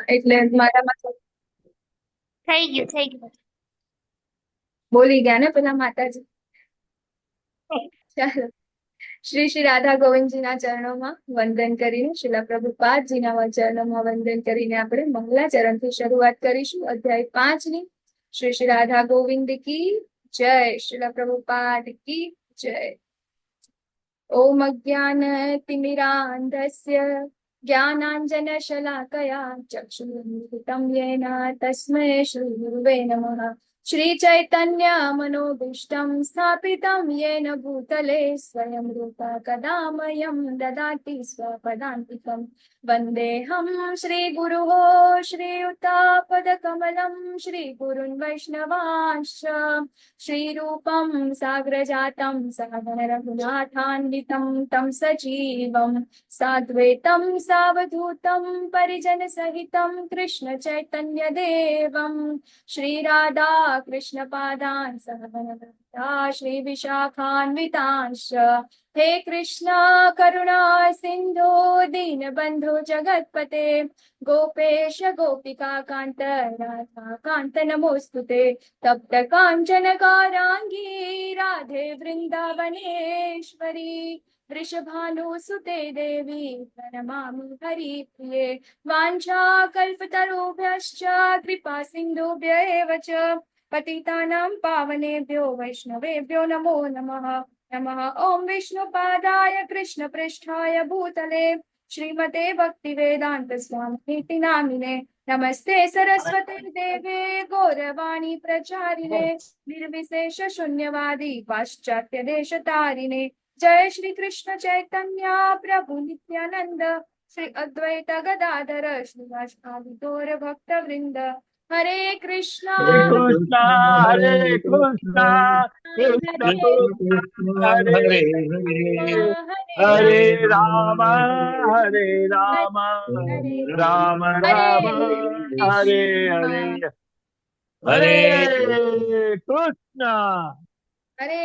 એટલે મારામાં થઈ ગયું બોલી ગયા ને પેલા માતાજી. ચાલો, શ્રી શ્રી રાધા ગોવિંદજીના ચરણોમાં વંદન કરીને, શ્રીલા પ્રભુપાદજીના ચરણોમાં વંદન કરીને આપણે મંગલાચરણથી શરૂઆત કરીશું અધ્યાય 5 ની. શ્રી શ્રી રાધા ગોવિંદ કી જય, શ્રીલા પ્રભુપાદ કી જય. ઓમ અજ્ઞાન તિમિરાંધસ્ય જ્ઞાનાંજન શલાકયા ચક્ષુરુન્મિલિतं येन તસ્मै શ્રી ગુરુવે નમઃ. શ્રી ચૈતન્ય મનોભીષ્ટં સ્થાપિतं येन ભૂતલે સ્વયં રૂપા કદા મह्यं દદાતિ સ્વપદાન્તિકં. વંદેહં શ્રી ગુરુः શ્રીયુતાપદકમलं શ્રી ગુરુन् વૈષ્ણવાંશ્ચ श्रीरूपं साग्रजातं सहगण रघुनाथान्वितं तं सजीवं साद्वैतं सावधूतं परिजनसहितं कृष्ण चैतन्यदेवं श्रीराधा कृष्णपादान् सहगण श्रीविशाखान्वितांश्च हे कृष्ण करुणा सिन्धो दीनबन्धो जगत्पते गोपेश गोपिका कान्त राधा कान्त नमोऽस्तुते. तप्त कांचन गौरांगी राधे वृंदावनेश्वरी वृषभानुसुते देवी प्रणमामि हरिप्रिये. वाञ्छाकल्पतरुभ्यश्च कृपा सिन्धुभ्य एव च पतितानां पावनेभ्यो वैष्णवेभ्यो नमो नमः. नमः ओं विष्णुपादाय कृष्णपृष्ठाय भूतले श्रीमते भक्तिवेदांत स्वामिति नामिने. नमस्ते सरस्वती देवे गौरवाणी प्रचारिणे निर्विशेष शून्यवादी पाश्चात्य देश तारिणे. जय श्री कृष्ण चैतन्य प्रभु नित्यानंद श्री अद्वैत गदाधर श्रीवासादि गौर भक्त वृंद. हरे कृष्णा कृष्णा हरे कृष्णा कृष्ण कृष्ण हरे हरे हरे राम राम राम हरे हरे हरे कृष्ण. હરે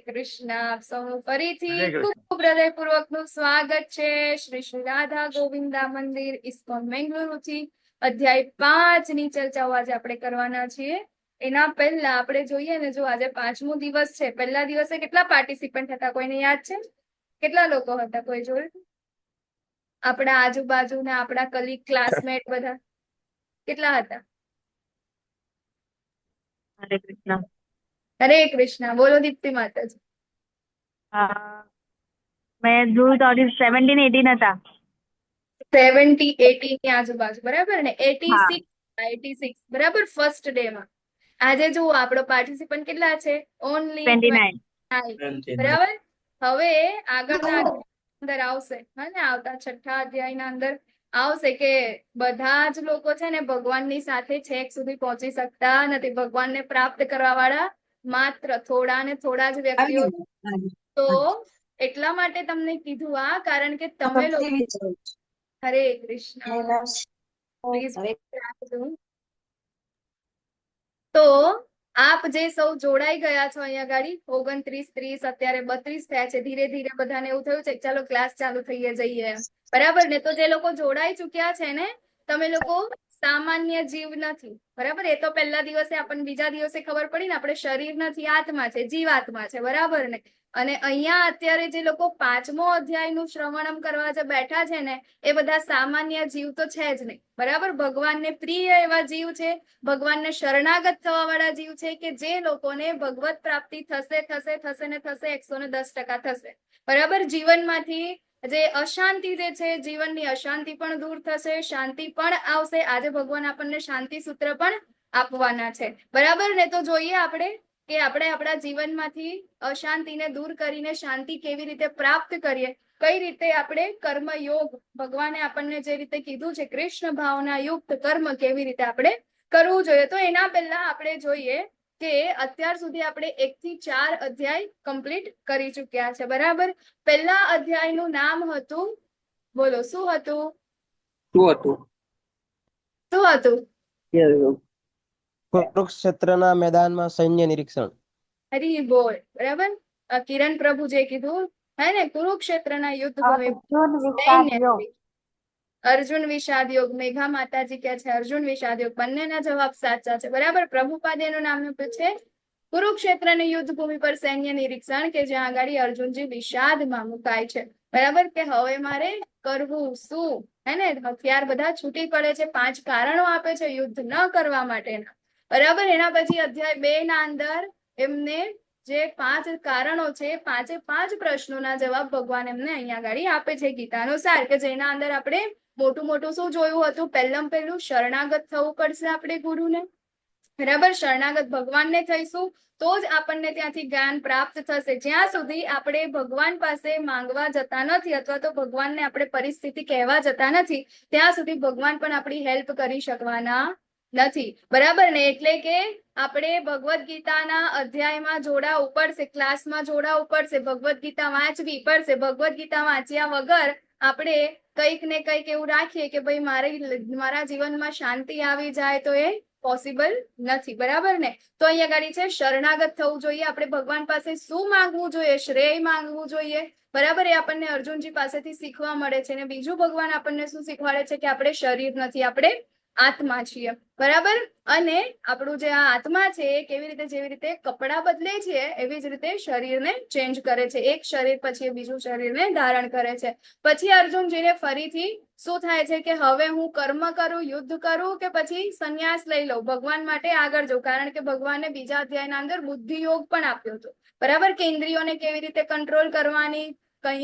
કૃષ્ણ. આપ સૌનું ફરીથી ખૂબ હૃદયપૂર્વકનું સ્વાગત છે શ્રી શ્રી રાધા ગોવિંદા મંદિર ઇસ્કોન બેંગલુરુથી. અધ્યાય 5 ની ચર્ચાઓ આજે આપણે કરવાના છીએ. એના પહેલા આપણે જોઈએ ને, જો આજે 5મો દિવસ છે, પહેલા દિવસે કેટલા પાર્ટિસિપન્ટ હતા કોઈને યાદ છે? કેટલા લોકો હતા? કોઈ જોયું? આપણા આજુબાજુના આપણા કલીગ ક્લાસમેટ બધા કેટલા હતા? હરે કૃષ્ણ. હરે કૃષ્ણ. બોલો દીપ્તિ માતાજી. મેં જોયું તો 17-18 હતા. 70-80 ની આજુબાજુ, બરાબર ને? 86 બરાબર. ફર્સ્ટ ડે માં આજે જુઓ આપણો પાર્ટિસિપન્ટ કેટલા છે? ઓનલી 29, બરાબર. હવે આગળના અંદર આવશે, હા ને, આવતા 6થા અધ્યાયના અંદર આવશે કે બધા જ લોકો છે ને ભગવાનની સાથે છેક સુધી પહોંચી શકતા નથી. ભગવાનને પ્રાપ્ત કરવા વાળા માત્ર થોડા ને થોડા જ વ્યક્તિઓ. તો એટલા માટે તમને કીધું આ, કારણ કે તમે લોકો. હરે કૃષ્ણ. તો આપ જે સૌ જોડાઈ ગયા છો અહીંયા ગાડી 29, 30, અત્યારે 32 થયા છે. ધીરે ધીરે બધાને એવું થયું છે ચાલો ક્લાસ ચાલુ થઈ જઈએ, બરાબર ને? તો જે લોકો જોડાઈ ચુક્યા છે ને, તમે લોકો સામાન્ય જીવ નથી, બરાબર? એ તો પહેલા દિવસે આપણને, બીજા દિવસે ખબર પડી ને આપણે શરીર નથી, આત્મા છે, જીવાત્મા છે, બરાબર ને? અને અહીંયા અત્યારે જે લોકો 5મો અધ્યાયનું શ્રવણમ કરવા જે બેઠા છે ને, એ બધા સામાન્ય જીવ તો છે જ નહીં, બરાબર? ભગવાનને પ્રિય એવા જીવ છે, ભગવાનને શરણાગત થવા વાળા જીવ છે, કે જે લોકોને ભગવત પ્રાપ્તિ થશે થશે થશે ને થશે, 110% થશે, બરાબર? જીવનમાંથી જે અશાંતિ જે છે, જીવનની અશાંતિ પણ દૂર થશે, શાંતિ પણ આવશે. આજે ભગવાન આપણને શાંતિ સૂત્ર પણ આપવાના છે, બરાબર ને? તો જોઈએ આપણે કે આપણે આપણા જીવનમાંથી અશાંતિને દૂર કરીને શાંતિ કેવી રીતે પ્રાપ્ત કરીએ, કઈ રીતે આપણે કર્મયોગ, ભગવાને આપણને જે રીતે કીધું છે કૃષ્ણ ભાવના યુક્ત કર્મ કેવી રીતે આપણે કરવું જોઈએ. તો એના પહેલા આપણે જોઈએ કે અત્યાર સુધી આપણે 1 થી 4 અધ્યાય કમ્પ્લીટ કરી ચુક્યા છે, બરાબર? પહેલા અધ્યાયનું નામ હતું, બોલો શું હતું? શું હતું? કુરુક્ષેત્રના મેદાનમાં સૈન્ય નિરીક્ષણ. હરી બોલ, બરાબર? કિરણ પ્રભુ જે કીધું હે ને, કુરુક્ષેત્રના યુદ્ધ ભૂમિ અર્જુન વિષાદ યોગ. મેઘા માતાજી કે છે અર્જુન વિષાદ યોગ. બંનેના જવાબ સાચા છે. બરાબર. પ્રભુપાદ એનું નામ આપ્યું છે કુરુક્ષેત્રની યુદ્ધ ભૂમિ પર સૈન્ય નિરીક્ષણ, કે જ્યાં આગળ અર્જુનજી વિષાદમાં મુકાય છે. બરાબર, કે હવે મારે કરવું શું, હે ને. હથિયાર બધા છૂટી પડે છે. 5 કારણો આપે છે યુદ્ધ ન કરવા માટેના. બરાબર. એના પછી અધ્યાય 2 ના અંદર એમને જે 5 કારણો છે, 5 પ્રશ્નોના જવાબ ભગવાન એમને અહીંયા આગળ આપે છે ગીતાનો સાર, કે જેના અંદર આપણે મોટું શું જોયું હતું. પહેલું શરણાગત થવું પડશે આપણે ગુરુને. બરાબર. શરણાગત ભગવાનને થઈશું તો જ આપણને ત્યાંથી જ્ઞાન પ્રાપ્ત થશે. જ્યાં સુધી આપણે ભગવાન પાસે માંગવા જતા નથી અથવા તો ભગવાનને આપણે પરિસ્થિતિ કહેવા જતા નથી, ત્યાં સુધી ભગવાન પણ આપણી હેલ્પ કરી શકવાના નથી. બરાબર ને. એટલે કે આપણે ભગવદ્ ગીતાના અધ્યાયમાં જોડાવું પડશે, ક્લાસમાં જોડાવું પડશે, ભગવદ્ ગીતા વાંચવી પડશે. ભગવદ્ ગીતા વાંચ્યા વગર આપણે કંઈક ને કંઈક એવું રાખીએ કે ભાઈ મારા જીવનમાં શાંતિ આવી જાય, તો એ પોસિબલ નથી. બરાબર ને. તો અહીંયા ગાડી છે શરણાગત થવું જોઈએ. આપણે ભગવાન પાસે શું માંગવું જોઈએ? શ્રેય માંગવું જોઈએ. બરાબર. એ આપણને અર્જુનજી પાસેથી શીખવા મળે છે. અને બીજું ભગવાન આપણને શું શીખવાડે છે? કે આપણે શરીર નથી, આપણે આત્મા છીએ. બરાબર. અને આપણું જે આ આત્મા છે એ કેવી રીતે, જેવી રીતે કપડા બદલે છે એવી જ રીતે શરીરને ચેન્જ કરે છે. એક શરીર પછી બીજું શરીરને ધારણ કરે છે. પછી અર્જુનજીને ફરીથી શું થાય છે કે હવે હું કર્મ કરું, યુદ્ધ કરું, કે પછી સંન્યાસ લઈ લઉં, ભગવાન માટે આગળ જવું. કારણ કે ભગવાને બીજા અધ્યાયના અંદર બુદ્ધિ યોગ પણ આપ્યો હતો. બરાબર. કે ઇન્દ્રિયોને કેવી રીતે કંટ્રોલ કરવાની,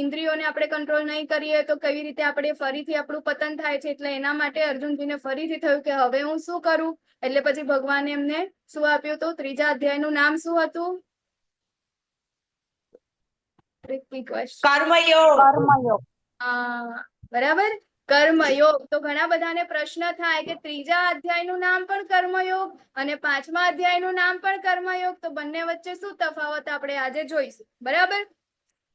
ઇન્દ્રિયોને આપણે કંટ્રોલ નહીં કરીએ તો કેવી રીતે આપણે ફરીથી આપણું પતન થાય છે. એટલે એના માટે અર્જુનજીને ફરીથી થયું કે હવે હું શું કરું. એટલે પછી ભગવાને એમને શું આપ્યું હતું? 3જા અધ્યાયનું નામ શું હતું? કર્મયોગ. બરાબર. કર્મયોગ. તો ઘણા બધાને પ્રશ્ન થાય કે 3જા અધ્યાયનું નામ પણ કર્મયોગ અને 5મા અધ્યાયનું નામ પણ કર્મયોગ, તો બંને વચ્ચે શું તફાવત આપણે આજે જોઈશું. બરાબર.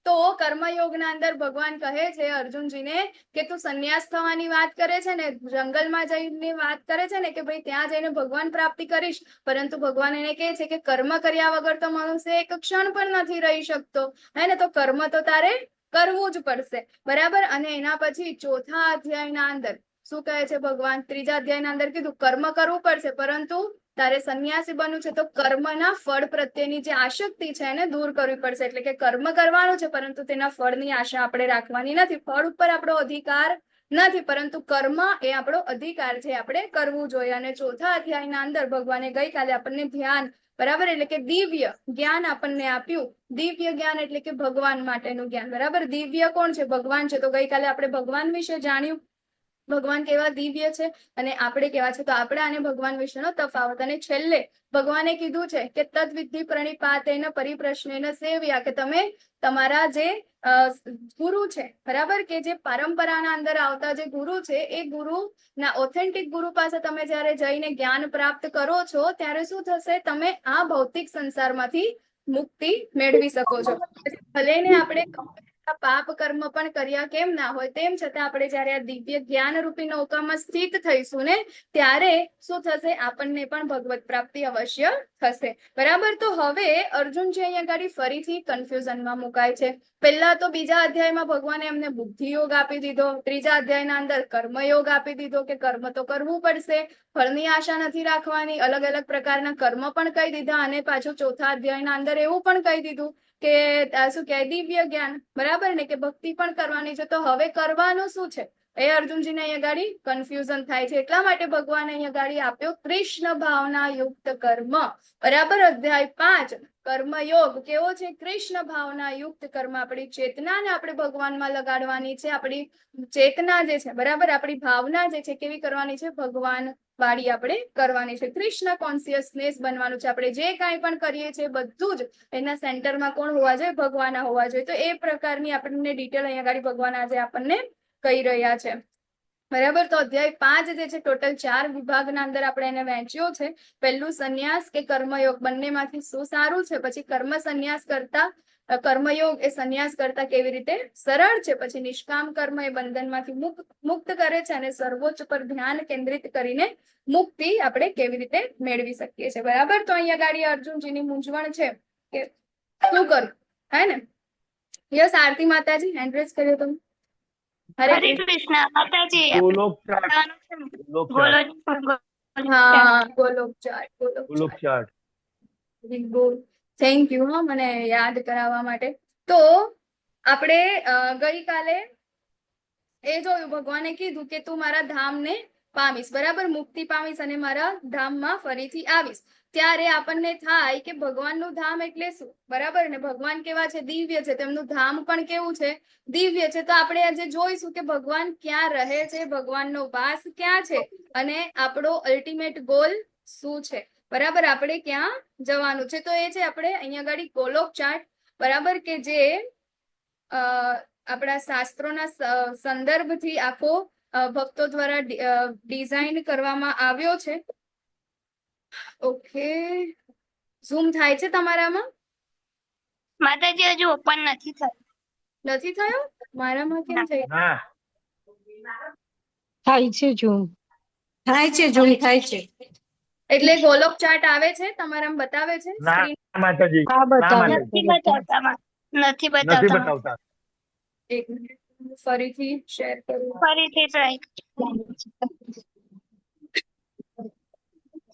તો કર્મયોગના અંદર ભગવાન કહે છે અર્જુનજીને કે તું સંન્યાસ થવાની વાત કરે છે ને, જંગલમાં જઈને વાત કરે છે ને, કે ભાઈ ત્યાં જઈને ભગવાન પ્રાપ્તિ કરીશ. પરંતુ ભગવાન એને કહે છે કે કર્મ કર્યા વગર તો મનુષ્ય એક ક્ષણ પણ નથી રહી શકતો, હે ને. તો કર્મ તો તારે કરવું જ પડશે. બરાબર. અને એના પછી 4થા અધ્યાયના અંદર શું કહે છે ભગવાન? 3જા અધ્યાયના અંદર કીધું કર્મ કરવું પડશે, પરંતુ તારે સંન્યાસી બનવું છે તો કર્મના ફળ પ્રત્યેની જે આસક્તિ છે એને દૂર કરવી પડશે. એટલે કે કર્મ કરવાનું છે પરંતુ તેના ફળની આશા આપણે રાખવાની નથી. ફળ ઉપર આપણો અધિકાર નથી, પરંતુ કર્મ એ આપણો અધિકાર છે, આપણે કરવું જોઈએ. અને 4થા અધ્યાયના અંદર ભગવાને ગઈકાલે આપણને ધ્યાન, બરાબર, એટલે કે દિવ્ય જ્ઞાન આપણને આપ્યું. દિવ્ય જ્ઞાન એટલે કે ભગવાન માટેનું જ્ઞાન. બરાબર. દિવ્ય કોણ છે? ભગવાન છે. તો ગઈકાલે આપણે ભગવાન વિશે જાણ્યું, ભગવાન કેવા દિવ્ય છે અને આપણે કેવા છે. તો આપણે આને ભગવાન વિશેનો તફાવત. અને છેલ્લે ભગવાને કીધું છે કે તદ્વિધિ પ્રણિપાતેન પરિપ્રશ્નેન સેવ્યા, કે તમે તમારા જે ગુરુ છે, બરાબર, કે જે પરંપરાના અંદર આવતા જે ગુરુ છે, એ ગુરુના ઓથેન્ટિક ગુરુ પાસે તમે જ્યારે જઈને જ્ઞાન પ્રાપ્ત કરો છો ત્યારે શું થશે? તમે આ ભૌતિક સંસારમાંથી મુક્તિ મેળવી શકો છો. ભલે ને આપણે પાપ કર્મ પણ કર્યા કેમ ના હોય, તેમ છતાં આપણે જયારે આ દિવ્ય જ્ઞાન રૂપી નૌકામાં સ્થિત થઈશું ને, ત્યારે શું થશે? આપણને પણ ભગવત પ્રાપ્તિ અવશ્ય થશે. બરાબર. તો હવે અર્જુનજી અહીંયા આગળ ફરીથી કન્ફ્યુઝનમાં મુકાય છે. પહેલા તો બીજા અધ્યાયમાં ભગવાને એમને બુદ્ધિ યોગ આપી દીધો, 3જા અધ્યાયના અંદર કર્મયોગ આપી દીધો કે કર્મ તો કરવું પડશે, ફળની આશા નથી રાખવાની. અલગ અલગ પ્રકારના કર્મ પણ કહી દીધા. અને પાછું 4થા અધ્યાયના અંદર એવું પણ કહી દીધું કે શું કહેવાય? દિવ્ય જ્ઞાન. બરાબર ને. કે ભક્તિ પણ કરવાની છે. તો હવે કરવાનું શું છે એ અર્જુનજીને અહીંયા ગાડી કન્ફ્યુઝન થાય છે. એટલા માટે ભગવાને અહીંયા ગાડી આપ્યો કૃષ્ણ ભાવના યુક્ત કર્મ. બરાબર. અધ્યાય 5 કર્મયોગ કેવો છે? કૃષ્ણ ભાવના યુક્ત કર્મ. આપણી ચેતનાને આપણે ભગવાનમાં લગાડવાની છે. આપણી ચેતના જે છે, બરાબર, આપણી ભાવના જે છે કેવી કરવાની છે? ભગવાન વાળી આપણે કરવાની છે. કૃષ્ણ કોન્શિયસનેસ બનવાનું છે. આપણે જે કાંઈ પણ કરીએ છીએ બધું જ એના સેન્ટરમાં કોણ હોવા જોઈએ? ભગવાન હોવા જોઈએ. તો એ પ્રકારની આપણને ડિટેલ અહીંયા આગળ ભગવાન આજે આપણને કહી રહ્યા છે. બરાબર. તો અધ્યાય 5 જે છે ટોટલ 4 વિભાગના અંદર આપણે એને વહેંચ્યો છે. પહેલું સંન્યાસ કે કર્મયોગ, બંનેમાંથી શું સારું છે? પછી કર્મ સંન્યાસ કરતા કર્મયોગ એ સંન્યાસ કરતા કેવી રીતે સરળ છે? પછી નિષ્કામ કર્મ એ બંધનમાંથી મુક્ત કરે છે અને સર્વોચ્ચ પર ધ્યાન કેન્દ્રિત કરીને મુક્તિ આપણે કેવી રીતે મેળવી શકીએ છીએ. બરાબર. તો અહીંયા ગાડી અર્જુનજીની મૂંઝવણ છે કે શું કરું, હે ને. યસ આરતી માતાજી હેન્ડ રેઝ કર્યો તમે. હરે હરે કૃષ્ણ. કૃષ્ણ માતાજી ગોલોક ચાટ ગોલોક ચાટ હા ગોલોક ચાટ ગોલોક ચાટ થેન્ક યુ હા મને યાદ કરાવવા માટે. તો આપણે ગઈકાલે એ જોયું ભગવાને કીધું કે તું મારા ધામને પામીશ, બરાબર, મુક્તિ પામીશ અને મારા ધામમાં ફરીથી આવીશ. ત્યારે આપણને થાય કે ભગવાનનું ધામ એટલે શું, બરાબર ને? ભગવાન કેવા છે? દિવ્ય છે. તેમનું ધામ પણ કેવું છે? દિવ્ય છે. તો આપણે આજે જોઈશું કે ભગવાન ક્યાં રહે છે, ભગવાનનો વાસ ક્યાં છે અને આપણો અલ્ટિમેટ ગોલ શું છે, બરાબર, આપણે ક્યાં જવાનું છે. તો એ છે આપણે અહીંયા આગળ ગોલોક ચાર્ટ, બરાબર, કે જે આપણા શાસ્ત્રોના સંદર્ભથી આખો ભક્તો દ્વારા ડિઝાઇન કરવામાં આવ્યો છે. ઓકે, ઝૂમ થાય છે તમારામાં? માતાજી હજુ ઓપન નથી થયું. નથી થયો? મારામાં કેમ થઈ? ના થાય છે ઝૂમ થાય છે. એટલે ગોલોક ચાર્ટ આવે છે તમારામાં, બતાવે છે ના સ્ક્રીન? માતાજી હા ના બતાવે માતાજી નથી બતાવતા નથી નથી બતાવતા બતાવતા. એક મિનિટ હું ફરીથી શેર કરું. ફરીથી ટ્રાય.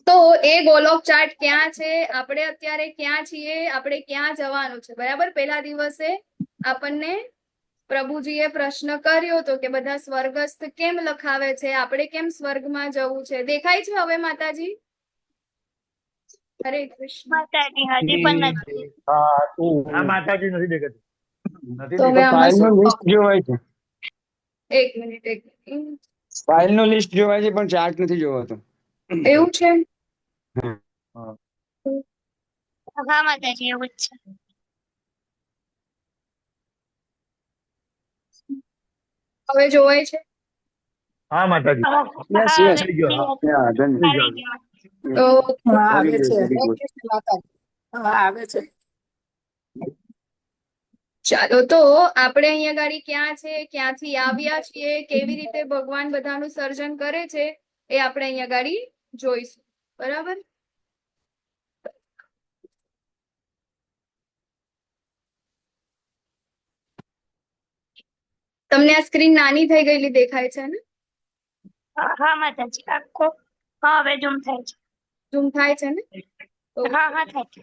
તો એ ગોલોક ચાર્ટ ક્યાં છે, આપણે અત્યારે ક્યાં છીએ, આપણે ક્યાં જવાનું છે, બરાબર. પહેલા દિવસે આપણને પ્રભુજીએ પ્રશ્ન કર્યો હતો કે બધા સ્વર્ગસ્થ કેમ લખાવે છે, આપણે કેમ સ્વર્ગમાં જવું છે. દેખાય છે હવે માતાજી? હરે કૃષ્ણ. માતાજી હજી પણ નથી. ના માતાજી નથી દેખાતું. નથી તો હવે દેખાતું. આમાં ફાઇલ નું શું? લિસ્ટ જોવાય છે. એક મિનિટ. ફાઇલ નું લિસ્ટ જોવાય છે પણ ચાર્ટ નથી જોવાતો. એવું છે? હા માતાજી એવું જ છે. હવે જોવાય છે? હા માતાજી Yes, હા, yes. થઈ ગયો. હા. Yeah, done. આવી ગયું. તો હા આવે Very good, છે. very good. હા આવે છે. ચાલો, તો આપણે અહીંયા ગાડી ક્યાં છે, ક્યાંથી આવ્યા છીએ, કેવી રીતે ભગવાન બધાનું સર્જન કરે છે, એ આપણે અહીંયા ગાડી જોઈશું, બરાબર. તમને આ સ્ક્રીન નાની થઈ ગયેલી દેખાય છે ને? હા માતાજી આખો. હા હવે ઝૂમ થાય છે. ઝૂમ થાય છે ને? હા હા થાય છે.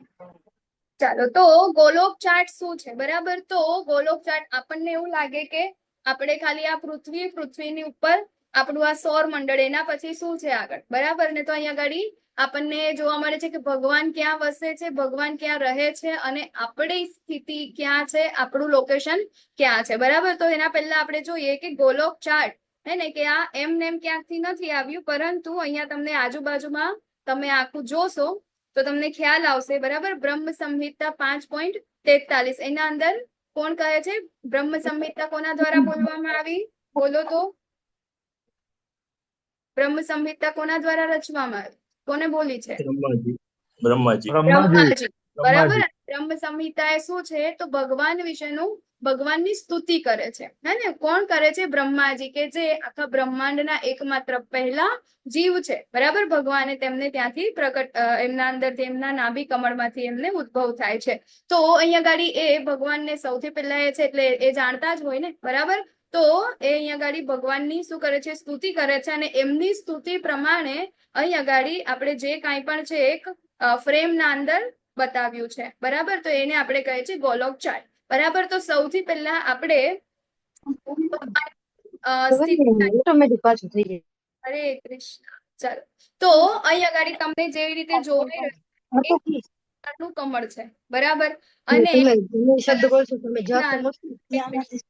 ચાલો, તો ગોલોક ચાર્ટ શું છે, બરાબર. તો ગોલોક ચાર્ટ આપણને એવું લાગે કે આપણે ખાલી આ પૃથ્વીની ઉપર આપણું આ સૌર મંડળ, એના પછી શું છે આગળ, બરાબર ને? તો અહીંયા આગળ આપણને જોવા મળે છે કે ભગવાન ક્યાં વસે છે, ભગવાન ક્યાં રહે છે અને આપણી સ્થિતિ ક્યાં છે, આપણું લોકેશન ક્યાં છે, બરાબર. તો એના પહેલા આપણે જોઈએ કે ગોલોક ચાર્ટ હે ને, કે આ એમને એમ ક્યાંકથી નથી આવ્યું, પરંતુ અહીંયા તમને આજુબાજુમાં તમે આખું જોશો તો તમને ખ્યાલ આવશે, બરાબર. બ્રહ્મ સંહિતા 5.43 એના અંદર કોણ કહે છે? બ્રહ્મ સંહિતા કોના દ્વારા બોલવામાં આવી? બોલો તો. બ્રહ્મ સંહિતા કોના દ્વારા રચવામાં આવી? કોને બોલી છે? બ્રહ્માજી બ્રહ્માજી, બરાબર. બ્રહ્માજી. બ્રહ્મ સંહિતા એ શું છે? તો ભગવાન વિશેનું, ભગવાનની સ્તુતિ કરે છે, હે ને? કોણ કરે છે? બ્રહ્માજી, કે જે આખા બ્રહ્માંડના એકમાત્ર પહેલા જીવ છે, બરાબર. ભગવાને તેમને ત્યાંથી પ્રકટ, એમના અંદરથી, એમના નાભી કમળમાંથી એમને ઉદ્ભવ થાય છે. તો અહીંયા ગાડી એ ભગવાનને સૌથી પહેલા એ છે, એટલે એ જાણતા જ હોય ને, બરાબર. તો એ અહીંયા ગાડી ભગવાનની શું કરે છે? સ્તુતિ કરે છે. અને એમની સ્તુતિ પ્રમાણે અહીંયા ગાડી આપણે જે કાંઈ પણ છે એક ફ્રેમના અંદર બતાવ્યું છે, બરાબર. તો એને આપણે કહે છે ગોલોક ચાર્ટ, બરાબર. તો સૌથી પહેલા આપણે ઓટોમેટિક પાછું થઈ જાય. હરે કૃષ્ણ. ચાલો, તો અહીંયા ગાડી તમને જેવી રીતે જોવાઈ હા તો રહ્યું નું કમળ છે, બરાબર. તમે અને તમે શબ્દ બોલશો તમે જવાબ તો ના, મળશે. ત્યાં નથી.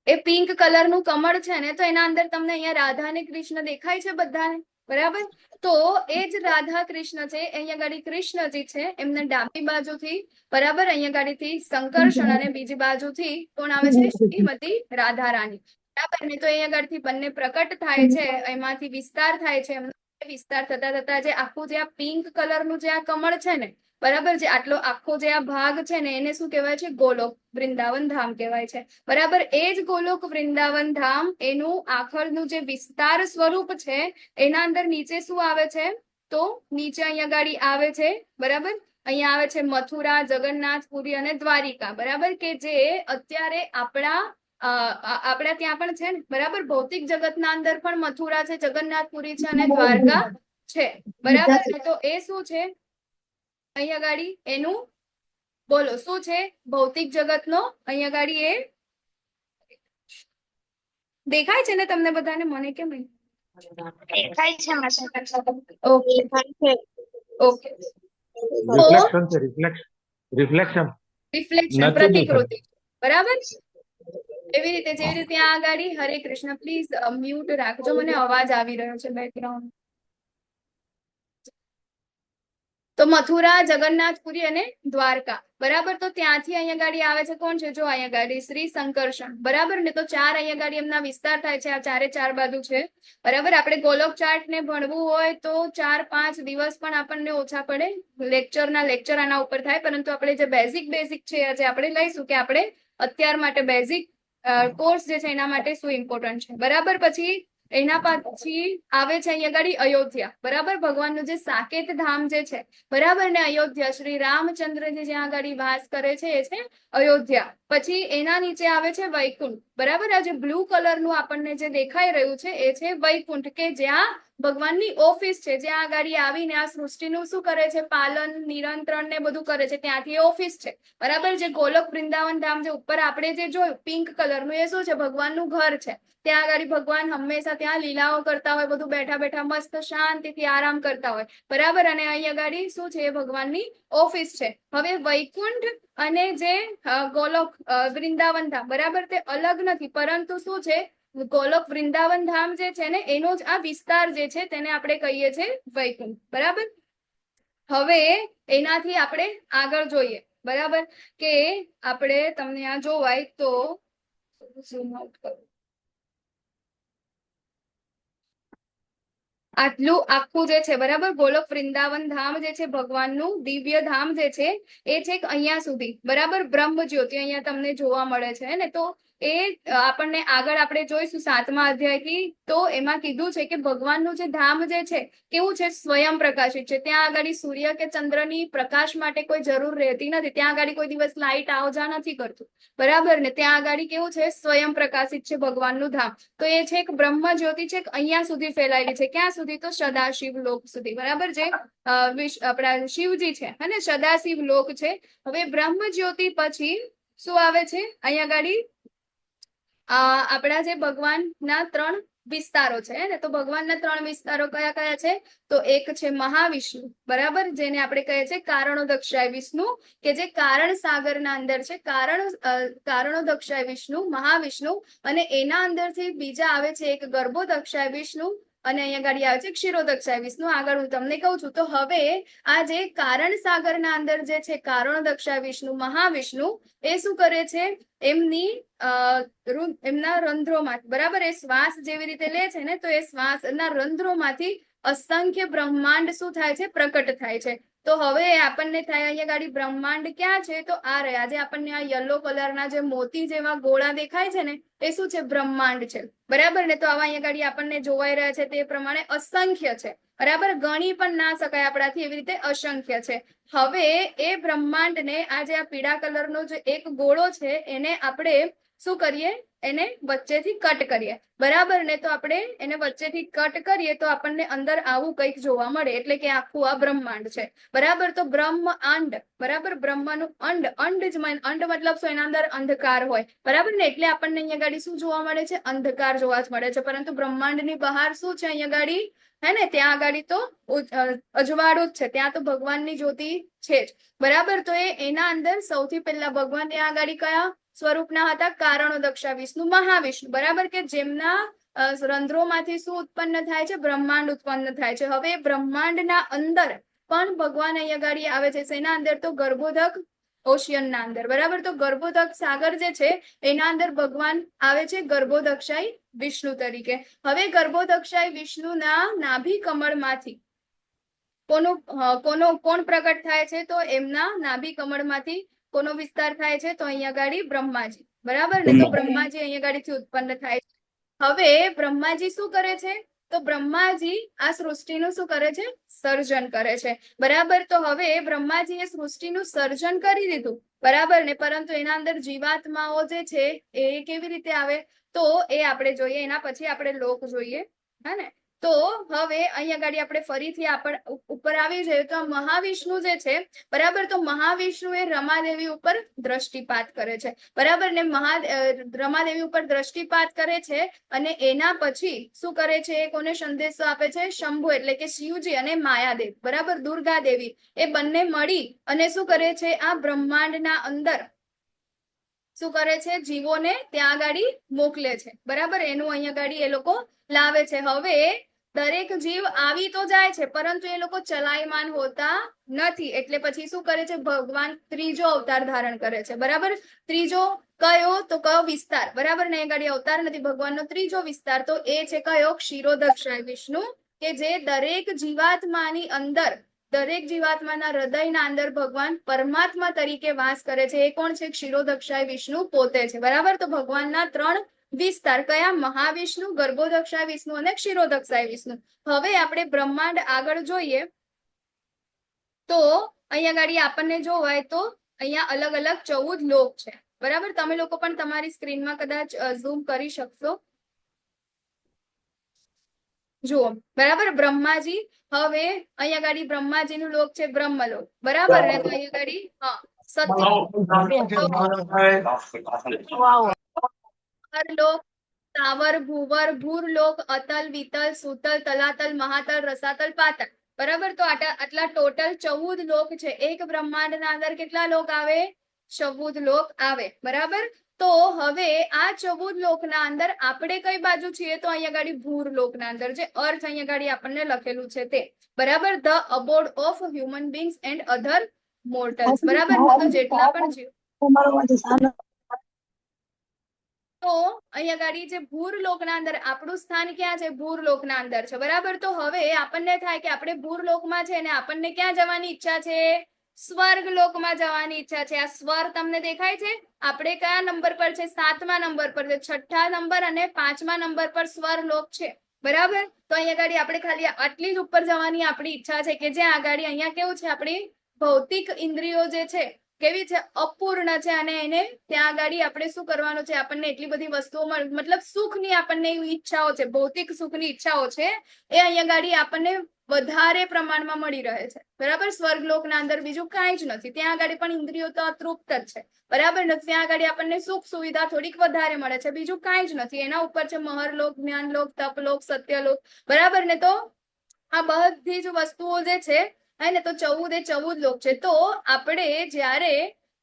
એ પિંક કલરનું કમળ છે ને, તો એના અંદર તમને અહીંયા રાધા અને કૃષ્ણ દેખાય છે બધાને, બરાબર. તો એ જ રાધા કૃષ્ણ છે. અહીંયા ગાડી કૃષ્ણજી છે, એમને ડાબી બાજુથી, બરાબર, અહીંયા ગાડીથી શંકર્ષણ અને બીજી બાજુથી કોણ આવે છે? શ્રીમતી રાધા રાણી, બરાબર ને? તો અહીંયા ગાડીથી બંને પ્રકટ થાય છે, એમાંથી વિસ્તાર થાય છે. એમનો વિસ્તાર થતા થતા જે આખું જે આ પિંક કલરનું જે આ કમળ છે ને, બરાબર, જે આટલો આખો જે આ ભાગ છે ને, એને શું કહેવાય છે? ગોલોક વૃંદાવન ધામ કહેવાય છે, બરાબર. એ જ ગોલોક વૃંદાવન ધામ, એનું આખરનું જે વિસ્તાર સ્વરૂપ છે, એના અંદર નીચે શું આવે છે? તો નીચે અહીંયા ગાડી આવે છે, બરાબર, અહીંયા આવે છે મથુરા, જગન્નાથપુરી અને દ્વારિકા, બરાબર, કે જે અત્યારે આપણા ત્યાં પણ છે ને, બરાબર. ભૌતિક જગતના અંદર પણ મથુરા છે, જગન્નાથપુરી છે અને દ્વારકા છે, બરાબર ને. તો એ શું છે અહીંયા ગાડી એનું બોલો શું છે ભૌતિક જગતનો અહીંયા ગાડી એ દેખાય છે ને તમને બધાને? મને કેમ નહીં? દેખાય છે માતાજી. Okay okay. રિફ્લેક્શન છે, રિફ્લેક્શન રિફ્લેક્શન, નથી પ્રતિકૃતિ, બરાબર. એવી રીતે જેવી રીતે આ ગાડી. હરે કૃષ્ણ. પ્લીઝ મ્યુટ રાખજો, મને અવાજ આવી રહ્યો છે બેકગ્રાઉન્ડ. તો મથુરા, જગન્નાથપુરી અને દ્વારકા, બરાબર. તો ત્યાંથી અહીંયા ગાડી આવે છે કોણ છે? જો અહીંયા ગાડી શ્રી સંકર્ષણ, બરાબર ને. તો 4 અહીંયા ગાડી એમના વિસ્તાર થાય છે. આ 4 બાજુ છે, બરાબર. આપણે ગોલોક ચાર્ટ ને ભણવું હોય તો 4-5 દિવસ પણ આપણને ઓછા પડે. લેક્ચર આના ઉપર થાય, પરંતુ આપણે જે બેઝિક છે આજે આપણે લઈશું કે આપણે અત્યાર માટે બેઝિક કોર્સ જે છે એના માટે શું ઇમ્પોર્ટન્ટ છે, બરાબર. પછી એના પછી આવે છે અહીંયા ગાડી અયોધ્યા, બરાબર. ભગવાનનું જે સાકેત ધામ જે છે, બરાબર ને. અયોધ્યા શ્રી રામચંદ્રજી જ્યાં ગાડી વાસ કરે છે એ છે અયોધ્યા. પછી એના નીચે આવે છે વૈકુંઠ, બરાબર. આ જે બ્લુ કલરનું આપણને જે દેખાઈ રહ્યું છે એ છે વૈકુંઠ, કે જ્યાં ભગવાનની ઓફિસ છે, જ્યાં આ ગાડી આવીને આ સૃષ્ટિનું શું કરે છે? પાલન, નિયંત્રણ ને બધું કરે છે. ત્યાંથી ઓફિસ છે, બરાબર. જે ગોલોક વૃંદાવન ધામ જે ઉપર આપણે જે જોયું પિંક કલરનું, એ શું છે? ભગવાનનું ઘર છે. ત્યાં આગળ ભગવાન હંમેશા ત્યાં લીલાઓ કરતા હોય, બધું બેઠા બેઠા મસ્ત શાંતિથી આરામ કરતા હોય, બરાબર. અને અહીંયા ગાડી શું છે? ભગવાનની ઓફિસ છે. હવે વૈકુંઠ અને જે ગોલોક વૃંદાવન ધામ, બરાબર, તે અલગ નથી, પરંતુ શું છે? ગોલોક વૃંદાવન ધામ જે છે ને એનો જ આ વિસ્તાર જે છે તેને આપણે કહીએ છીએ વૈકુંઠ, બરાબર. હવે એનાથી આપણે આગળ જોઈએ, બરાબર, કે આપણે તમને આ જોવાય તો ઝૂમ આઉટ કરું. આટલું આખું જે છે, બરાબર, ગોલોક વૃંદાવન ધામ જે છે ભગવાનનું દિવ્ય ધામ જે છે એ છે અહીંયા સુધી, બરાબર. બ્રહ્મ જ્યોતિ અહીંયા તમને જોવા મળે છે ને. તો એ આપણને આગળ આપણે જોઈશું 7મા અધ્યાયથી. તો એમાં કીધું છે કે ભગવાનનું જે ધામ જે છે કેવું છે? સ્વયં પ્રકાશિત છે. ત્યાં આગળ સૂર્ય કે ચંદ્રની પ્રકાશ માટે કોઈ જરૂર રહેતી નથી. ત્યાં આગળ કોઈ દિવસ લાઈટ આવજા નથી કરતું, બરાબર ને. ત્યાં આગળ કેવું છે? સ્વયં પ્રકાશિત છે ભગવાનનું ધામ. તો એ છે એક બ્રહ્મ જ્યોતિ છે, અહીંયા સુધી ફેલાયેલી છે. ક્યાં સુધી? તો સદાશિવ લોક સુધી, બરાબર. જે આપણા શિવજી છે અને સદાશિવ લોક છે. હવે બ્રહ્મ જ્યોતિ પછી શું આવે છે અહીંયા ગાડી? આપણા જે ભગવાનના 3 વિસ્તારો છે ને. તો ભગવાનના 3 વિસ્તારો કયા કયા છે? તો એક છે મહાવિષ્ણુ, બરાબર, જેને આપણે કહીએ છીએ કારણોદક્ષાય વિષ્ણુ, કે જે કારણ સાગરના અંદર છે. કારણોદક્ષાય વિષ્ણુ, મહાવિષ્ણુ. અને એના અંદરથી બીજા આવે છે એક ગર્ભોદક્ષાય વિષ્ણુ, અને અહીંયા ગાડી આવે છે ક્ષીરોદક્ષાય વિષ્ણુ. આગળ હું તમને કહું છું. તો હવે આ જે કારણ સાગરના અંદર જે છે કારણોદક્ષાય વિષ્ણુ, મહાવિષ્ણુ, એ શું કરે છે? એમના રંધ્રોમાંથી, બરાબર, એ શ્વાસ જેવી રીતે લે છે ને, તો એ શ્વાસના રંધ્રોમાંથી અસંખ્ય બ્રહ્માંડ શું થાય છે? પ્રકટ થાય છે. તો હવે આપણને થાય અહીંયા ગાડી બ્રહ્માંડ ક્યાં છે? તો આ રહ્યા જે આપણને આ યલો કલરના જે મોતી જેવા ગોળા દેખાય છે ને, એ શું છે? બ્રહ્માંડ છે, બરાબર ને. તો આવા અહીંયા ગાડી આપણને જોવાઈ રહ્યા છે તે પ્રમાણે અસંખ્ય છે, બરાબર. ગણી પણ ના શકાય આપણાથી, એવી રીતે અસંખ્ય છે. હવે એ બ્રહ્માંડને આ જે આ પીળા કલરનો જે એક ગોળો છે એને આપણે શું કરીએ? એને વચ્ચેથી કટ કરીએ, બરાબર ને. તો આપણે એને વચ્ચેથી કટ કરીએ તો આપણને અંદર આવું કંઈક જોવા મળે, એટલે કે આખું આ બ્રહ્માંડ છે, બરાબર. તો બ્રહ્મ અંડ, બરાબર, બ્રહ્મનું અંડ અંડ મતલબ શું? એના અંદર અંધકાર હોય, બરાબર ને. એટલે આપણને અહીંયા ગાડી શું જોવા મળે છે? અંધકાર જોવા જ મળે છે. પરંતુ બ્રહ્માંડની બહાર શું છે અહીંયા ગાડી? હે ને, ત્યાં આગળ તો અજવાળું જ છે, ત્યાં તો ભગવાનની જ્યોતિ છે જ, બરાબર. તો એના અંદર સૌથી પહેલા ભગવાન ત્યાં આગળ કયા સ્વરૂપના હતા? કારણોદક્ષા વિષ્ણુ, મહાવિષ્ણુ, બરાબર, કે જેમના રંધ્રોમાંથી શું ઉત્પન્ન થાય છે? બ્રહ્માંડ ઉત્પન્ન થાય છે. હવે બ્રહ્માંડના અંદર પણ ભગવાન અહીંયા ગાડી આવે છે. શેના અંદર? તો ગર્ભોદક ઓશિયનના અંદર, બરાબર. તો ગર્ભોદક સાગર જે છે એના અંદર ભગવાન આવે છે ગર્ભોદક્ષાય વિષ્ણુ તરીકે. હવે ગર્ભોદક્ષાય વિષ્ણુના નાભી કમળમાંથી કોણ પ્રગટ થાય છે? તો એમના નાભી કમળમાંથી કોનો વિસ્તાર થાય છે? તો અહીંયા ગાડી બ્રહ્માજી, બરાબર ને. તો બ્રહ્માજી અહીંયા ગાડીથી ઉત્પન્ન થાય છે. હવે બ્રહ્માજી શું કરે છે? તો બ્રહ્માજી આ સૃષ્ટિનું શું કરે છે? સર્જન કરે છે. બરાબર. તો હવે બ્રહ્માજીએ સૃષ્ટિનું સર્જન કરી દીધું, બરાબર ને, પરંતુ એના અંદર જીવાત્માઓ જે છે એ કેવી રીતે આવે તો એ આપણે જોઈએ. એના પછી આપણે લોક જોઈએ. હા ને. તો હવે અહીંયા ગાડી આપણે ફરીથી ઉપર આવી જઈએ તો મહાવિષ્ણુ જે છે, બરાબર, તો મહાવિષ્ણુ એ રમાદેવી ઉપર દ્રષ્ટિપાત કરે છે, બરાબર ને. રમાદેવી ઉપર દ્રષ્ટિપાત કરે છે અને એના પછી શું કરે છે? કોને સંદેશો આપે છે? શંભુ એટલે કે શિવજી અને માયાદેવ, બરાબર, દુર્ગા દેવી, એ બંને મળી અને શું કરે છે? આ બ્રહ્માંડના અંદર શું કરે છે? જીવોને ત્યાં ગાડી મોકલે છે, બરાબર. એનું અહીંયા ગાડી એ લોકો લાવે છે. હવે દરેક જીવ આવી તો જાય છે, પરંતુ એ લોકો ચલાયમાન હોતા નથી. એટલે પછી શું કરે છે? ભગવાન ત્રીજો અવતાર ધારણ કરે છે, બરાબર. ત્રીજો કયો? તો કયો? વિસ્તાર, બરાબર ને. એ ગાડી અવતાર નથી, ભગવાનનો ત્રીજો વિસ્તાર. તો એ છે કયો? ક્ષીરોદક્ષાય વિષ્ણુ, કે જે દરેક જીવાત્માની અંદર, દરેક જીવાત્માના હૃદયના અંદર ભગવાન પરમાત્મા તરીકે વાસ કરે છે. એ કોણ છે? ક્ષીરોદક્ષાય વિષ્ણુ પોતે છે, બરાબર. તો ભગવાનના 3 વિસ્તાર કયા? મહાવિષ્ણુ, ગર્ભોદક્ષાય વિષ્ણુ અને ક્ષીરોદક્ષાય વિષ્ણુ. હવે આપણે બ્રહ્માંડ આગળ જોઈએ તો અહીંયા ગાડી આપણને જોવાય તો અહીંયા અલગ અલગ 14 લોક છે, બરાબર. તમે લોકો પણ તમારી સ્ક્રીનમાં કદાચ ઝૂમ કરી શકશો. જુઓ, બરાબર. બ્રહ્માજી, હવે અહીંયા ગાડી બ્રહ્માજીનું લોક છે બ્રહ્મલોક, બરાબર ને. તો અહીંયા ગાડી સત્યલોક, સ્થાવર, ભૂવર, ભૂરલોક, અતલ, વિતલ, સુતલ, તલાતલ, મહાતલ, રસાતલ, પાતલ, બરાબર. તો આટલા ટોટલ 14 લોક છે. એક બ્રહ્માંડના અંદર કેટલા લોક આવે? 14 લોક આવે, બરાબર. તો હવે આ 14 લોકના અંદર આપણે કઈ બાજુ છીએ? તો અહીંયા ગાડી ભૂર લોકના અંદર, જે અર્થ અહીંયા ગાડી આપણને લખેલું છે તે, બરાબર. The abode of human beings and other mortals, બરાબર. તો જેટલા પણ જીવ, તો અહીંયા ગાડી જે ભૂર લોકના અંદર આપણું સ્થાન ક્યાં છે? ભૂર લોકના અંદર છે, બરાબર. તો હવે આપણને થાય કે આપણે ભૂર લોકમાં છે ને આપણને ક્યાં જવાની ઈચ્છા છે? સ્વર્ગ લોકમાં જવાની ઈચ્છા છે. આ સ્વર તમને દેખાય છે? આપણે કયા નંબર પર છે? 7મા નંબર પર છે. 6ઠા નંબર અને 5મા નંબર પર સ્વર લોક છે, બરાબર. તો અહીંયા ગાડી આપણે ખાલી આટલી જ ઉપર જવાની આપણી ઈચ્છા છે, કે જ્યાં આગળ અહીંયા કેવું છે? આપણી ભૌતિક ઇન્દ્રિયો જે છે કેવી છે? અપૂર્ણ છે. અને એને ત્યાં આગળ આપણે શું કરવાનું છે? આપણને એટલી બધી વસ્તુઓ મતલબ સુખની આપણને ઈચ્છાઓ છે, ભૌતિક સુખની ઈચ્છાઓ છે, એ અહીંયા ગાડી આપણને વધારે પ્રમાણમાં મળી રહે છે, બરાબર. સ્વર્ગલોકના અંદર બીજું કાંઈ જ નથી. ત્યાં આગળ પણ ઇન્દ્રિયો તો અતૃપ્ત જ છે, બરાબર. ત્યાં આગળ આપણને સુખ સુવિધા થોડીક વધારે મળે છે, બીજું કાંઈ જ નથી. એના ઉપર છે મહરલોક, જ્ઞાનલોક, તપલોક, સત્યલોક, બરાબર ને. તો આ બધી જ વસ્તુઓ જે છે ને, તો 14 લોક છે. તો આપણે જ્યારે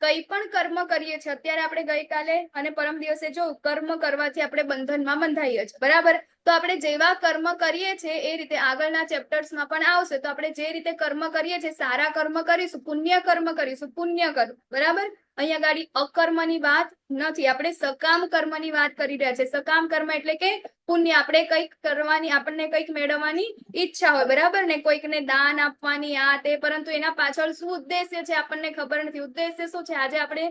કઈ પણ કર્મ કરીએ છીએ, અત્યારે આપણે ગઈકાલે અને પરમ દિવસે જો કર્મ કરવાથી આપણે બંધનમાં બંધાઈએ છીએ, બરાબર. તો આપણે જેવા કર્મ કરીએ છીએ એ રીતે આગળના ચેપ્ટર્સમાં પણ આવશે. તો આપણે જે રીતે કર્મ કરીએ છીએ, સારા કર્મ કરીશું, પુણ્ય કર્મ કરીશું, પુણ્ય કર્મ, બરાબર. અહીંયા ગાડી અકર્મની વાત નથી, આપણે સકામ કર્મની વાત કરી રહ્યા છે. સકામ કર્મ એટલે કે પુણ્ય, આપણે કંઈક કરવાની, આપણને કંઈક મેળવવાની ઈચ્છા હોય, બરાબર ને, કોઈકને દાન આપવાની આ તે, પરંતુ એના પાછળ શું ઉદ્દેશ્ય છે આપણને ખબર નથી. ઉદ્દેશ્ય શું છે? આજે આપણે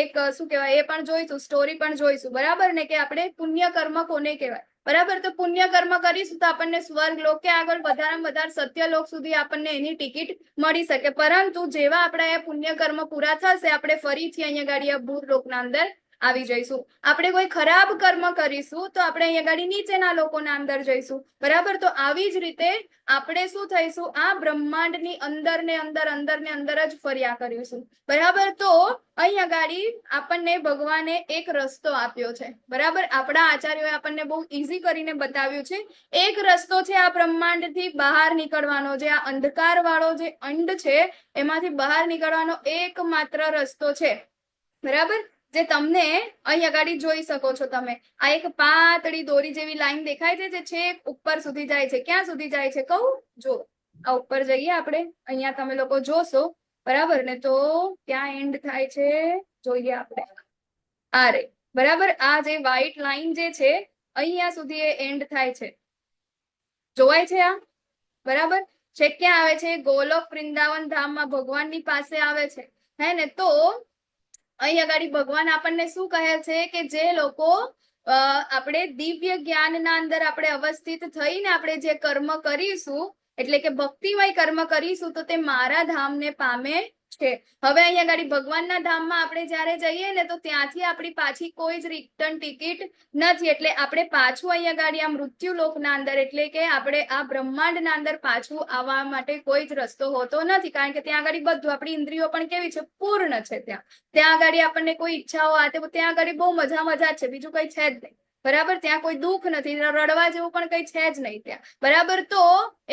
એક શું કહેવાય એ પણ જોઈશું, સ્ટોરી પણ જોઈશું, બરાબર ને, કે આપણે પુણ્ય કર્મ કોને કહેવાય, બરાબર. તો પુણ્ય કર્મ કરીશું તો આપણને સ્વર્ગ લોક કે આગળ વધારેમાં વધારે સત્ય લોક સુધી આપણને એની ટિકિટ મળી શકે. પરંતુ જેવા આપણા પુણ્ય કર્મ પૂરા થશે, આપણે ફરીથી અહીંયા ગાડી ભૂર લોકના અંદર આવી જઈશું. આપણે કોઈ ખરાબ કર્મ કરીશું તો આપણે અહીંયા ગાડી નીચેના લોકોના અંદર જઈશું, બરાબર. તો આવી જ રીતે આપણે શું થઈશું? આ બ્રહ્માંડની અંદર ને અંદર જ ફર્યા કરીશું, બરાબર. તો અહીંયા ગાડી આપણને ભગવાને એક રસ્તો આપ્યો છે, બરાબર. આપણા આચાર્યોએ આપણને બહુ ઈઝી કરીને બતાવ્યું છે. એક રસ્તો છે આ બ્રહ્માંડથી બહાર નીકળવાનો, જે આ અંધકાર વાળો જે અંડ છે એમાંથી બહાર નીકળવાનો એકમાત્ર રસ્તો છે, બરાબર. જે તમને અહીંયા ગાડી જોઈ શકો છો તમે. આ એક પાતળી દોરી જેવી લાઈન દેખાય છે, જે છેક ઉપર સુધી જાય છે. ક્યાં સુધી જાય છે કહું? જો આ ઉપર જઈએ આપણે, અહીંયા તમે લોકો જોશો, બરાબર ને. તો ક્યાં એન્ડ થાય છે જોઈએ આપણે. આ રે, બરાબર. આ જે વ્હાઈટ લાઈન જે છે અહીંયા સુધી એ એન્ડ થાય છે, જોવાય છે આ, બરાબર છે. ક્યાં આવે છે? ગોલોક વૃંદાવન ધામમાં ભગવાનની પાસે આવે છે, હે ને. તો અહીંયા ગાડી ભગવાન આપણને શું કહે છે? કે જે લોકો આપણે દિવ્ય જ્ઞાનના અંદર આપણે અવસ્થિત થઈને આપણે જે કર્મ કરીશું એટલે કે ભક્તિમય કર્મ કરીશું તો તે મારા ધામને પામે છે. હવે અહીંયા ગાડી ભગવાનના ધામમાં આપણે જ્યારે જઈએ ને તો ત્યાંથી આપણી પાછી કોઈ જ રિટર્ન ટિકિટ નથી. એટલે આપણે પાછું અહીંયા ગાડી આ મૃત્યુ લોકના અંદર એટલે કે આપણે આ બ્રહ્માંડના અંદર પાછું આવવા માટે કોઈ જ રસ્તો હોતો નથી. કારણ કે ત્યાં આગળ બધું આપણી ઇન્દ્રિયો પણ કેવી છે? પૂર્ણ છે. ત્યાં આગળ આપણને કોઈ ઈચ્છાઓ આ તે ત્યાં આગળ બહુ મજા જ છે, બીજું કઈ છે જ નહીં. બરાબર, ત્યાં કોઈ દુઃખ નથી, રડવા જેવું પણ કઈ છે જ નહીં ત્યાં. બરાબર, તો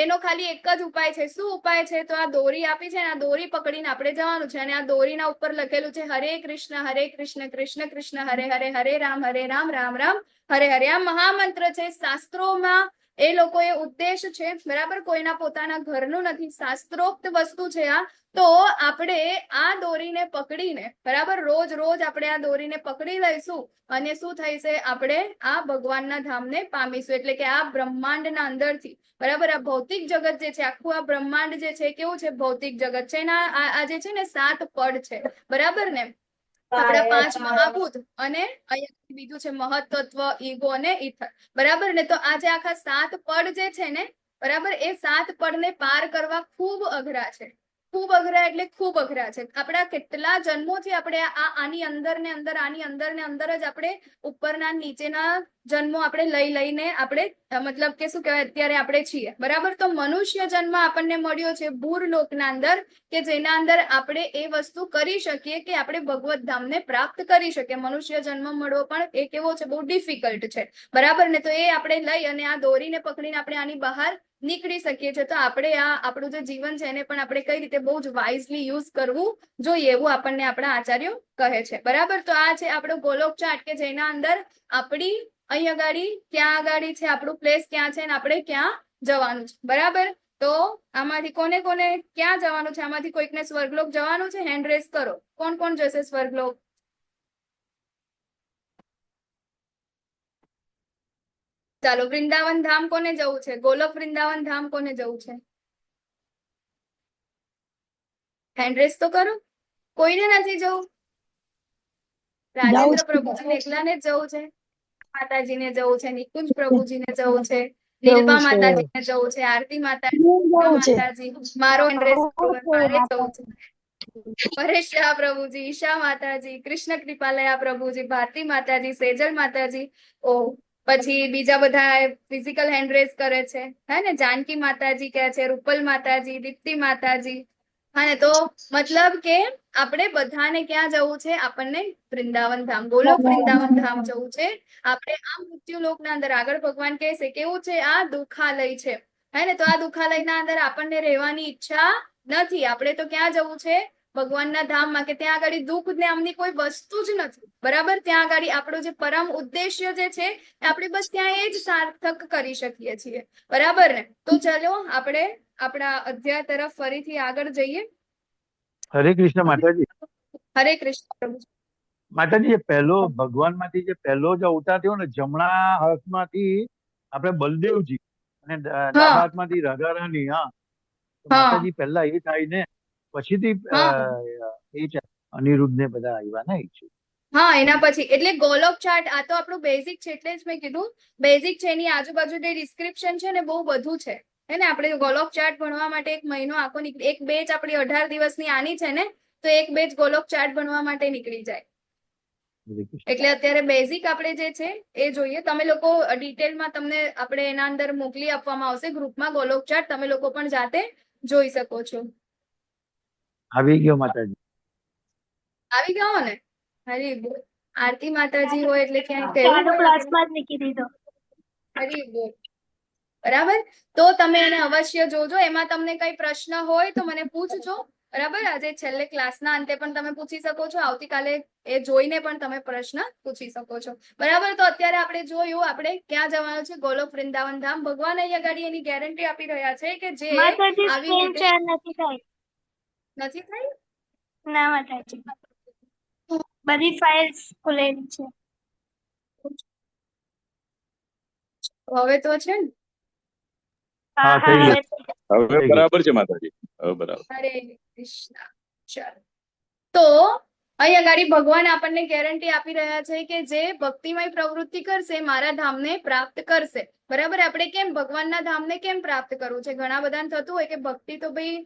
એનો ખાલી એક જ ઉપાય છે. શું ઉપાય છે? તો આ દોરી આપી છે ને, આ દોરી પકડીને આપણે જવાનું છે. અને આ દોરીના ઉપર લખેલું છે હરે કૃષ્ણ કૃષ્ણ કૃષ્ણ હરે હરે, હરે રામ રામ રામ હરે હરે. આ મહામંત્ર છે. શાસ્ત્રોમાં એ લોકોએ ઉદ્દેશ છે, બરાબર, કોઈના પોતાના ઘરનું નથી, શાસ્ત્રોક્ત વસ્તુ છે આ. તો આપણે આ દોરીને પકડીને, બરાબર, રોજ રોજ આપણે આ દોરીને પકડી લઈશું અને શું થાય છે? આપણે આ ભગવાનના ધામને પામીશું. એટલે કે આ બ્રહ્માંડના અંદરથી, બરાબર, આ ભૌતિક જગત જે છે, આખું આ બ્રહ્માંડ જે છે કેવું છે? ભૌતિક જગત છે. આ જે છે ને 7 પડ છે, બરાબર ને, આપણા 5 મહાભૂત અને અહીંયા બીજું છે મહત્તત્વ, ઈગો અને ઈથર, બરાબર ને. તો આ જે આખા 7 પડ જે છે ને, બરાબર, એ 7 પડને પાર કરવા ખૂબ અઘરા છે. ખૂબ અઘરા એટલે ખૂબ અઘરા છે. આપણા કેટલા જન્મોથી આપણે આની અંદર ને અંદર, આની અંદર ને અંદર જ આપણે ઉપરના નીચેના જન્મો આપણે લઈને આપણે મતલબ કે શું કહેવાય અત્યારે આપણે છીએ, બરાબર. તો મનુષ્ય જન્મ આપણને મળ્યો છે ભૂરલોકના અંદર, કે જેના અંદર આપણે એ વસ્તુ કરી શકીએ કે આપણે ભગવત ધામને પ્રાપ્ત કરી શકીએ. મનુષ્ય જન્મ મળવો પણ એ કેવો છે? બહુ ડિફિકલ્ટ છે, બરાબર ને. તો એ આપણે લઈ અને આ દોરીને પકડીને આપણે આની બહાર નીકળી શકીએ છીએ. તો આપણે આ આપણું જે જીવન છે એને પણ આપણે કઈ રીતે બહુ જ વાઇઝલી યુઝ કરવું જોઈએ એવું આપણને આપણા આચાર્યો કહે છે, બરાબર. તો આ છે આપણો ગોલોક ચાર્ટ કે જેના અંદર આપણી અહીં અગાડી ક્યાં અગાડી છે, આપણું પ્લેસ ક્યાં છે અને આપણે ક્યાં જવાનું છે, બરાબર. તો આમાંથી કોને કોને ક્યાં જવાનું છે? આમાંથી કોઈકને સ્વર્ગલોક જવાનું છે? હેન્ડ રેઝ કરો. કોણ કોણ જશે સ્વર્ગલોક? ચાલો, વૃંદાવન ધામ કોને જવું છે? ગોલોક વૃંદાવન ધામ કોને જવું છે? હેન્ડ રેઝ તો કરો. કોઈને નથી જવું? રાજેન્દ્ર પ્રભુજીને એકલાને જ જવું છે? માતાજીને જવું છે? નિકુંજ પ્રભુજીને જવું છે? નીલપા માતાજીને જવું છે? આરતી માતાજી, મારો હેન્ડ રેઝ મારે જવું છે. પરેશ શાહ પ્રભુજી, ઈશા માતાજી, કૃષ્ણ કૃપાલયા પ્રભુજી, ભારતી માતાજી, સેજલ માતાજી, ઓ પછી બીજા બધા ફિઝિકલ હેન્ડ રેઝ કરે છે, હે ને. જાનકી માતાજી કહે છે, રૂપલ માતાજી, દીપ્તિ માતાજી. હા ને, તો મતલબ કે આપણે બધાને ક્યાં જવું છે? આપણને વૃંદાવન ધામ, ગોલોક વૃંદાવન ધામ જવું છે. આપણે આ મૃત્યુ લોકના અંદર આગળ ભગવાન કહે છે કેવું છે? આ દુખાલય છે, હે ને. તો આ દુખાલયના અંદર આપણને રહેવાની ઈચ્છા નથી. આપણે તો ક્યાં જવું છે? ભગવાનના ધામમાં, કે ત્યાં આગળ દુઃખ નામની કોઈ વસ્તુ જ નથી, બરાબર. ત્યાં આગળ આપણો જે પરમ ઉદ્દેશ્ય જે છે આપણે બસ ત્યાં એ જ સાર્થક કરી શકીએ છીએ, બરાબર ને. તો ચલો આપણે આપણા અધ્યાય તરફ ફરીથી આગળ જઈએ. હરે કૃષ્ણ માતાજી. હરે કૃષ્ણ. માતાજી, એ પહેલો ભગવાનમાંથી જે પહેલો જ અવતાર થયો ને, જમણા હાથમાંથી આપણે બલદેવજી અને ડાબા હાથમાંથી રાધા રાણી. હા, તો માતાજી પહેલા એ થાય ને, પછીથી એ છે અનિરુદ્ધ ને બધા આવ્યા ને. હા, એના પછી એટલે ગોલોક ચાર્ટ આ તો આપણું બેઝિક છે, એટલે જ મેં કીધું બેઝિક છે. એની આજુબાજુ જે ડિસ્ક્રિપ્શન છે ને બહુ બધું છે, હે ને. આપણે ગોલોક ચાર્ટ ભણવા માટે 1 મહિનો આખો નીકળી, એક બેચ આપણી 18 દિવસની આની છે ને, તો એક બેચ ગોલોક ચાર્ટ ભણવા માટે નીકળી જાય. એટલે અત્યારે બેઝિક આપણે જે છે એ જોઈએ. તમે લોકો ડિટેલમાં તમને આપણે એના અંદર મોકલી આપવામાં આવશે ગ્રુપમાં ગોલોક ચાર્ટ, તમે લોકો પણ જાતે જોઈ શકો છો. આવી ગયો માતાજી. આવી ગયો ને? હરી બોલ. આરતી માતાજી હોય એટલે ક્યાંય કહેવું ક્લાસમાં જ મૂકી દીધો. હરી બોલ, બરાબર. તો તમે એને અવશ્ય જોજો. એમાં તમને કઈ પ્રશ્ન હોય તો મને પૂછજો, બરાબર. આજે છેલ્લે ક્લાસના અંતે પણ તમે પૂછી શકો છો. આવતીકાલે એ જોઈને પણ તમે પ્રશ્ન પૂછી શકો છો, બરાબર. તો અત્યારે આપણે જોયું આપણે ક્યાં જવાનું છે? ગોલોક વૃંદાવન ધામ. ભગવાન અહીંયા ગાડી એની ગેરંટી આપી રહ્યા છે કે જે આવી રીતે નથી થાય. નથી થાય. ના માતાજી, બધી ફાઇલ્સ ખુલેલી છે. હવે તો છે ને? હા થઈ હા, ગયું. હવે બરાબર છે માતાજી, હવે બરાબર. હરે કૃષ્ણ. ચાલો, તો અહીંયા ગાડી ભગવાન આપણને ગેરંટી આપી રહ્યા છે કે જે ભક્તિમય પ્રવૃત્તિ કરશે મારા ધામને પ્રાપ્ત કરશે. બરાબર. આપણે કેમ ભગવાનના ધામને કેમ પ્રાપ્ત કરવું છે? ઘણા બધાને થતું હોય કે ભક્તિ તો ભાઈ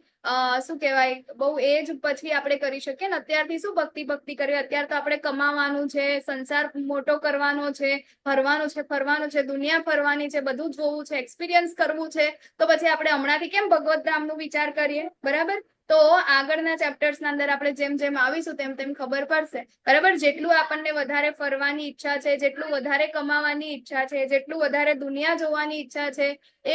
શું કહેવાય બહુ એજ પછી આપણે કરી શકીએ ને. અત્યારથી શું ભક્તિ કરીએ? અત્યારે તો આપણે કમાવાનું છે, સંસાર મોટો કરવાનો છે, ફરવાનું છે, દુનિયા ફરવાની છે, બધું જોવું છે, એક્સપિરિયન્સ કરવું છે. તો પછી આપણે હમણાંથી કેમ ભગવત ધામનું વિચાર કરીએ? બરાબર. તો આગળના ચેપ્ટર્સના અંદર આપણે જેમ જેમ આવીશું તેમ તેમ ખબર પડશે. બરાબર. જેટલું આપણને વધારે ફરવાની ઈચ્છા છે, જેટલું વધારે કમાવાની ઈચ્છા છે, જેટલું વધારે દુનિયા જોવાની ઈચ્છા છે,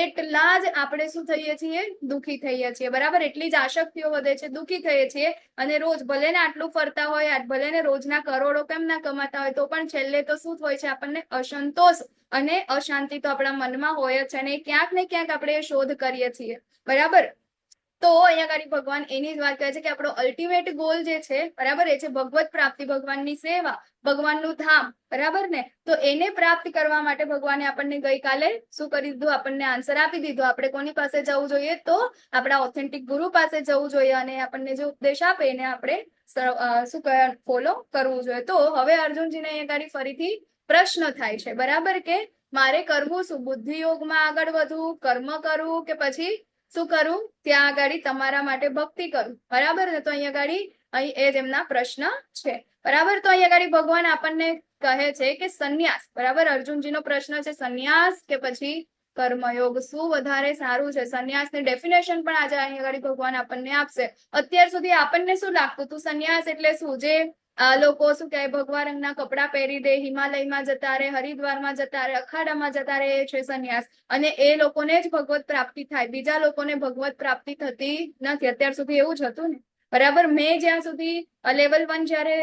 એટલા જ આપણે શું થઈએ છીએ? દુઃખી થઈએ છીએ. બરાબર. એટલી જ આસક્તિઓ વધે છે, દુઃખી થઈએ છીએ. અને રોજ ભલે ને આટલું ફરતા હોય, ભલે ને રોજના કરોડો કેમ ના કમાતા હોય, તો પણ છેલ્લે તો શું હોય છે? આપણને અસંતોષ અને અશાંતિ તો આપણા મનમાં હોય જ છે. અને ક્યાંક ને ક્યાંક આપણે શોધ કરીએ છીએ. બરાબર. તો અહીંયા આગળ ભગવાન એની જ વાત કરે છે કે આપણો અલ્ટિમેટ ગોલ જે છે, બરાબર, એ છે ભગવત પ્રાપ્તિ, ભગવાનની સેવા, ભગવાનનું ધામ. બરાબર ને? તો એને પ્રાપ્ત કરવા માટે ભગવાને આપણને ગઈકાલે શું કરી દીધું? આપણને આન્સર આપી દીધો. આપણે કોની પાસે જવું જોઈએ? તો આપણા ઓથેન્ટિક ગુરુ પાસે જવું જોઈએ. અને આપણને જે ઉપદેશ આપે એને આપણે શું ફોલો કરવું જોઈએ. તો હવે અર્જુનજીને અહીંયા આગળ ફરીથી પ્રશ્ન થાય છે. બરાબર. કે મારે કરવું શું? બુદ્ધિ યોગમાં આગળ વધવું, કર્મ કરવું, કે પછી શું કરું? ત્યાં આગળ તમારા માટે ભક્તિ કરું. બરાબર ને? તો અહીંયા આગળ અહીં એ જ એમના પ્રશ્ન છે. બરાબર. તો અહીંયા આગળ ભગવાન આપણને કહે છે કે સંન્યાસ. બરાબર. અર્જુનજીનો પ્રશ્ન છે સંન્યાસ કે પછી કર્મયોગ, શું વધારે સારું છે? સંન્યાસની ડેફિનેશન પણ આજે અહીંયા આગળ ભગવાન આપણને આપશે. અત્યાર સુધી આપણને શું લાગતું હતું? સંન્યાસ એટલે શું? જે લોકો શું કહે, ભગવા રંગના કપડા પહેરી દે, હિમાલયમાં જતા રહે, હરિદ્વારમાં જતા રહે, અખાડામાં જતા રહે, એ છે સંન્યાસ. અને એ લોકોને જ ભગવત પ્રાપ્તિ થાય, બીજા લોકોને ભગવત પ્રાપ્તિ થતી નથી. અત્યાર સુધી એવું જ હતું ને. બરાબર. મેં જ્યાં સુધી લેવલ 1 જયારે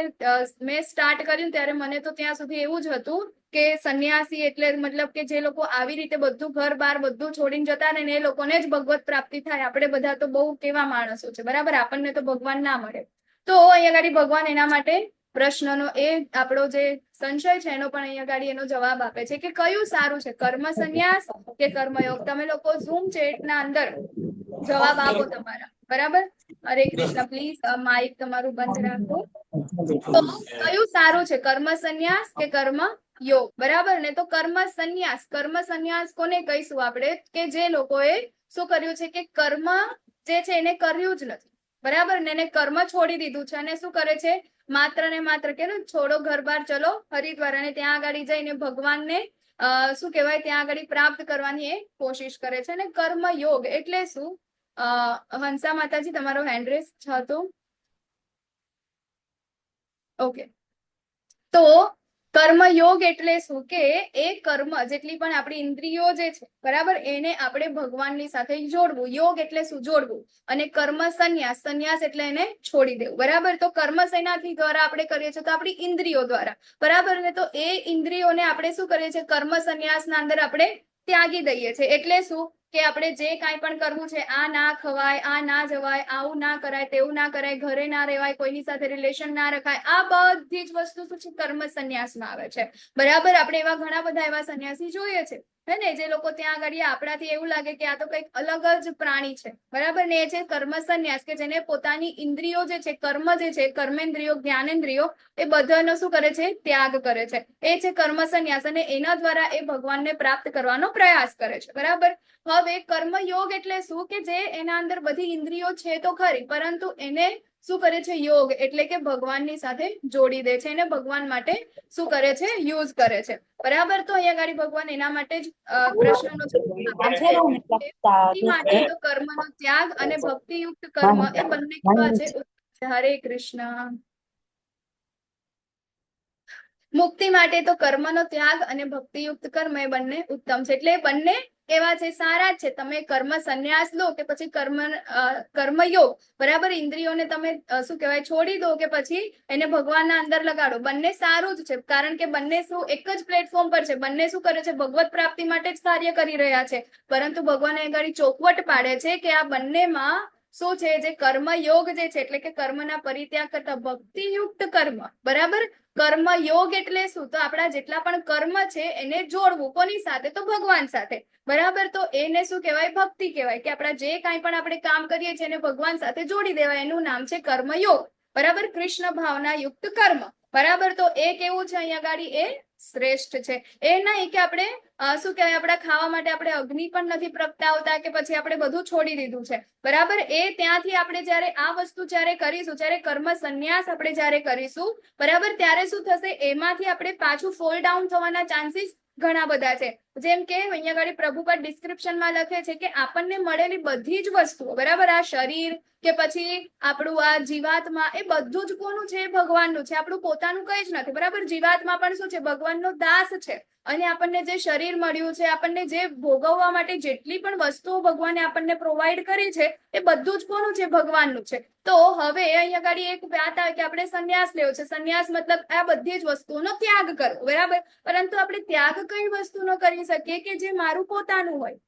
મેં સ્ટાર્ટ કર્યું ત્યારે મને તો ત્યાં સુધી એવું જ હતું કે સંન્યાસી એટલે મતલબ કે જે લોકો આવી રીતે બધું ઘર બાર બધું છોડીને જતા ને એ લોકોને જ ભગવત પ્રાપ્તિ થાય. આપણે બધા તો બહુ કેવા માણસો છે. બરાબર. આપણને તો ભગવાન ના મળે. તો અહીંયા આગળ ભગવાન એના માટે પ્રશ્નનો એ આપણો જે સંશય છે એનો પણ અહીંયા આગળ એનો જવાબ આપે છે કે કયું સારું છે, કર્મ સંન્યાસ કે કર્મયોગ? તમે લોકો ઝૂમ ચેટના અંદર જવાબ આપો તમારા. બરાબર. હરે કૃષ્ણ. પ્લીઝ માઇક તમારું બંધ રાખો. તો કયું સારું છે, કર્મ સંન્યાસ કે કર્મ યોગ? બરાબર ને? તો કર્મ સંન્યાસ કોને કહીશું આપણે? કે જે લોકોએ શું કર્યું છે કે કર્મ જે છે એને કર્યું જ નથી. બરાબર ને? એને કર્મ છોડી દીધું છે અને શું કરે છે? માત્ર ને માત્ર કે છોડો ઘર બાર, ચલો હરિદ્વાર, અને ત્યાં આગળ જઈને ભગવાનને શું કહેવાય ત્યાં આગળ પ્રાપ્ત કરવાની એ કોશિશ કરે છે. અને કર્મ યોગ એટલે શું? હંસા માતાજી તમારો હેન્ડ રેસ હતો. ઓકે. તો કર્મયોગ એટલે શું? કે એ કર્મ જેટલી પણ આપણી ઇન્દ્રિયો જે છે, બરાબર, એને આપણે ભગવાનની સાથે જોડવું. યોગ એટલે શું? જોડવું. અને કર્મ સંન્યાસ એટલે એને છોડી દેવું. બરાબર. તો કર્મ સેનાથી દ્વારા આપણે કરીએ છીએ? તો આપણી ઇન્દ્રિયો દ્વારા. બરાબર ને? તો એ ઇન્દ્રિયોને આપણે શું કરીએ છીએ? કર્મ સંન્યાસના અંદર આપણે ત્યાગી દઈએ છીએ. એટલે શું? કે આપણે જે કાંઈ પણ કરવું છે, આ ના ખવાય, આ ના જવાય, આવું ના કરાય, તેવું ના કરાય, ઘરે ના રહેવાય, કોઈની સાથે રિલેશન ના રખાય, આ બધી જ વસ્તુ શું છે? કર્મ સંન્યાસમાં આવે છે. બરાબર. આપણે એવા ઘણા બધા એવા સંન્યાસી જોઈએ છે હે ને, જે લોકો ત્યાં આગળ આપણાથી એવું લાગે કે આ તો કંઈક અલગ જ પ્રાણી છે. બરાબર ને? એ છે કર્મ સંન્યાસ, કે જેને પોતાની ઇન્દ્રિયો જે છે, કર્મ જે છે, કર્મેન્દ્રિયો, જ્ઞાનેન્દ્રિયો, એ બધાનો શું કરે છે? ત્યાગ કરે છે. એ છે કર્મ સંન્યાસ. અને એના દ્વારા એ ભગવાનને પ્રાપ્ત કરવાનો પ્રયાસ કરે છે. બરાબર. હવે કર્મયોગ એટલે શું? કે જે એના અંદર બધી ઇન્દ્રિયો છે તો ખરી, પરંતુ એને શું કરે છે? યોગ એટલે કે ભગવાનની સાથે જોડી દે છે. એને ભગવાન માટે શું કરે છે? યુઝ કરે છે. બરાબર. તો અહીંયા આગળ ભગવાન એના માટે જ પ્રશ્નનો જવાબ આપે છે. ભક્તિ માટે તો કર્મનો ત્યાગ અને ભક્તિયુક્ત કર્મ એ બંને કેવા છે? હરે કૃષ્ણ. મુક્તિ માટે તો કર્મનો ત્યાગ અને ભક્તિયુક્ત કર્મ એ બંને ઉત્તમ છે. એટલે બંને કેવા છે? સારા છે. તમે કર્મ સંન્યાસ લો કે પછી કર્મયોગ, બરાબર, ઇન્દ્રિયોને તમે શું કહેવાય છોડી દો કે પછી એને ભગવાનના અંદર લગાડો, બંને સારું જ છે. કારણ કે બંને શું એક જ પ્લેટફોર્મ પર છે. બંને શું કરે છે? ભગવત પ્રાપ્તિ માટે જ કાર્ય કરી રહ્યા છે. પરંતુ ભગવાન આગળ ચોખવટ પાડે છે કે આ બંનેમાં શું છે? જે કર્મયોગ જે છે એટલે કે કર્મના પરિત્યાગ કરતા ભક્તિયુક્ત કર્મ. બરાબર. કર્મયોગ એટલે શું? તો આપણા જેટલા પણ કર્મ છે એને જોડવું. કોની સાથે? તો ભગવાન સાથે. બરાબર. તો એને શું કહેવાય? ભક્તિ કહેવાય. કે આપણા જે કાંઈ પણ આપણે કામ કરીએ છીએ એને ભગવાન સાથે જોડી દેવાય. એનું નામ છે કર્મયોગ. બરાબર, કૃષ્ણ ભાવના યુક્ત કર્મ, બરાબર. તો એ કેવું છે અહીંયા ગાડી, એ શ્રેષ્ઠ છે. એ નહીં કે આપણે શું કહેવાય, આપણા ખાવા માટે આપણે અગ્નિ પણ નથી પ્રગટાવતા કે પછી આપણે બધું છોડી દીધું છે, બરાબર. એ ત્યાંથી આપણે જ્યારે આ વસ્તુ જ્યારે કરીશું, જ્યારે કર્મ સંન્યાસ આપણે જ્યારે કરીશું, બરાબર, ત્યારે શું થશે, એમાંથી આપણે પાછું ફોલ ડાઉન થવાના ચાન્સીસ ઘણા બધા છે. જેમ કે અહીંયા આગળ પ્રભુપાદ ડિસ્ક્રિપ્શનમાં લખે છે કે આપણને મળેલી બધી જ વસ્તુઓ, બરાબર, આ શરીર કે પછી આપણું આ જીવાત્મા, એ બધું જ કોનું છે, ભગવાનનું છે, આપણું પોતાનું કઈ જ નથી, બરાબર. જીવાત્મા પણ શું છે, ભગવાનનો દાસ છે. અને આપણને જે શરીર મળ્યું છે, આપણને જે ભોગવવા માટે જેટલી પણ વસ્તુઓ ભગવાને આપણને પ્રોવાઈડ કરી છે, એ બધું જ કોનું છે, ભગવાનનું છે. તો હવે અહીંયા આગળ એક વાત આવે કે આપણે સંન્યાસ લેવો છે. સંન્યાસ મતલબ આ બધી જ વસ્તુઓનો ત્યાગ કરવો, બરાબર. પરંતુ આપણે ત્યાગ કઈ વસ્તુનો કરી શકીએ કે જે મારું પોતાનું હોય.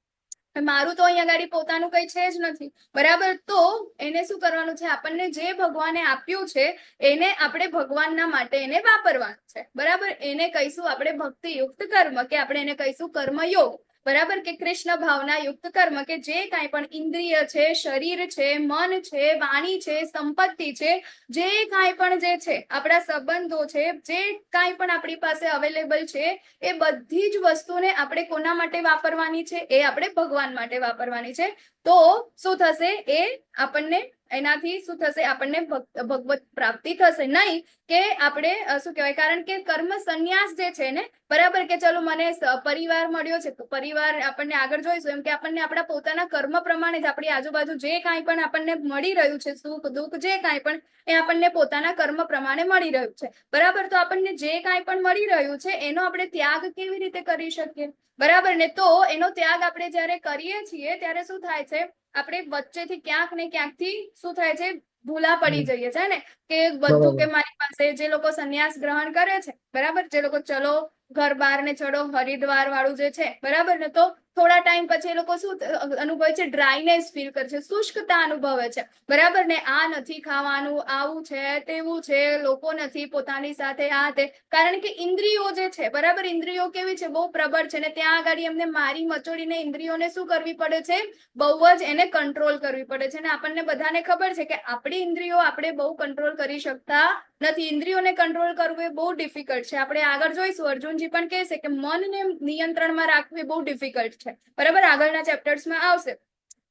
મારું તો અહીંયા આગળ પોતાનું કઈ છે જ નથી, બરાબર. તો એને શું કરવાનું છે, આપણને જે ભગવાને આપ્યું છે એને આપણે ભગવાનના માટે એને વાપરવાનું છે, બરાબર. એને કહીશું આપણે ભક્તિ યુક્ત કર્મ, કે આપણે એને કહીશું કર્મયોગ, બરાબર, કે કૃષ્ણ ભાવના યુક્ત કર્મ, કે જે કાંઈ પણ ઇન્દ્રિય છે, શરીર છે, મન છે, વાણી છે, સંપત્તિ છે, જે કાંઈ પણ જે છે, આપણા સંબંધો છે, જે કાંઈ પણ આપણી પાસે અવેલેબલ છે, એ બધી જ વસ્તુને આપણે કોના માટે વાપરવાની છે, એ આપણે ભગવાન માટે વાપરવાની છે. તો શું થશે, એ આપણને એનાથી શું થશે, આપણને ભગવત પ્રાપ્તિ થશે. નહીં કે આપણે શું કહેવાય, કારણ કે કર્મ સંન્યાસ જે છે ને, બરાબર, કે ચલો મને પરિવાર મળ્યો છે, તો પરિવાર આપણને આગળ જોઈશું એમ કે આપણને આપણા પોતાના કર્મ પ્રમાણે જ આપણી આજુબાજુ જે કાંઈ પણ આપણને મળી રહ્યું છે, સુખ દુઃખ જે કાંઈ પણ, એ આપણને પોતાના કર્મ પ્રમાણે મળી રહ્યું છે, બરાબર. તો આપણને જે કાંઈ પણ મળી રહ્યું છે એનો આપણે ત્યાગ કેવી રીતે કરી શકીએ, બરાબર ને. તો એનો ત્યાગ આપણે જ્યારે કરીએ છીએ ત્યારે શું થાય છે, આપણે વચ્ચેથી ક્યાંક ને ક્યાંકથી શું થાય છે, ભૂલા પડી જઈએ છે ને, કે બધું કે મારી પાસે, જે લોકો સંન્યાસ ગ્રહણ કરે છે, બરાબર, જે લોકો ચલો ઘર બહાર ને ચડો હરિદ્વાર વાળું જે છે, બરાબર ને, તો થોડા ટાઈમ પછી એ લોકો શું અનુભવે છે, ડ્રાયનેસ ફીલ કરે છે, શુષ્કતા અનુભવે છે, બરાબર ને. આ નથી ખાવાનું, આવું છે, તેવું છે, લોકો નથી પોતાની સાથે, આ તે, કારણ કે ઇન્દ્રિયો જે છે, બરાબર, ઇન્દ્રિયો કેવી છે, બહુ પ્રબળ છે ને ત્યાં આગળ એમને મારી મચોડીને ઇન્દ્રિયોને શું કરવી પડે છે, બહુ જ એને કંટ્રોલ કરવી પડે છે. ને આપણને બધાને ખબર છે કે આપણી ઇન્દ્રિયો આપણે બહુ કંટ્રોલ કરી શકતા નથી. ઇન્દ્રિયોને કંટ્રોલ કરવું એ બહુ ડિફિકલ્ટ છે. આપણે આગળ જોઈશું, અર્જુનજી પણ કહેશે કે મનને નિયંત્રણમાં રાખવું એ બહુ ડિફિકલ્ટ છે, બરાબર, આગળના ચેપ્ટર્સમાં આવશે.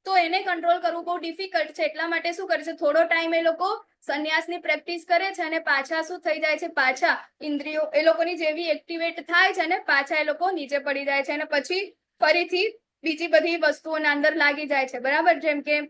તો એને કંટ્રોલ કરવું બહુ ડિફિકલ્ટ છે. એટલા માટે શું કરે છે, થોડો ટાઈમ એ લોકો સંન્યાસની પ્રેક્ટિસ કરે છે અને પાછા શું થઈ જાય છે, પાછા ઇન્દ્રિયો એ લોકોની જેવી એક્ટિવેટ થાય છે ને પાછા એ લોકો નીચે પડી જાય છે અને પછી ફરીથી બીજી બધી વસ્તુઓના અંદર લાગી જાય છે, બરાબર. જેમ કે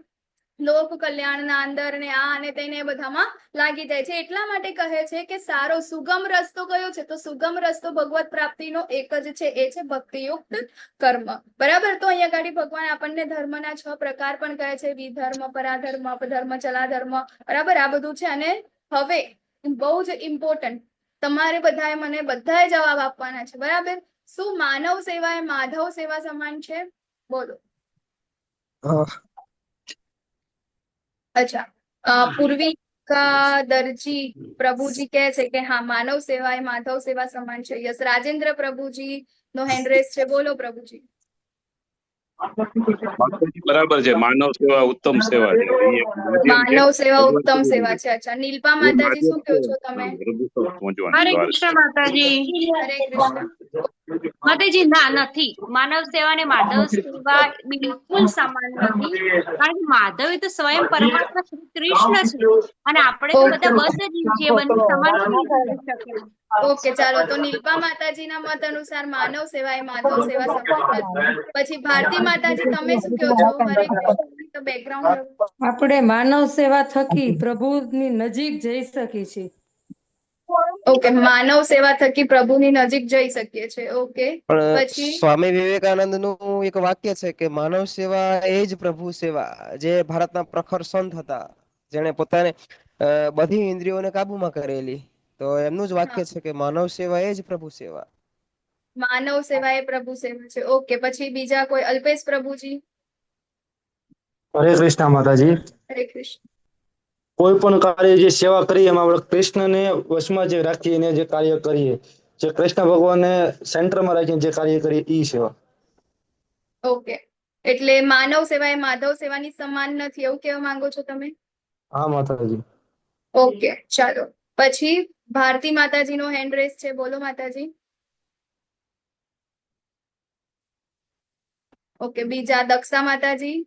લોક કલ્યાણના અંદર ને આ અને તેને બધામાં લાગી જાય છે. એટલા માટે કહે છે કે સારો સુગમ રસ્તો કયો છે, તો સુગમ રસ્તો ભગવત પ્રાપ્તિનો એક જ છે, એ છે ભક્તિયુક્ત કર્મ, બરાબર. તો અહીંયા ગાડી ભગવાન આપણને ધર્મના 6 પ્રકાર પણ કહે છે, વિધર્મ, પરાધર્મ, અપધર્મ, ચલાધર્મ, બરાબર, આ બધું છે. અને હવે બહુ જ ઇમ્પોર્ટન્ટ, તમારે બધાએ મને બધાએ જવાબ આપવાના છે, બરાબર. શું માનવ સેવા એ માધવ સેવા સમાન છે? બોલો. અચ્છા, પૂર્વિકા દરજી પ્રભુજી કહે છે કે હા, માનવ સેવા એ માધવ સેવા સમાન છે. યસ, રાજેન્દ્ર પ્રભુજી નો હેન્ડરેસ છે, બોલો પ્રભુજી. બરાબર છે, માનવ સેવા ઉત્તમ સેવા છે, એ એક માધ્યમ છે. માનવ સેવા ઉત્તમ સેવા છે. અચ્છા, નીલપા એ માતાજી માધ્યમ શું કહો છે છો તમે? પ્રભુ સુધી પહોંચવાનું હરે દ્વાર છે. કૃષ્ણ માતાજી. હરે કૃષ્ણ. માતાજી, ના નથી, માનવ સેવા અને માધવ સેવા બિલકુલ સમાન નથી. કારણ કે માધવ એ તો સ્વયં પરમાત્મા શ્રી કૃષ્ણ છે અને આપણે તો બધા બદ્ધ જીવ છીએ, બંને સમાન કેવી રીતે થઈ શકે? ઓકે, ચાલો. તો નીલપા માતાજીના મત અનુસાર માનવ સેવા એ માધવ સેવા સમાન નથી. પછી ભારતી માતાજી તમે શું કહો છો? હરે કૃષ્ણ. તો બેકગ્રાઉન્ડ આપણે માનવ સેવા થકી પ્રભુની નજીક જઈ શકીએ છીએ. ઓકે, માનવ સેવા થકી પ્રભુની નજીક જઈ શકીએ છીએ. ઓકે, પણ પછી સ્વામી વિવેકાનંદનું એક વાક્ય છે કે માનવ સેવા એ જ પ્રભુ સેવા. જે ભારતના પ્રખર સંત હતા, જેણે પોતાને બધી ઇન્દ્રિયોને કાબુમાં કરેલી, તો એમનું જ વાક્ય છે કે માનવ સેવા એ જ પ્રભુ સેવા. માનવ સેવા એ પ્રભુ સેવા છે. ઓકે, પછી બીજા કોઈ? અલ્પેશ પ્રભુજી. હરે કૃષ્ણ માતાજી. હરે કૃષ્ણ. કોઈ પણ કાર્ય જે સેવા કરીએ એમાં આપણે કૃષ્ણને વશમાં જે રાખીને જે કાર્ય કરીએ, જે કૃષ્ણ ભગવાનને સેન્ટરમાં રાખીને જે કાર્ય કરીએ એ સેવા. ઓકે, એટલે માનવ સેવા એ માધવ સેવાની સમાન નથી, એવું કહેવા માંગો છો તમે? હા માતાજી. ઓકે, ચાલો. પછી ભારતી માતાજીનો હેન્ડ રેસ છે, બોલો માતાજી. ઓકે, બીજા દક્ષા માતાજી.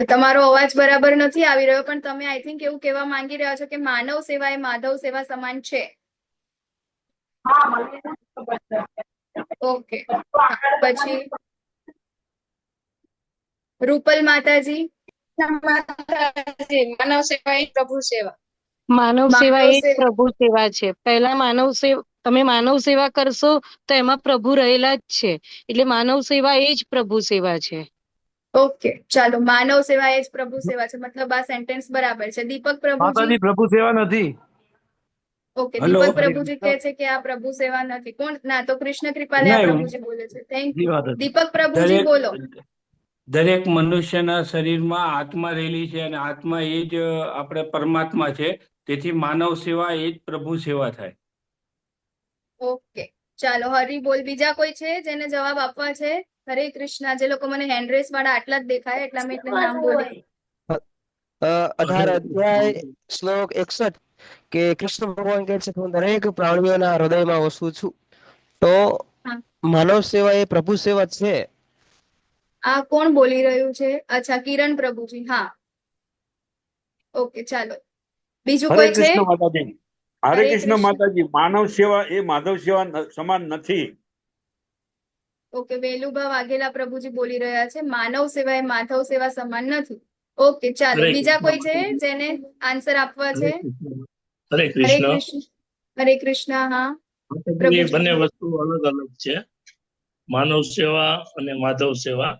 તમારો અવાજ બરાબર નથી આવી રહ્યો, પણ તમે આઈ થિંક એવું કહેવા માંગી રહ્યા છો કે માનવ સેવા એ માધવ સેવા સમાન છે. ઓકે, પછી રૂપલ માતાજી. માનવ સેવા એ પ્રભુ સેવા. માનવ માનવ સેવા એ જ સેવા. પ્રભુ સેવા છે. પહેલા તમે માનવ સેવા કરશો તો એમાં પ્રભુ રહેલા જ છે, એટલે માનવ સેવા એ જ પ્રભુ સેવા છે. ઓકે, ચાલો. માનવ સેવા એ જ પ્રભુ સેવા છે, મતલબ આ સેન્ટેન્સ બરાબર છે. દીપક પ્રભુજી. માતાજી પ્રભુ સેવા નથી. Okay, hello. દીપક પ્રભુજી કહે છે કે આ પ્રભુ સેવા નથી. કોણ? ના, તો કૃષ્ણ કૃપાલે આ નહીં. પ્રભુજી બોલે છે. Thank A you. વાત હતી. દીપક પ્રભુજી બોલો. દરેક મનુષ્યના શરીરમાં આત્મા રહેલી છે અને આત્મા એ જ આપણે પરમાત્મા છે. તેથી માનવ સેવા એ જ પ્રભુ સેવા થાય. ઓકે, ચાલો. હરી બોલ. બીજા કોઈ છે જેને જવાબ આપવા છે? હરે કૃષ્ણ. જે લોકો મને હેન્ડ રેસ વાળા આટલા જ દેખાય એટલા મેં એટલે નામ બોલી. 18 અધ્યાય શ્લોક 61 કે કૃષ્ણ ભગવાન કહે છે કે હું દરેક પ્રાણીઓના હૃદયમાં વસું છું. તો હા. માનવ સેવા એ પ્રભુ સેવા છે. આ કોણ બોલી રહ્યું છે? અચ્છા, કિરણ પ્રભુજી. હા, ઓકે, ચાલો. બીજું હરે કોઈ છે? કૃષ્ણ માતાજી. હરે હરે કૃષ્ણ કૃષ્ણ. માતાજી. માનવ સેવા એ માધવ સેવા સમાન નથી. ઓકે, વેલુભા વાઘેલા પ્રભુજી બોલી રહ્યા છે માનવ સેવા એ માધવ સેવા સમાન નથી. ઓકે, ચાલો. હરે બીજા કોઈ છે કૃષ્ણ. જેને આન્સર આપવા હરે છે? કૃષ્ણ. હરે હરે કૃષ્ણ. કૃષ્ણ. હરે કૃષ્ણ. હા, માતાજી, પ્રભુજી. બંને વસ્તુ અલગ અલગ છે. માનવ સેવા અને માધવ સેવા.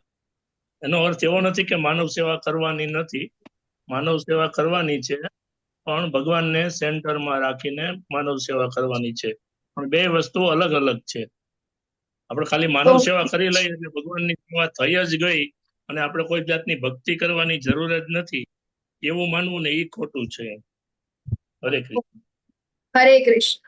એનો અર્થ એવો નથી કે માનવ સેવા કરવાની નથી. માનવ સેવા કરવાની છે, પણ ભગવાનને સેન્ટરમાં રાખીને માનવ સેવા કરવાની છે. પણ બે વસ્તુ અલગ અલગ છે. આપણે ખાલી માનવ સેવા કરી લઈએ એટલે ભગવાનની સેવા થઈ જ ગઈ અને આપણે કોઈ જાતની ભક્તિ કરવાની જરૂર જ નથી, એવું માનવું ને એ ખોટું છે. હરે કૃષ્ણ. હરે કૃષ્ણ.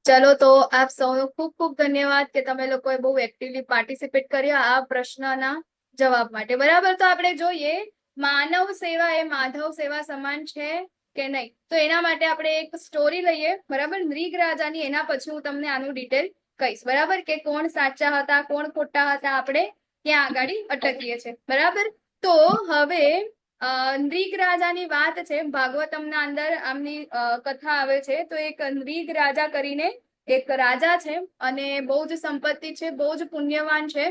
ચલો, તો આપ સૌનો ખૂબ ખૂબ ધન્યવાદ કે તમે લોકોએ બહુ એક્ટિવલી પાર્ટિસિપેટ કર્યા આ પ્રશ્નના જવાબ માટે. બરાબર, તો આપણે જોઈએ માનવ સેવા એ માધવ સેવા સમાન છે કે નહીં. તો એના માટે આપણે એક સ્ટોરી લઈએ. બરાબર, નૃગ રાજાની. એના પછી હું તમને આનું ડિટેલ કહીશ. બરાબર, કે કોણ સાચા હતા, કોણ ખોટા હતા, આપણે ત્યાં આગળ અટકીએ છીએ. બરાબર, તો હવે નૃગ રાજાની વાત છે. ભાગવતમના અંદર આમની કથા આવે છે. તો એક નૃગ રાજા કરીને એક રાજા છે અને બહુ જ સંપત્તિ છે, બહુ જ પુણ્યવાન છે,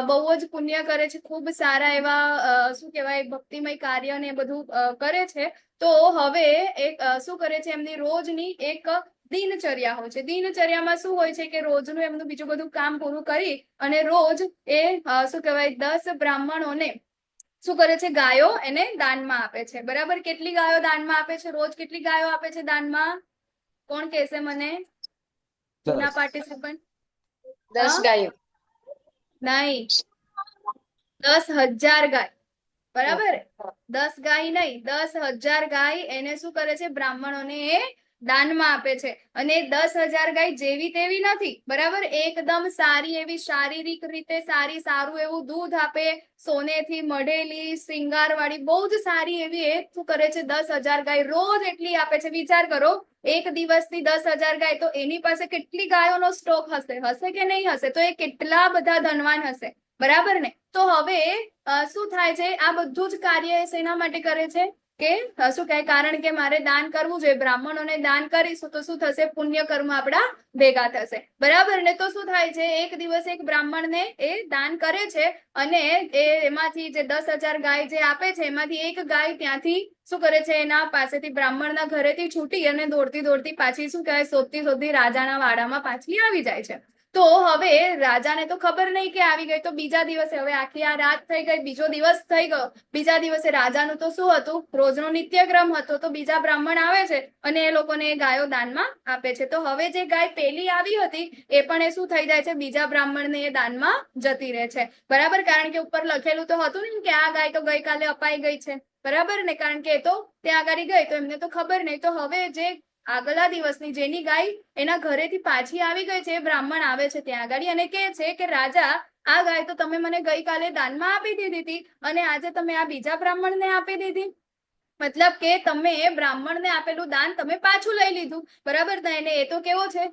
બહુ જ પુણ્ય કરે છે, ખૂબ સારા એવા શું કહેવાય ભક્તિમય કાર્ય ને બધું કરે છે. તો હવે એક શું કરે છે, એમની રોજની એક દિનચર્યા હોય છે. દિનચર્યામાં શું હોય છે કે રોજનું એમનું બીજું બધું કામ પૂરું કરી અને રોજ એ શું કહેવાય 10 બ્રાહ્મણોને શું કરે છે, ગાયો એને દાનમાં આપે છે. બરાબર, કેટલી ગાયો દાનમાં આપે છે? રોજ કેટલી ગાયો આપે છે દાનમાં? કોણ કહેશે મને? જૂના પાર્ટિસિપન્ટ. 10 ગાયો. નહીં, 10,000 ગાય. બરાબર, 10 ગાય નહીં, 10,000 ગાય એને શું કરે છે? બ્રાહ્મણોને એ દાનમાં આપે છે. અને 10,000 ગાય જેવી તેવી નથી. બરાબર, એકદમ સારી એવી શારીરિક રીતે સારું એવું દૂધ આપે, સોનેથી મઢેલી શ્રૃંગાર વાળી બહુ જ સારી એવી એ શું કરે છે? 10,000 ગાય રોજ એટલી આપે છે. વિચાર કરો, એક દિવસની 10,000 ગાય, તો એની પાસે કેટલી ગાયોનો સ્ટોક હશે કે નહીં હશે? તો એ કેટલા બધા ધનવાન હશે. બરાબર ને? તો હવે શું થાય છે? આ બધું જ કાર્ય એ શેના માટે કરે છે કે શું કહે, કારણ કે મારે દાન કરવું જોઈએ, બ્રાહ્મણોને દાન કરીશું તો શું થશે? પુણ્ય કર્મ આપણા ભેગા થશે. બરાબર ને? તો શું થાય છે? એક દિવસ એક બ્રાહ્મણને એ દાન કરે છે અને એમાંથી જે 10,000 ગાય જે આપે છે એમાંથી એક ગાય ત્યાંથી શું કરે છે? એના પાસેથી બ્રાહ્મણના ઘરેથી છૂટી અને દોડતી પાછી શું કહેવાય શોધતી રાજાના વાડામાં પાછી આવી જાય છે. તો હવે રાજાને તો ખબર નહીં કે આવી ગઈ. તો બીજા દિવસે, હવે આખી આ રાત થઈ ગઈ, બીજો દિવસ થઈ ગયો, બીજા દિવસે રાજાનું તો શું હતું? રોજનો નિત્યક્રમ હતો. તો બીજા બ્રાહ્મણ આવે છે અને એ લોકોને એ ગાયો દાનમાં આપે છે. તો હવે જે ગાય પેલી આવી હતી એ પણ એ શું થઈ જાય છે? બીજા બ્રાહ્મણને એ દાનમાં જતી રહે છે. બરાબર, કારણ કે ઉપર લખેલું તો હતું ને કે આ ગાય તો ગઈકાલે અપાઈ ગઈ છે. બરાબર ને? કારણ કે એ તો ત્યાં આગળ ગઈ તો એમને તો ખબર નહીં. તો હવે જે આગલા દિવસની જેની ગાય એના ઘરેથી પાછી આવી ગઈ છે, એ બ્રાહ્મણ આવે છે ત્યાં આગળ અને કહે છે કે રાજા, આ ગાય તો તમે મને ગઈકાલે દાનમાં આપી દીધી હતી અને આજે તમે આ બીજા બ્રાહ્મણને આપી દીધી, મતલબ કે તમે બ્રાહ્મણને આપેલું દાન તમે પાછું લઈ લીધું, બરાબર ને? એને એ તો કેવો છે,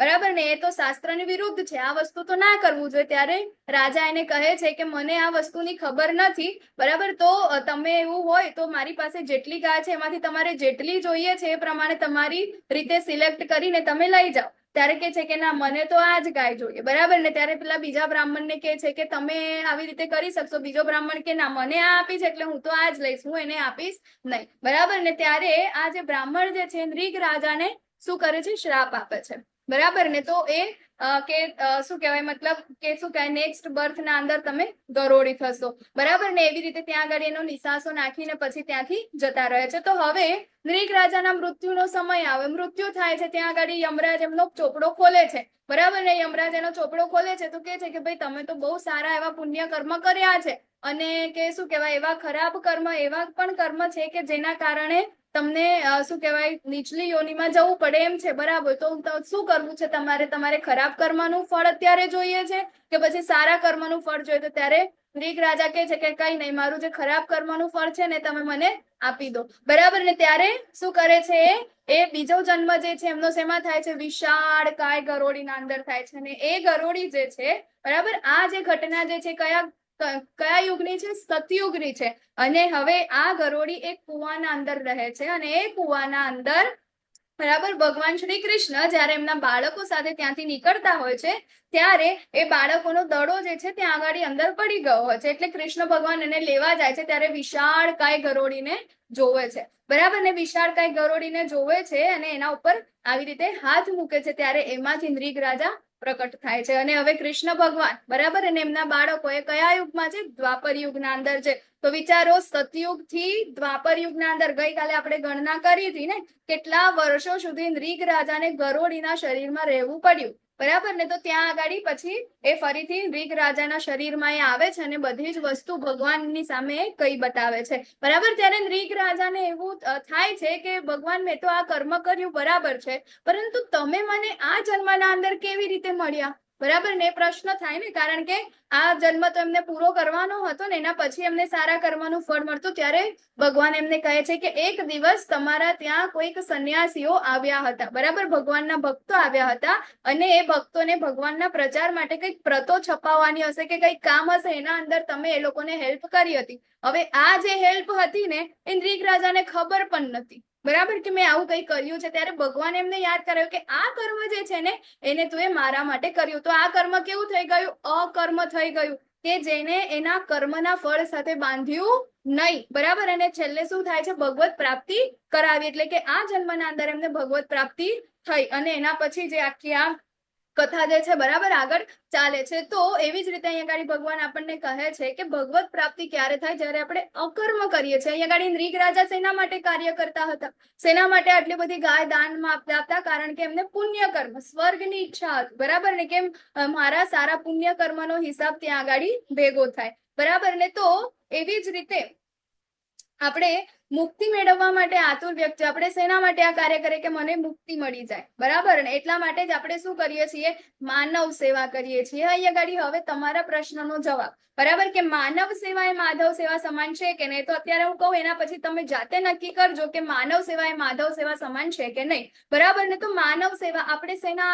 બરાબર ને? એ તો શાસ્ત્રની વિરુદ્ધ છે, આ વસ્તુ તો ના કરવું જોઈએ. ત્યારે રાજા એને કહે છે કે મને આ વસ્તુની ખબર નથી, બરાબર, તો તમે એવું હોય તો મારી પાસે જેટલી ગાય છે એમાંથી તમારે જેટલી જોઈએ છે એ પ્રમાણે તમારી રીતે સિલેક્ટ કરીને તમે લઈ જાઓ. ત્યારે કે છે કે ના, મને તો આ જ ગાય જોઈએ, બરાબર ને? ત્યારે પેલા બીજા બ્રાહ્મણને કે છે કે તમે આવી રીતે કરી શકશો. બીજો બ્રાહ્મણ કે ના, મને આ આપી છે એટલે હું તો આ જ લઈશ, હું એને આપીશ નહીં, બરાબર ને? ત્યારે આ જે બ્રાહ્મણ જે છે નૃગ રાજાને શું કરે છે, શ્રાપ આપે છે, બરાબર ને? તો એ શું કહેવાય, મતલબ કે શું કહેવાય, નેક્સ્ટ બર્થ ના અંદર તમે ગરોળી થશો, બરાબર ને? એવી રીતે ત્યાં આગળ એનો નિશાસો નાખીને પછી ત્યાંથી જતા રહે છે. તો હવે નૃગ રાજાના મૃત્યુનો સમય આવે, મૃત્યુ થાય છે, ત્યાં આગળ યમરાજ એમનો ચોપડો ખોલે છે, બરાબર ને? યમરાજ એનો ચોપડો ખોલે છે તો કે છે કે ભાઈ તમે તો બહુ સારા એવા પુણ્ય કર્મ કર્યા છે, અને કે શું કહેવાય, એવા ખરાબ કર્મ, એવા પણ કર્મ છે કે જેના કારણે તમને શું કહેવાય, નીચલી યોનિમાં જવું પડે એમ છે, બરાબર? તો શું કરવું છે તમારે? તમારે ખરાબ કર્મનું ફળ અત્યારે જોઈએ છે કે પછી સારા કર્મનું ફળ જોઈએ? તો ત્યારે નૃગ રાજા કે છે કે કઈ નહીં, મારું જે ખરાબ કર્મનું ફળ છે ને તમે મને આપી દો, બરાબર ને? ત્યારે શું કરે છે, એ બીજો જન્મ જે છે એમનો શેમાં થાય છે, વિશાળ કાય ગરોળીના અંદર થાય છે. અને એ ગરોળી જે છે, બરાબર, આ જે ઘટના જે છે કયા યુગની છે, સતયુગની છે. અને હવે આ ગરોળી એક કુવાના અંદર રહે છે, અને એ કુવાના અંદર, બરાબર, ભગવાન શ્રી કૃષ્ણ જયારે એમના બાળકો સાથે ત્યાંથી નીકળતા હોય છે ત્યારે એ બાળકોનો દડો જે છે ત્યાં આગળ અંદર પડી ગયો હોય છે. એટલે કૃષ્ણ ભગવાન એને લેવા જાય છે ત્યારે વિશાળ કાય ગરોળીને જોવે છે, બરાબર ને? વિશાળ કાય ગરોળીને જોવે છે અને એના ઉપર આવી રીતે હાથ મૂકે છે, ત્યારે એમાંથી નૃગ રાજા પ્રકટ થાય છે. અને હવે કૃષ્ણ ભગવાન, બરાબર, અને એમના બાળકો એ કયા યુગમાં છે, દ્વાપર યુગના અંદર છે. તો વિચારો, સતયુગ થી દ્વાપર યુગના અંદર ગઈકાલે આપણે ગણના કરી હતી ને, કેટલા વર્ષો સુધી નૃગ રાજાને ગરોળીના શરીરમાં રહેવું પડ્યું, બરાબર ને? તો ત્યાં આગળ પછી એ ફરીથી નૃગ રાજાના શરીરમાં એ આવે છે અને બધી જ વસ્તુ ભગવાનની સામે કઈ બતાવે છે, બરાબર? ત્યારે નૃગ રાજાને એવું થાય છે કે ભગવાન, મેં તો આ કર્મ કર્યું, બરાબર છે, પરંતુ તમે મને આ જન્મના અંદર કેવી રીતે મળ્યા, બરાબર ને? પ્રશ્ન થાય ને, કારણ કે આ જન્મ તો એમને પૂરો કરવાનો હતો ને, એના પછી એમને સારા કર્મનું ફળ મળતું. ત્યારે ભગવાન એમને કહે છે કે એક દિવસ તમારા ત્યાં કોઈક સંન્યાસીઓ આવ્યા હતા, બરાબર, ભગવાનના ભક્તો આવ્યા હતા, અને એ ભક્તોને ભગવાનના પ્રચાર માટે કંઈક પ્રતો છપાવવાની હશે કે કંઈક કામ હશે, એના અંદર તમે એ લોકોને હેલ્પ કરી હતી. હવે આ જે હેલ્પ હતી ને, એ નૃગ રાજાને ખબર પણ નથી, બરાબર, કે મેં આવું કઈ કર્યું છે. ત્યારે ભગવાન એમને યાદ કરાયું કે આ કર્મ જે છે ને એને તું એ મારા માટે કર્યું. તો આ કર્મ કેવું થઈ ગયું, અકર્મ થઈ ગયું, કે જેને એના કર્મના ફળ સાથે બાંધ્યું નહીં, બરાબર? અને છેલ્લે શું થાય છે, ભગવત પ્રાપ્તિ કરાવી. એટલે કે આ જન્મના અંદર એમને ભગવત પ્રાપ્તિ થઈ, અને એના પછી જે આખી આ કથા જે છે, બરાબર, આગળ ચાલે છે. તો એવી જ રીતે અહીંયા ગાડી ભગવાન આપણને કહે છે કે ભગવત પ્રાપ્તિ ક્યારે થાય, જ્યારે આપણે અકર્મ કરીએ છીએ. અહીંયા ગાડી નૃગ રાજા શેના માટે કાર્ય કરતા હતા, શેના માટે આટલી બધી ગાય દાનમાં આપતા હતા? કારણ કે એમને પુણ્ય કર્મ, સ્વર્ગની ઈચ્છા હતી, બરાબર ને? કેમ મારા સારા પુણ્ય કર્મનો હિસાબ ત્યાં આગળ ભેગો થાય, બરાબર ને? તો એવી જ રીતે આપણે મુક્તિ મેળવવા માટે આતુર વ્યક્તિ, આપણે શેના માટે આ કાર્ય કરીએ કે મને મુક્તિ મળી જાય, બરાબર ને? એટલા માટે જ આપણે શું કરીએ છીએ, માનવ સેવા કરીએ છીએ. અહીંયા ગાડી હવે તમારા પ્રશ્નનો જવાબ, બરાબર, કે માનવ સેવા એ માધવ સેવા સમાન છે કે નહીં? તો અત્યારે હું કહું એના પછી તમે જાતે નક્કી કરજો કે માનવ સેવા એ માધવ સેવા સમાન છે કે નહીં, બરાબર ને? તો માનવ સેવા આપણે શેના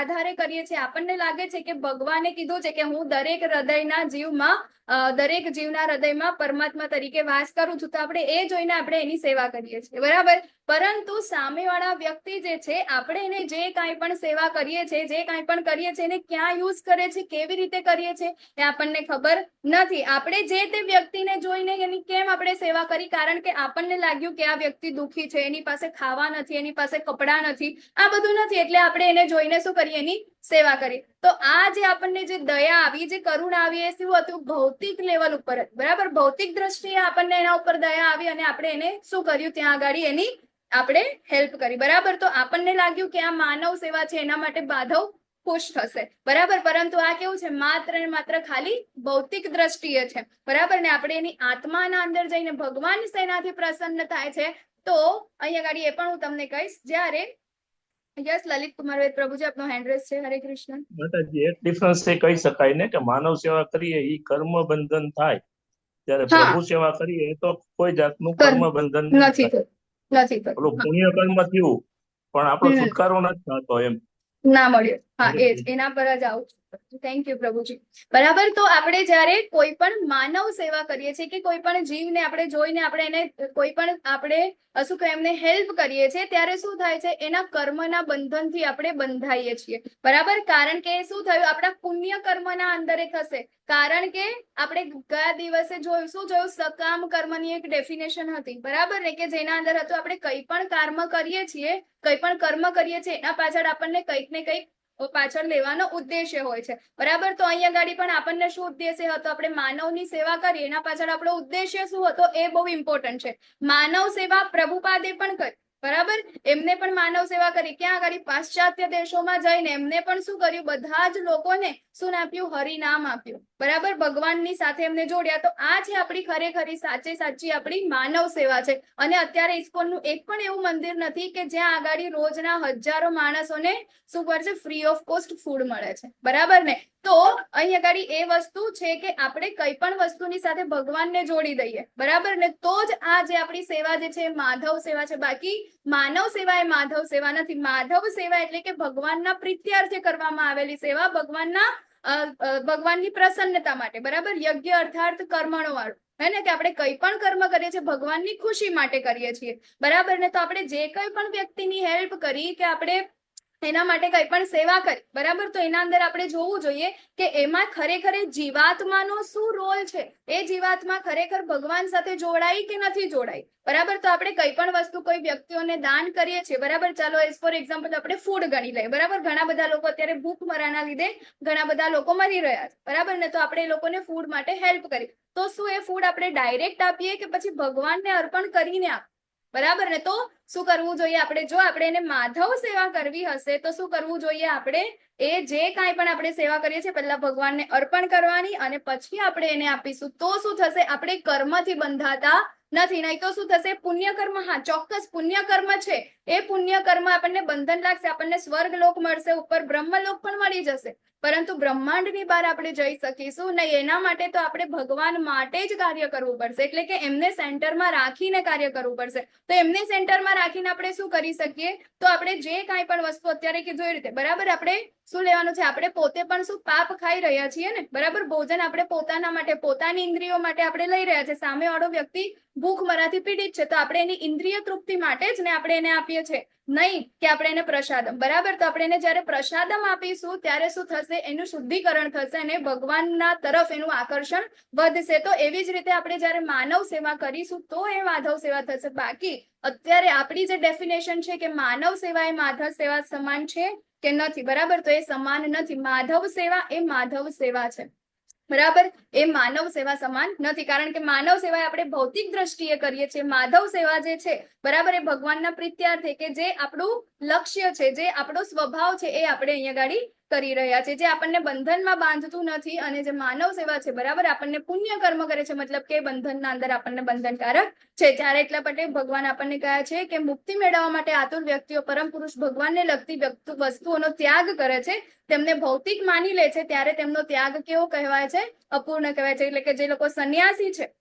આધારે કરીએ છીએ? આપણને લાગે છે કે ભગવાને કીધું છે કે હું દરેક હૃદયના જીવમાં, દરેક જીવના હૃદયમાં પરમાત્મા તરીકે વાસ કરું છું, તો આપણે એ જોઈને આપણે એની સેવા કરીએ છીએ, બરાબર? પરંતુ સામેવાળા વ્યક્તિ જે છે, આપણે એને જે કાંઈ પણ સેવા કરીએ છીએ, જે કાંઈ પણ કરીએ છીએ, એને ક્યાં યુઝ કરે છે, કેવી રીતે કરીએ છીએ, એ આપણને ખબર નથી. આપણે જે તે વ્યક્તિને જોઈને એની કેમ આપણે સેવા કરી? કારણ કે આપણને લાગ્યું કે આ વ્યક્તિ દુઃખી છે, એની પાસે ખાવા નથી, એની પાસે કપડાં નથી, આ બધું નથી, એટલે આપણે એને જોઈને શું કરીએ, એની સેવા કરી. તો આ જે આપણને જે દયા આવી, જે કરુણા આવી, એ શું હતું, ભૌતિક લેવલ ઉપર, બરાબર? ભૌતિક દ્રષ્ટિએ આપણને એના ઉપર દયા આવી અને આપણે એને શું કર્યું, ત્યાં આગળ એની આપણે હેલ્પ કરી, બરાબર? તો આપણને લાગ્યું કે આ માનવ સેવા છે, એના માટે માધવ ખુશ થશે, બરાબર? પરંતુ આ કેવું છે, માત્ર ને માત્ર ખાલી ભૌતિક દ્રષ્ટિએ છે, બરાબર ને? આપણે એની આત્માના અંદર જઈને ભગવાન શેનાથી પ્રસન્ન થાય છે, તો અહીંયા ગાડી એ પણ હું તમને કહીશ. જ્યારે યસ લલિત કુમાર વેદ પ્રભુજી આપનો હેન્ડ રેસ છે. હરે કૃષ્ણ. માતાજી એક ડિફરન્સ એ કહી શકાય ને કે માનવ સેવા કરીએ એ કર્મ બંધન થાય, જ્યારે હા પ્રભુ સેવા કરીએ એ તો કોઈ જાતનું કર્મ કર્મ બંધન નથી થતું, નથી થતું. પેલું હા. પુણ્ય કર્મ થયું પણ આપણો હમ. છુટકારો નથી થતો એમ. ના મળ્યો. હા એ જ એના પર જ આવું છું. થેન્ક યુ પ્રભુજી. બરાબર. તો આપણે જ્યારે કોઈ પણ માનવ સેવા કરીએ છીએ કે કોઈ પણ જીવને આપણે જોઈને આપણે એને કોઈ પણ આપણે શું કહે એમને હેલ્પ કરીએ છીએ ત્યારે શું થાય છે, એના કર્મના બંધનથી આપણે બંધાઈએ છીએ. બરાબર. કારણ કે શું થયું, આપણા પુણ્ય કર્મના અંદર થશે. કારણ કે આપણે ગયા દિવસે જોયું, શું જોયું, સકામ કર્મની એક ડેફિનેશન હતી. બરાબર ને, કે જેના અંદર હતું આપણે કંઈ પણ કર્મ કરીએ છીએ, કંઈ પણ કર્મ કરીએ છીએ એના પાછળ આપણને કંઈક ને કંઈક પાછળ લેવાનો ઉદ્દેશ્ય હોય છે. બરાબર. તો અહીંયા ગાડી પણ આપણને શું ઉદ્દેશ્ય હતો, આપણે માનવની સેવા કરીએ એના પાછળ આપણો ઉદ્દેશ્ય શું હતો એ બહુ ઇમ્પોર્ટન્ટ છે. માનવ સેવા પ્રભુપાદે પણ કરી. બરાબર. એમને પણ માનવ સેવા કરી. ક્યાં આગળ, પાશ્ચાત્ય દેશોમાં જઈને એમને પણ શું કર્યું, બધા જ લોકોને શું આપ્યું, હરિનામ આપ્યું. બરાબર. ભગવાનની સાથે એમને જોડ્યા. તો આ છે આપણી ખરેખરી સાચી આપણી માનવ સેવા છે. અને અત્યારે ઇસ્કોનનું એક પણ એવું મંદિર નથી કે જ્યાં આગળ રોજના હજારો માણસોને શું કરશે, ફ્રી ઓફ કોસ્ટ ફૂડ મળે છે. બરાબર ને. તો અહીં આગળ એ વસ્તુ છે કે આપણે કઈ પણ વસ્તુની સાથે ભગવાનને જોડી દઈએ. બરાબર ને, તો જ આ જે આપણી સેવા જે છે માધવ સેવા છે. બાકી માનવ સેવા એ માધવ સેવા નથી. માધવ સેવા એટલે કે ભગવાનના પ્રીત્યાર્થે કરવામાં આવેલી સેવા, ભગવાનની પ્રસન્નતા માટે. બરાબર. યજ્ઞ અર્થાર્થ કર્મણો વાળું હે ને, કે આપણે કઈ પણ કર્મ કરીએ છીએ ભગવાનની ખુશી માટે કરીએ છીએ. બરાબર ને. તો આપણે જે કઈ પણ વ્યક્તિની હેલ્પ કરી કે આપણે એના માટે કઈ પણ સેવા કરી. બરાબર. તો એના અંદર આપણે જોવું જોઈએ કે એમાં ખરેખર જીવાત્માનો શું રોલ છે, એ જીવાત્મા ખરેખર ભગવાન સાથે જોડાઈ કે નથી જોડાઈ. બરાબર. તો આપણે કઈ પણ વસ્તુ કોઈ વ્યક્તિઓને દાન કરીએ છીએ. બરાબર. ચાલો એઝ ફોર એક્ઝામ્પલ આપણે ફૂડ ગણી લઈએ. બરાબર. ઘણા બધા લોકો અત્યારે ભૂખમરાના લીધે ઘણા બધા લોકો મરી રહ્યા છે. બરાબર ને. તો આપણે એ લોકોને ફૂડ માટે હેલ્પ કરી. તો શું એ ફૂડ આપણે ડાયરેક્ટ આપીએ કે પછી ભગવાનને અર્પણ કરીને આપીએ. બરાબર ને. તો શું કરવું જોઈએ આપણે, જો આપણે એને માધવ સેવા કરવી હશે તો શું કરવું જોઈએ, આપણે એ જે કાંઈ પણ આપણે સેવા કરીએ છીએ પહેલા ભગવાનને અર્પણ કરવાની અને પછી આપણે એને આપીશું. તો શું થશે, આપણે કર્મથી બંધાતા નથી. નહીં તો શું થશે, પુણ્ય કર્મ, હા ચોક્કસ પુણ્ય કર્મ છે, એ પુણ્ય કર્મ આપણને બંધન લાગશે, આપણને સ્વર્ગલોક મળશે, ઉપર બ્રહ્મલોક પણ મળી જશે, પરંતુ બ્રહ્માંડની બહાર આપણે જઈ શકીશું નહીં. એના માટે તો આપણે ભગવાન માટે જ કાર્ય કરવું પડશે. એટલે કે એમને સેન્ટરમાં રાખીને કાર્ય કરવું પડશે. તો એમને સેન્ટરમાં રાખીને આપણે શું કરી શકીએ, તો આપણે જે કાંઈ પણ વસ્તુ અત્યારે કીધું એ રીતે. બરાબર. આપણે શું લેવાનું છે, આપણે પોતે પણ શું પાપ ખાઈ રહ્યા છીએ ને. બરાબર. ભોજન આપણે પોતાના માટે, પોતાની ઇન્દ્રિયો માટે આપણે લઈ રહ્યા છે. સામેવાળો વ્યક્તિ ભૂખમરાથી પીડિત છે તો આપણે એની ઇન્દ્રિય તૃપ્તિ માટે જ ને આપણે એને આપીએ છીએ, નહીં કે આપણે એને પ્રસાદમ. બરાબર. તો આપણે એને જયારે પ્રસાદમ આપીશું ત્યારે શું થશે, એનું શુદ્ધિકરણ થશે અને ભગવાનના તરફ એનું આકર્ષણ વધશે. તો એવી જ રીતે આપણે જયારે માનવ સેવા કરીશું તો એ માધવ સેવા થશે. બાકી અત્યારે આપણી જે ડેફિનેશન છે કે માનવ સેવા એ માધવ સેવા સમાન છે કે નથી. બરાબર. તો એ સમાન નથી. માધવ સેવા એ માધવ સેવા છે. બરાબર. એ માનવ સેવા સમાન નથી. કારણ કે માનવ સેવા આપણે ભૌતિક દ્રષ્ટિએ કરીએ છીએ. માધવ સેવા જે છે બરાબર, એ ભગવાનના પ્રીત્યાર્થે, કે જે આપણું લક્ષ્ય છે, જે આપણો સ્વભાવ છે, એ આપણે અહીંયા ગાડી કરી રહ્યા છે, જે આપણને બંધનમાં બાંધતું નથી. અને જે માનવ સેવા છે બરાબર, આપણને પુણ્ય કર્મ કરે છે, મતલબ કે બંધનના અંદર આપણને બંધનકારક છે. ત્યારે એટલા માટે ભગવાન આપણને કહે છે કે મુક્તિ મેળવવા માટે આતુર વ્યક્તિઓ પરમ પુરુષ ભગવાનને લગતી વસ્તુઓનો ત્યાગ કરે છે, તેમને ભૌતિક માની લે છે, ત્યારે તેમનો ત્યાગ કેવો કહેવાય છે, અપૂર્ણ કહેવાય છે. એટલે કે જે લોકો સંન્યાસી છે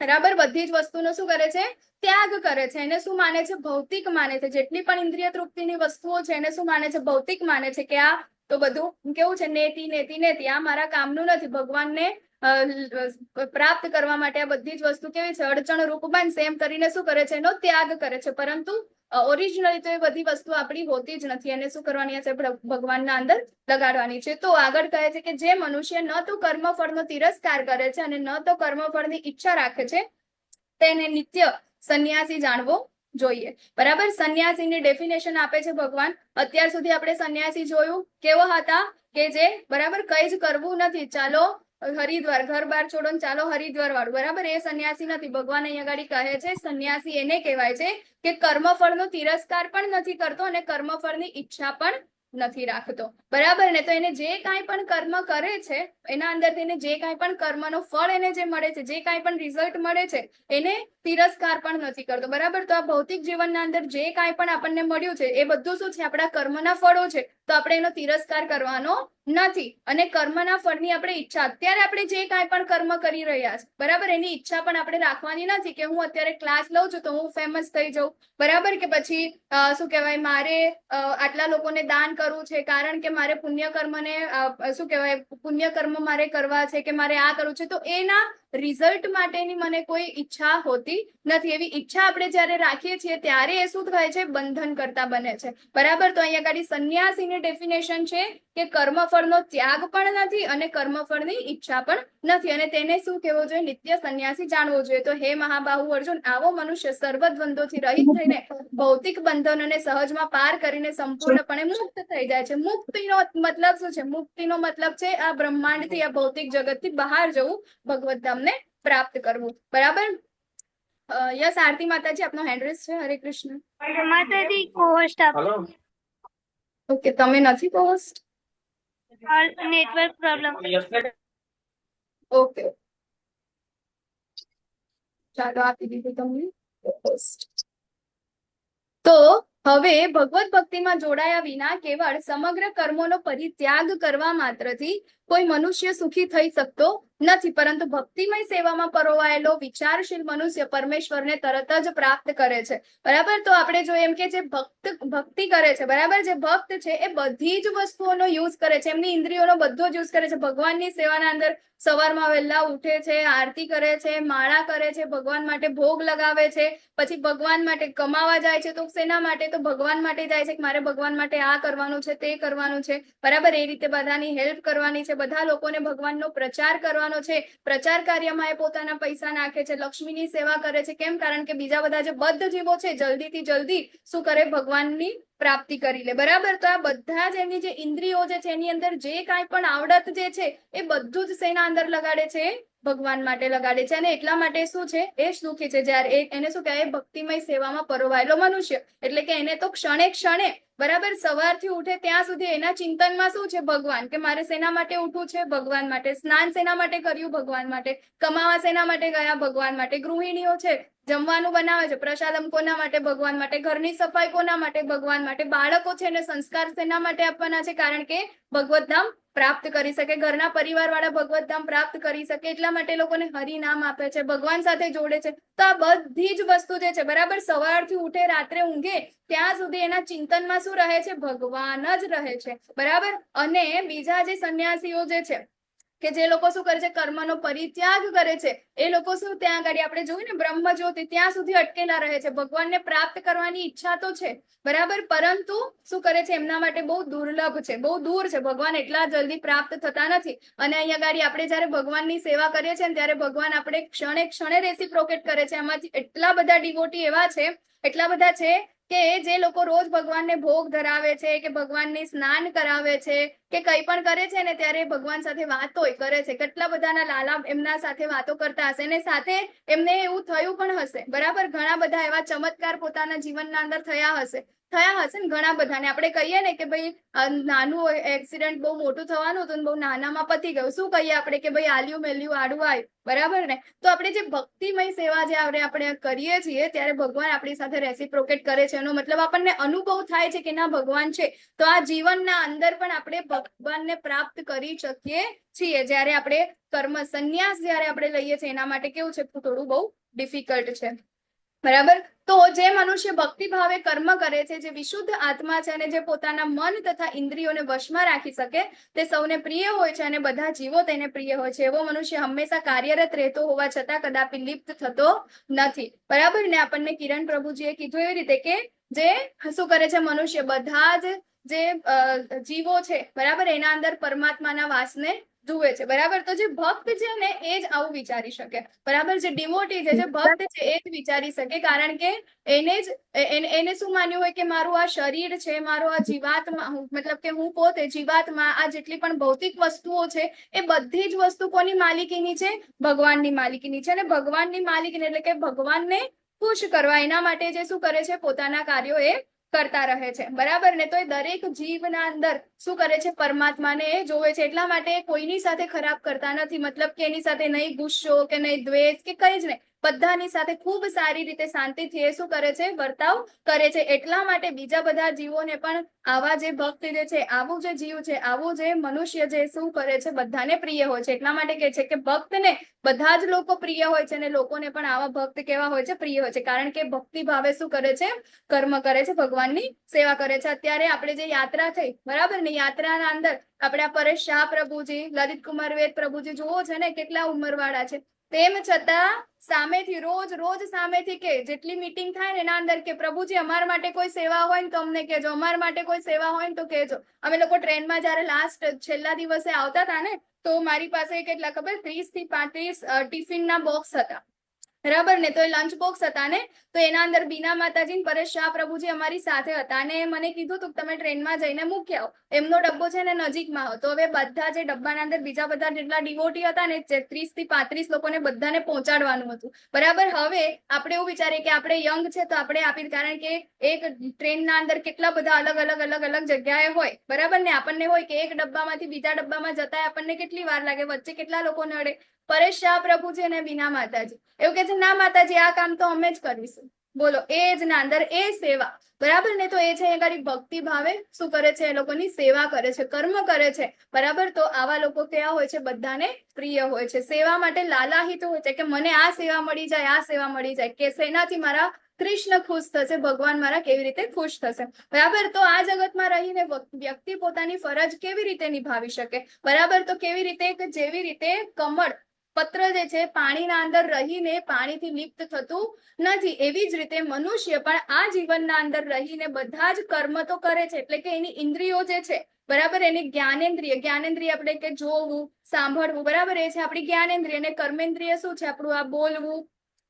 બરાબર, બધી જ વસ્તુનો શું કરે છે, ત્યાગ કરે છે. એને શું માને છે, ભૌતિક માને છે. જેટલી પણ ઇન્દ્રિય તૃપ્તિની વસ્તુઓ છે એને શું માને છે, ભૌતિક માને છે. કે આ તો બધું કેવું છે, નેતિ નેતિ નેતિ, આ મારા કામનું નથી. ભગવાનને પ્રાપ્ત કરવા માટે આ બધી જ વસ્તુ કેવી છે, અડચણ રૂપ બનશે એમ કરીને શું કરે છે, એનો ત્યાગ કરે છે. પરંતુ ઓરિજિનલી તો એ બધી વસ્તુ આપણી હોતી જ નથી. એને શું કરવાની છે, ભગવાનના અંદર લગાડવાની છે. તો આગળ કહે છે કે જે મનુષ્ય ન તો કર્મફળનો તિરસ્કાર કરે છે અને ન તો કર્મફળની ઈચ્છા રાખે છે તેને નિત્ય સંન્યાસી જાણવો જોઈએ. બરાબર. સંન્યાસીની ડેફિનેશન આપે છે ભગવાન. અત્યાર સુધી આપણે સંન્યાસી જોયું કેવો હતા, કે જે બરાબર કઈ જ કરવું નથી, ચાલો હરિદ્વાર, ઘર બાર છોડો ને ચાલો હરિદ્વાર વાળું. બરાબર. એ સંન્યાસી નથી. ભગવાન અહીંયા આગળ કહે છે સંન્યાસી એને કહેવાય છે કે કર્મફળનો તિરસ્કાર પણ નથી કરતો અને કર્મફળની ઈચ્છા પણ નથી રાખતો. બરાબર ને. તો એને જે કાંઈ પણ કર્મ કરે છે એના અંદરથી એને જે કાંઈ પણ કર્મનો ફળ એને જે મળે છે, જે કાંઈ પણ રિઝલ્ટ મળે છે, એને તિરસ્કાર પણ નથી કરતો, બરાબર. તો આ ભૌતિક જીવનના અંદર જે કાંઈ પણ આપણને મળ્યું છે એ બધું શું છે, આપણા કર્મના ફળો છે. તો આપણે એનો તિરસ્કાર કરવાનો નથી. અને કર્મના ફળની આપણે ઈચ્છા, અત્યારે આપણે જે કાંઈ પણ કર્મ કરી રહ્યા છે, બરાબર, એની ઈચ્છા પણ આપણે રાખવાની નથી કે હું અત્યારે ક્લાસ લઉં છું તો હું ફેમસ થઈ જાઉં, બરાબર, કે પછી શું કહેવાય, મારે આટલા લોકોને દાન કરવું છે કારણ કે મારે પુણ્ય કર્મને શું કહેવાય, પુણ્ય કર્મ મારે કરવા છે કે મારે આ કરવું છે. તો એના રિઝલ્ટ માટેની મને કોઈ ઈચ્છા હોતી નથી. એવી ઈચ્છા આપણે જ્યારે રાખીએ છીએ ત્યારે એ શું થાય છે, બંધન કરતા બને છે, બરાબર. તો અહીંયા આગળ સંન્યાસીની ડેફિનેશન છે કે કર્મફળનો ત્યાગ પણ નથી અને કર્મફળની ઈચ્છા પણ નથી, અને તેને શું કહેવું જોઈએ, નિત્ય સંન્યાસી જાણવો જોઈએ. તો હે મહાબાહુ અર્જુન, આવો મનુષ્ય સર્વદ્વંદોથી રહિત થઈને ભૌતિક બંધનોને સહજમાં પાર કરીને સંપૂર્ણપણે મુક્ત થઈ જાય છે. મુક્તિનો મતલબ શું છે? મુક્તિનો મતલબ છે આ બ્રહ્માંડથી, આ ભૌતિક જગતથી બહાર જવું, ભગવત ધામને પ્રાપ્ત કરવું, બરાબર. યસ આરતી માતાજી, આપનો હેન્ડ રેઝ છે. હરે કૃષ્ણ માતાજી કોહોસ્ટ આપ. ઓકે, તમે નથી હોસ્ટ? Network problem. ઓકે, ચાલો આપી દીધું તમને હોસ્ટ. તો હવે ભગવત ભક્તિમાં જોડાયા વિના કેવળ સમગ્ર કર્મોનો પરિત્યાગ કરવા માત્રથી કોઈ મનુષ્ય સુખી થઈ શકતો નથી, પરંતુ ભક્તિમય સેવામાં પરોવાયેલો વિચારશીલ મનુષ્ય પરમેશ્વરને તરત જ પ્રાપ્ત કરે છે, બરાબર. તો આપણે જોઈએ એમ કે જે ભક્તિ કરે છે, બરાબર, જે ભક્ત છે એ બધી જ વસ્તુઓનો યુઝ કરે છે, એમની ઇન્દ્રિયોનો બધો જ યુઝ કરે છે. ભગવાનની સેવાના અંદર સવારમાં વહેલા ઉઠે છે, આરતી કરે છે, માળા કરે છે, ભગવાન માટે ભોગ લગાવે છે, પછી ભગવાન માટે કમાવા જાય છે. તો શેના માટે? તો ભગવાન માટે જાય છે કે મારે ભગવાન માટે આ કરવાનું છે, તે કરવાનું છે, બરાબર. એ રીતે બધાની હેલ્પ કરવાની છે, બધા લોકોને ભગવાનનો પ્રચાર કરવાનો છે, પ્રચાર કાર્યમાં એ પોતાના પૈસા નાખે છે, લક્ષ્મીની સેવા કરે છે. કેમ? કારણ કે બીજા બધા જે બદ્ધ જીવો છે જલ્દીથી જલ્દી શું કરે, ભગવાનની પ્રાપ્તિ કરી લે, બરાબર. તો આ બધા જ એની જે ઇન્દ્રિયો જે છે એની અંદર જે કાંઈ પણ આવડત જે છે એ બધું જ શેના અંદર લગાડે છે? ભગવાન માટે લગાડે છે. અને એટલા માટે શું છે, એ સુખી છે. જ્યારે એને શું કહેવાય, ભક્તિમય સેવામાં પરોવાયેલો મનુષ્ય, એટલે કે એને તો ક્ષણે ક્ષણે, બરાબર, સવારથી ઉઠે ત્યાં સુધી એના ચિંતનમાં શું છે? ભગવાન. કે મારે શેના માટે ઉઠવું છે? ભગવાન માટે. સ્નાન શેના માટે કર્યું? ભગવાન માટે. કમાવા શેના માટે ગયા? ભગવાન માટે. ગૃહિણીઓ છે, જમવાનું બનાવે છે, પ્રસાદમ કોના માટે? ભગવાન માટે. ઘરની સફાઈ કોના માટે? ભગવાન માટે. બાળકો છે એને સંસ્કાર શેના માટે આપવાના છે? કારણ કે ભગવત ધામ પ્રાપ્ત કરી શકે, ઘરના પરિવાર વાળા ભગવત ધામ પ્રાપ્ત કરી શકે, એટલા માટે લોકોને હરિ નામ આપે છે, ભગવાન સાથે જોડે છે. તો આ બધી જ વસ્તુ જે છે, બરાબર, સવારથી ઉઠે રાત્રે ઊંઘે ત્યાં સુધી એના ચિંતનમાં શું રહે છે? ભગવાન જ રહે છે, બરાબર. અને બીજા જે સંન્યાસીઓ જે છે કે જે લોકો શું કરે છે, કર્મનો પરિત્યાગ કરે છે, એ લોકો શું, ત્યાં આગળ આપણે જોયું ને બ્રહ્મજ્યોતિ, ત્યાં સુધી અટકેલા રહે છે. ભગવાનને પ્રાપ્ત કરવાની ઈચ્છા તો છે, બરાબર, પરંતુ શું કરે છે, એમના માટે બહુ દુર્લભ છે, બહુ દૂર છે, ભગવાન એટલા જલ્દી પ્રાપ્ત થતા નથી. અને અહીંયા આગળ આપણે જયારે ભગવાનની સેવા કરીએ છીએ ત્યારે ભગવાન આપણે ક્ષણે ક્ષણે રેસિપ્રોકેટ કરે છે. એમાંથી એટલા બધા ડિવોટી એવા છે, એટલા બધા છે કે જે લોકો રોજ ભગવાનને ભોગ ધરાવે છે, કે ભગવાનને સ્નાન કરાવે છે, કે કંઈ પણ કરે છે ને ત્યારે ભગવાન સાથે વાતો કરે છે. કેટલા બધાના લાલા એમના સાથે વાતો કરતા હશે, અને સાથે એમને એવું થયું પણ હશે, બરાબર. ઘણા બધા એવા ચમત્કાર પોતાના જીવનના અંદર થયા હશે ને ઘણા બધાને. આપણે કહીએ ને કે ભાઈ નાનું એક્સિડન્ટ બહુ મોટું થવાનું હતું, બહુ નાનામાં પતી ગયું. શું કહીએ આપણે કે ભાઈ આલ્યું મેલ્યું આડું આવ્યું, બરાબર ને. તો આપણે જે ભક્તિમય સેવા જે આપણે કરીએ છીએ ત્યારે ભગવાન આપણી સાથે રેસિપ્રોકેટ કરે છે. એનો મતલબ આપણને અનુભવ થાય છે કે ના ભગવાન છે. તો આ જીવનના અંદર પણ આપણે ભગવાનને પ્રાપ્ત કરી શકીએ છીએ. જ્યારે આપણે કર્મ સંન્યાસ જ્યારે આપણે લઈએ છીએ એના માટે કેવું છે, થોડું બહુ ડિફિકલ્ટ છે, બરાબર. તો જે મનુષ્ય ભક્તિ ભાવે કર્મ કરે છે, જે વિશુદ્ધ આત્મા છે અને જે પોતાના મન તથા ઇન્દ્રિયોને વશમાં રાખી શકે, તે સૌને પ્રિય હોય છે અને બધા જીવો તેને પ્રિય હોય છે. એવો મનુષ્ય હંમેશા કાર્યરત રહેતો હોવા છતાં કદાપી લિપ્ત થતો નથી, બરાબર ને. આપણને કિરણ પ્રભુજીએ કીધું એવી રીતે કે જે શું કરે છે, મનુષ્ય બધા જ જે જીવો છે, બરાબર, એના અંદર પરમાત્માના વાસને જુએ છે, બરાબર. તો જે ભક્ત છે ને એ જ આવું વિચારી શકે, બરાબર. જે ડિવોટી છે, જે ભક્ત છે એ જ વિચારી શકે, કારણ કે એને શું માન્યું હોય કે મારું આ શરીર છે, મારો આ જીવાત્મા, મતલબ કે હું પોતે જીવાત્મા, આ જેટલી પણ ભૌતિક વસ્તુઓ છે એ બધી જ વસ્તુ કોની માલિકીની છે? ભગવાનની માલિકીની છે. અને ભગવાનની માલિકીની એટલે કે ભગવાનને ખુશ કરવા, એના માટે જે શું કરે છે, પોતાના કાર્યો એ કરતા રહે છે, બરાબર ને. તો એ દરેક જીવના અંદર શું કરે છે, પરમાત્માને એ જોવે છે. એટલા માટે કોઈની સાથે ખરાબ કરતા નથી, મતલબ કે એની સાથે નહીં ગુસ્સો કે નહીં દ્વેષ કે કઈ જ નહીં, બધાની સાથે ખૂબ સારી રીતે શાંતિથી એ શું કરે છે, વર્તાવ કરે છે. એટલા માટે બીજા બધા જીવોને પણ આવા જે ભક્ત જે છે, આવું જે જીવ છે, આવું જે મનુષ્ય જે શું કરે છે, બધાને પ્રિય હોય છે. એટલા માટે કે છે કે ભક્તને બધા જ લોકો પ્રિય હોય છે અને લોકોને પણ આવા ભક્ત કેવા હોય છે, પ્રિય હોય છે. કારણ કે ભક્તિ ભાવે શું કરે છે, કર્મ કરે છે, ભગવાનની સેવા કરે છે. અત્યારે આપણે જે યાત્રા થઈ, બરાબર ને, યાત્રાના અંદર આપણે પરેશ શાહ પ્રભુજી, લલિત કુમાર વેદ પ્રભુજી જુઓ છે ને કેટલા ઉંમરવાળા છે. તેમ છતાં સામેથી રોજ સામેથી કે જેટલી મીટિંગ થાય ને એના અંદર કે પ્રભુજી અમારા માટે કોઈ સેવા હોય ને તો અમને કહેજો, અમારા માટે કોઈ સેવા હોય ને તો કહેજો. અમે લોકો ટ્રેનમાં જયારે લાસ્ટ છેલ્લા દિવસે આવતા હતા ને તો મારી પાસે કેટલા ખબર 30 થી 35 ટિફિનના બોક્સ હતા, બરાબર ને. તો એ લંચ બોક્સ હતા ને, તો એના અંદર બીના માતાજી પરેશ શાહ પ્રભુજી અમારી સાથે હતા અને મને કીધું તું તમે ટ્રેનમાં જઈને મૂકી આવો. એમનો ડબ્બો છે ને નજીકમાં હતો. હવે બધા જે ડબ્બાના અંદર બીજા બધા જેટલા ડિવોટી હતા ને 30 થી 35 લોકોને બધાને પહોંચાડવાનું હતું, બરાબર. હવે આપણે એવું વિચારીએ કે આપણે યંગ છે તો આપણે આપી, કારણ કે એક ટ્રેનના અંદર કેટલા બધા અલગ જગ્યાએ હોય, બરાબર ને. આપણને હોય કે એક ડબ્બામાંથી બીજા ડબ્બામાં જતા આપણને કેટલી વાર લાગે, વચ્ચે કેટલા લોકો નડે. પરેશ શાહ પ્રભુજી અને બીના માતાજી એવું કે છે, ના માતાજી આ કામ તો અમે જ કરીશું. બોલો, એ જ ના અંદર એ સેવા, બરાબર ને. તો એ છે એ ગાડી ભક્તિ ભાવે શું કરે છે, એ લોકોની સેવા કરે છે, કર્મ કરે છે, બરાબર. તો આવા લોકો કેવા હોય છે, બધાને પ્રિય હોય છે, સેવા માટે લાલાહિત હોય છે કે મને આ સેવા મળી જાય, આ સેવા મળી જાય, કે સેનાથી મારા કૃષ્ણ ખુશ થશે, ભગવાન મારા કેવી રીતે ખુશ થશે, બરાબર. તો આ જગતમાં રહીને વ્યક્તિ પોતાની ફરજ કેવી રીતે નિભાવી શકે, બરાબર. તો કેવી રીતે, જેવી રીતે કમળ પત્ર જે છે પાણીના અંદર રહીને પાણીથી લિપ્ત થતું નથી, એવી જ રીતે મનુષ્ય પણ આ જીવનના અંદર રહીને બધા જ કર્મ તો કરે છે. એટલે કે એની ઇન્દ્રિયો જે છે, બરાબર, એની જ્ઞાનેન્દ્રિય આપણે કે જોવું, સાંભળવું, બરાબર, એ છે આપણી જ્ઞાનેન્દ્રિય. અને કર્મેન્દ્રિય શું છે, આપણું આ બોલવું,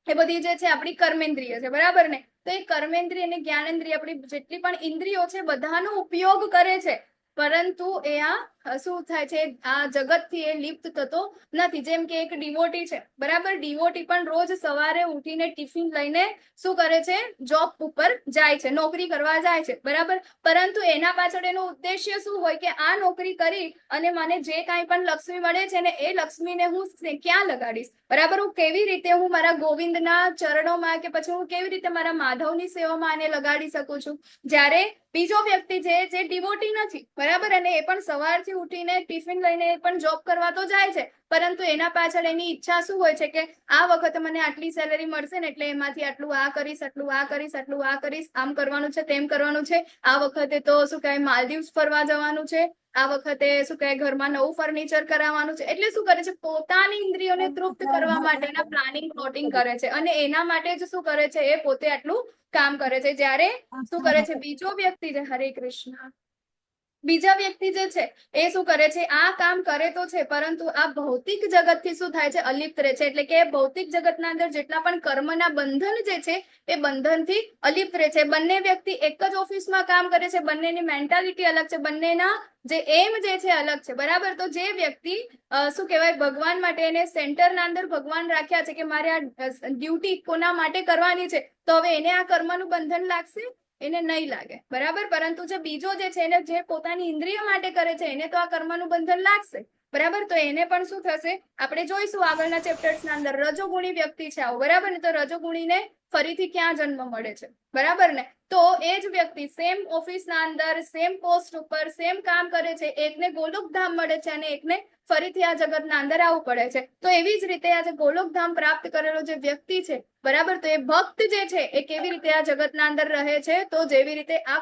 એ બધી જે છે આપણી કર્મેન્દ્રિય છે, બરાબર ને. તો એ કર્મેન્દ્રિય અને જ્ઞાનેન્દ્રિય આપણી જેટલી પણ ઇન્દ્રિયો છે બધાનો ઉપયોગ કરે છે, પરંતુ એ આ શું થાય છે, આ જગતથી એ લિપ્ત થતો નથી. જેમ કે એક ડિવોટી છે, બરાબર. ડિવોટી પણ રોજ સવારે ઉઠીને ટિફિન લઈને શું કરે છે, જોબ ઉપર જાય છે, નોકરી કરવા જાય છે, બરાબર. પરંતુ એના પાછળ એનો ઉદ્દેશ્ય શું હોય કે આ નોકરી કરી અને મને જે કાંઈ પણ લક્ષ્મી મળે છે ને એ લક્ષ્મીને હું ક્યાં લગાડીશ, બરાબર. હું કેવી રીતે હું મારા ગોવિંદના ચરણોમાં કે પછી હું કેવી રીતે મારા માધવની સેવામાં આને લગાડી શકું છું. જ્યારે બીજો વ્યક્તિ છે જે ડિવોટી નથી, બરાબર, અને એ પણ સવારથી ઉઠીને ટિફિન લઈને પણ જોબ કરવા તો જાય છે, પરંતુ એના પાછળ એની ઈચ્છા શું હોય છે કે આ વખતે મને આટલી સેલેરી મળશે ને એટલે એમાંથી આટલું આ કરીશ, આટલું આ કરીશ, આટલું આ કરીશ, આમ કરવાનું છે, તેમ કરવાનું છે. આ વખતે તો શું કહેવાય માલદીવ્સ ફરવા જવાનું છે, આ વખતે શું કહેવાય ઘરમાં નવું ફર્નિચર કરાવવાનું છે. એટલે શું કરે છે, પોતાની ઇન્દ્રિયોને તૃપ્ત કરવા માટેના પ્લાનિંગ પ્લોટિંગ કરે છે અને એના માટે જ શું કરે છે, એ પોતે આટલું કામ કરે છે. જ્યારે શું કરે છે બીજો વ્યક્તિ છે, હરે કૃષ્ણ, બીજા વ્યક્તિ જે છે એ શું કરે છે, આ કામ કરે તો છે પરંતુ આ ભૌતિક જગતથી શું થાય છે, અલિપ્ત રહે છે. એટલે કે ભૌતિક જગતના અંદર જેટલા પણ કર્મના બંધન જે છે એ બંધનથી અલિપ્ત રહે છે. બંને વ્યક્તિ એક જ ઓફિસમાં કામ કરે છે, બંનેની મેન્ટાલિટી અલગ છે, બંનેના જે એમ જે છે અલગ છે, બરાબર. તો જે વ્યક્તિ શું કહેવાય ભગવાન માટે એને સેન્ટરના અંદર ભગવાન રાખ્યા છે કે મારે આ ડ્યુટી કોના માટે કરવાની છે, તો હવે એને આ કર્મનું બંધન લાગશે, એને નહીં લાગે, બરાબર. પરંતુ જે બીજો જે છે એને જે પોતાની ઇન્દ્રિય માટે કરે છે એને તો આ કર્મનું બંધન લાગશે, બરાબર. તો એને પણ શું થશે, આપણે જોઈશું આગળના ચેપ્ટર્સના અંદર. રજોગુણી વ્યક્તિ છે આવો, બરાબર ને. તો રજોગુણીને ફરીથી ક્યાં જન્મ મળે છે, બરાબર ને. તો એ જ વ્યક્તિ સેમ ઓફિસના અંદર સેમ પોસ્ટ ઉપર સેમ કામ કરે છે, એકને ગોલોકધામ મળે છે અને એકને ફરીથી આ જગતના અંદર આવવું પડે છે. તો એવી જ રીતે આ જે ગોલોકધામ પ્રાપ્ત કરેલો જે વ્યક્તિ છે, બરાબર, તો એ ભક્ત જે છે એ કેવી રીતે આ જગતના અંદર રહે છે, તો જેવી રીતે આ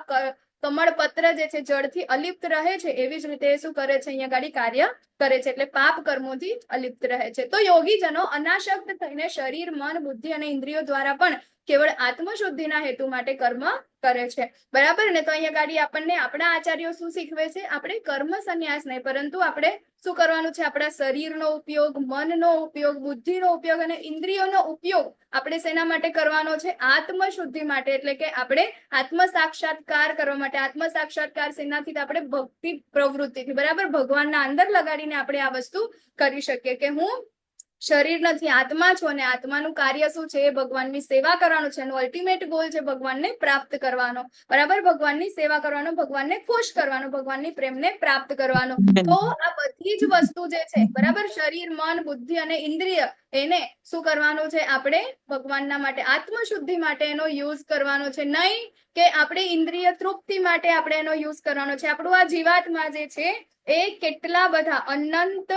કમળ પત્ર જે છે જળથી અલિપ્ત રહે છે એવી જ રીતે શું કરે છે, અહીંયા ગાડી કાર્ય કરે છે. એટલે પાપ કર્મોથી અલિપ્ત રહે છે. તો યોગીજનો અનાસક્ત થઈને શરીર, મન, બુદ્ધિ અને ઇન્દ્રિયો દ્વારા પણ કેવળ આત્મશુદ્ધિના હેતુ માટે કર્મ કરે છે, બરાબર ને. તો અહીંયા ગાડી આપણને આપણા આચાર્યો શું શીખવે છે, આપણે કર્મ સંન્યાસ નહીં પરંતુ આપણે શું કરવાનું છે, આપણા શરીરનો ઉપયોગ, મનનો ઉપયોગ, બુદ્ધિનો ઉપયોગ અને ઇન્દ્રિયોનો ઉપયોગ આપણે શેના માટે કરવાનો છે, આત્મશુદ્ધિ માટે. એટલે કે આપણે આત્મ સાક્ષાત્કાર કરવા માટે. આત્મ સાક્ષાત્કાર શેનાથી, આપણે ભક્તિ પ્રવૃત્તિથી, બરાબર, ભગવાનના અંદર લગાડીને આપણે આ વસ્તુ કરી શકીએ કે હું શરીર નથી, આત્મા છો અને આત્માનું કાર્ય શું છે, ભગવાનની સેવા કરવાનું છે. એનો અલ્ટિમેટ ગોલ છે ભગવાનને પ્રાપ્ત કરવાનો, બરાબર, ભગવાનની સેવા કરવાનો, ભગવાનને ખુશ કરવાનો, ભગવાનની પ્રેમને પ્રાપ્ત કરવાનો. તો આ બધી જ વસ્તુ જે છે, બરાબર, શરીર, મન, બુદ્ધિ અને ઇન્દ્રિય એને શું કરવાનું છે? આપણે ભગવાનના માટે આત્મશુદ્ધિ માટે એનો યુઝ કરવાનો છે, નહીં કે આપણે ઇન્દ્રિય તૃપ્તિ માટે આપણે એનો યુઝ કરવાનો છે. આપણું આ જીવાત્મા જે છે એ કેટલા બધા અનંત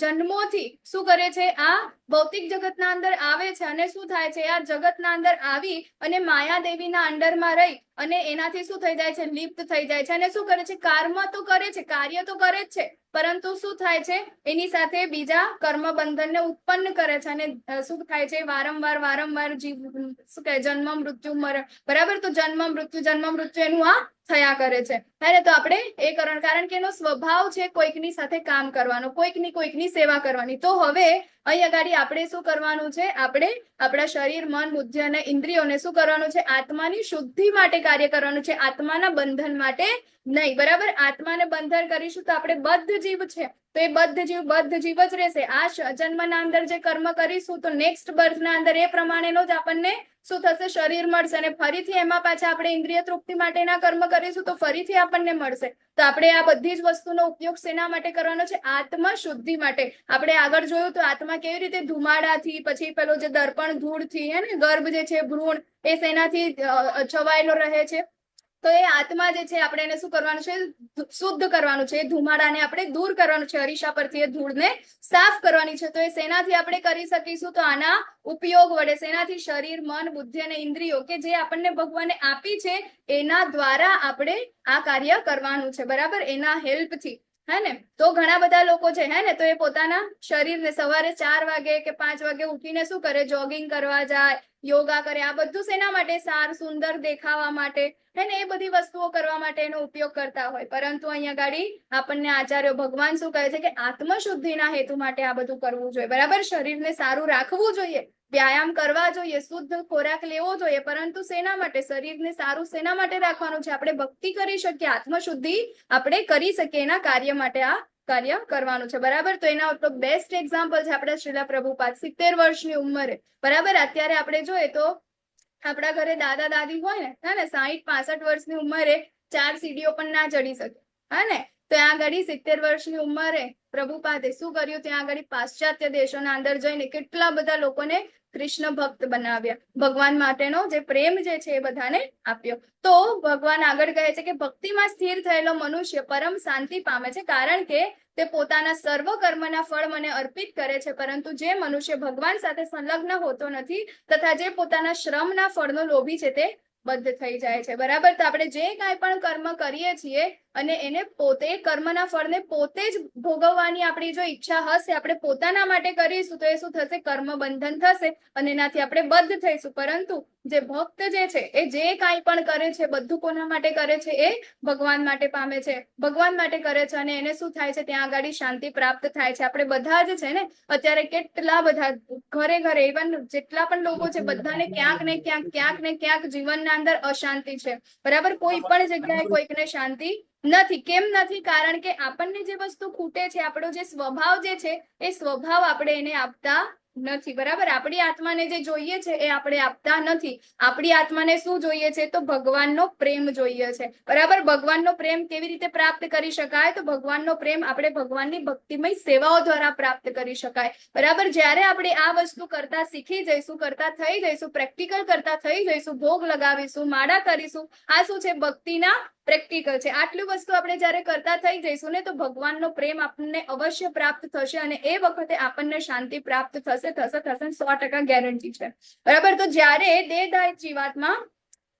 જન્મોથી શું કરે છે? આ ભૌતિક જગતના અંદર આવે છે અને શું થાય છે? આ જગતના અંદર આવી અને માયાદેવીના અંડરમાં રહી અને એનાથી શું થઈ જાય છે? લિપ્ત થઈ જાય છે અને શું કરે છે? કર્મ તો કરે છે, કાર્ય તો કરે જ છે, પરંતુ શું થાય છે? એની સાથે બીજા કર્મ બંધનને ઉત્પન્ન કરે છે અને શું થાય છે? વારંવાર શું કહે? જન્મ મૃત્યુ મરણ. બરાબર? તો જન્મ મૃત્યુ એનું આ થયા કરે છે. હે તો આપણે એ કારણ કે એનો સ્વભાવ છે કોઈકની સાથે કામ કરવાનો, કોઈકની સેવા કરવાની. તો હવે અહીં આગળ આપણે શું કરવાનું છે? આપણે આપણા શરીર, મન, બુદ્ધિ અને ઇન્દ્રિયોને શું કરવાનું છે? આત્માની શુદ્ધિ માટે કાર્ય કરવાનું છે, આત્માના બંધન માટે નહીં. બરાબર? આત્માને બંધન કરીશું તો આપણે બદ્ધ જીવ છે, તો એ બદ્ધ જીવ જ રહેશે. આ જન્મના અંદર જે કર્મ કરીશું તો નેક્સ્ટ બર્થના અંદર એ પ્રમાણેનો જ આપણને શું થશે? શરીર મળશે અને ફરીથી એમાં પાછા આપણે ઇન્દ્રિય તૃપ્તિ માટેના કર્મ કરીશું તો ફરીથી આપણને મળશે. તો આપણે આ બધી જ વસ્તુનો ઉપયોગ શેના માટે કરવાનો છે? આત્મા શુદ્ધિ માટે. આપણે આગળ જોયું તો આત્મા કેવી રીતે ધુમાડાથી, પછી પેલો જે દર્પણ ધૂળથી, હે ને, ગર્ભ જે છે ભ્રૂણ, એ શેનાથી છવાયેલો રહે છે? તો એ આત્મા જે છે આપણે એને શું કરવાનું છે? શુદ્ધ કરવાનું છે. એ ધુમાડાને આપણે દૂર કરવાનું છે, અરીસા પરથી એ ધૂળને સાફ કરવાની છે. તો એ શેનાથી આપણે કરી શકીશું? તો આના ઉપયોગ વડે. શેનાથી? શરીર, મન, બુદ્ધિ અને ઇન્દ્રિયો કે જે આપણને ભગવાને આપી છે એના દ્વારા આપણે આ કાર્ય કરવાનું છે. બરાબર? એના હેલ્પથી. હે ને? તો ઘણા બધા લોકો છે, હે ને, તો એ પોતાના શરીરને સવારે 4 વાગે કે 5 વાગે ઉઠીને શું કરે? જોગિંગ કરવા જાય, યોગા કરે. આ બધું શેના માટે? સાર સુંદર દેખાવા માટે, હે ને, એ બધી વસ્તુઓ કરવા માટે એનો ઉપયોગ કરતા હોય. પરંતુ અહીંયા ગાડી આપણને આચાર્ય ભગવાન શું કહે છે? કે આત્મશુદ્ધિના હેતુ માટે આ બધું કરવું જોઈએ. બરાબર? શરીરને સારું રાખવું જોઈએ, વ્યાયામ કરવા જોઈએ, શુદ્ધ ખોરાક લેવો જોઈએ, પરંતુ શેના માટે? શરીરને સારું શેના માટે રાખવાનું છે? આપણે ભક્તિ કરી શકીએ, આત્મશુદ્ધિ આપણે કરી શકીએ, એના કાર્ય માટે આ કાર્ય કરવાનું છે. બરાબર? તો એના તો બેસ્ટ એક્ઝામ્પલ છે આપણા શ્રીલા પ્રભુપાદ 70 વર્ષની ઉંમરે. બરાબર? અત્યારે આપણે જોઈએ તો આપણા ઘરે દાદા દાદી હોય ને, હે ને, 60-65 વર્ષની ઉંમરે 4 સીડીઓ પણ ના ચડી શકે, હે ને, તો ત્યાં આગળ 70 વર્ષની ઉંમરે પ્રભુપાદે શું કર્યું? ત્યાં આગળ પાશ્ચાત્ય દેશોના અંદર જઈને કેટલા બધા લોકોને કૃષ્ણ ભક્ત બનાવ્યા. ભગવાન માટેનો જે પ્રેમ જે છે એ બધાને આપ્યો. તો ભગવાન આગળ કહે છે કે ભક્તિમાં સ્થિર થયેલો મનુષ્ય પરમ શાંતિ પામે છે, કારણ કે તે પોતાના સર્વ કર્મના ફળ મને અર્પિત કરે છે. પરંતુ જે મનુષ્ય ભગવાન સાથે સંલગ્ન હોતો નથી તથા જે પોતાના શ્રમના ફળનો લોભી છે તે બદ્ધ થઈ જાય છે. બરાબર? તો આપણે જે કાંઈ પણ કર્મ કરીએ છીએ અને એને પોતે કર્મના ફળને પોતે જ ભોગવવાની આપણી જો ઈચ્છા હશે, આપણે પોતાના માટે કરીશું તો એ શું થશે? કર્મ બંધન થશે અને એનાથી આપણે બદ્ધ થઈશું. પરંતુ જે ભક્ત જે છે એ જે કાંઈ પણ કરે છે બધું કોના માટે કરે છે? એ ભગવાન માટે પામે છે, ભગવાન માટે કરે છે અને એને શું થાય છે? ત્યાં આગળ શાંતિ પ્રાપ્ત થાય છે. આપણે બધા જ છે ને અત્યારે કેટલા બધા ઘરે ઇવન જેટલા પણ લોકો છે બધાને ક્યાંક ને ક્યાંક જીવનના અંદર અશાંતિ છે. બરાબર? કોઈ પણ જગ્યાએ કોઈકને શાંતિ નથી. કેમ નથી? કારણ કે આપણને જે વસ્તુ ખૂટે છે, આપણો જે સ્વભાવ જે છે એ સ્વભાવ આપણે એને આપતા નથી. બરાબર? આપણી આત્માને જે જોઈએ છે એ આપણે આપતા નથી. આપણી આત્માને શું જોઈએ છે? તો ભગવાનનો પ્રેમ જોઈએ છે. બરાબર? ભગવાનનો પ્રેમ કેવી રીતે પ્રાપ્ત કરી શકાય? તો ભગવાનનો પ્રેમ આપણે ભગવાનની ભક્તિમય સેવાઓ દ્વારા પ્રાપ્ત કરી શકાય. બરાબર? જ્યારે આપણે આ વસ્તુ કરતા શીખી જઈશું, કરતા થઈ જઈશું, પ્રેક્ટિકલ કરતા થઈ જઈશું, ભોગ લગાવીશું, માળા કરીશું, આ શું છે? ભક્તિના પ્રેક્ટિકલ છે. આટલી વસ્તુ આપણે જ્યારે કરતા થઈ જઈશું ને તો ભગવાનનો પ્રેમ આપણને અવશ્ય પ્રાપ્ત થશે અને એ વખતે આપણને શાંતિ પ્રાપ્ત થશે 100% ગેરંટી છે. બરાબર? તો જ્યારે દેહધારી જીવાત્મા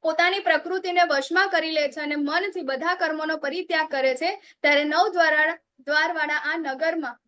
પોતાની પ્રકૃતિને વશમાં કરી લે છે અને મનથી બધા કર્મોનો પરિત્યાગ કરે છે ત્યારે 9 દ્વારવાળા આ નગરમાં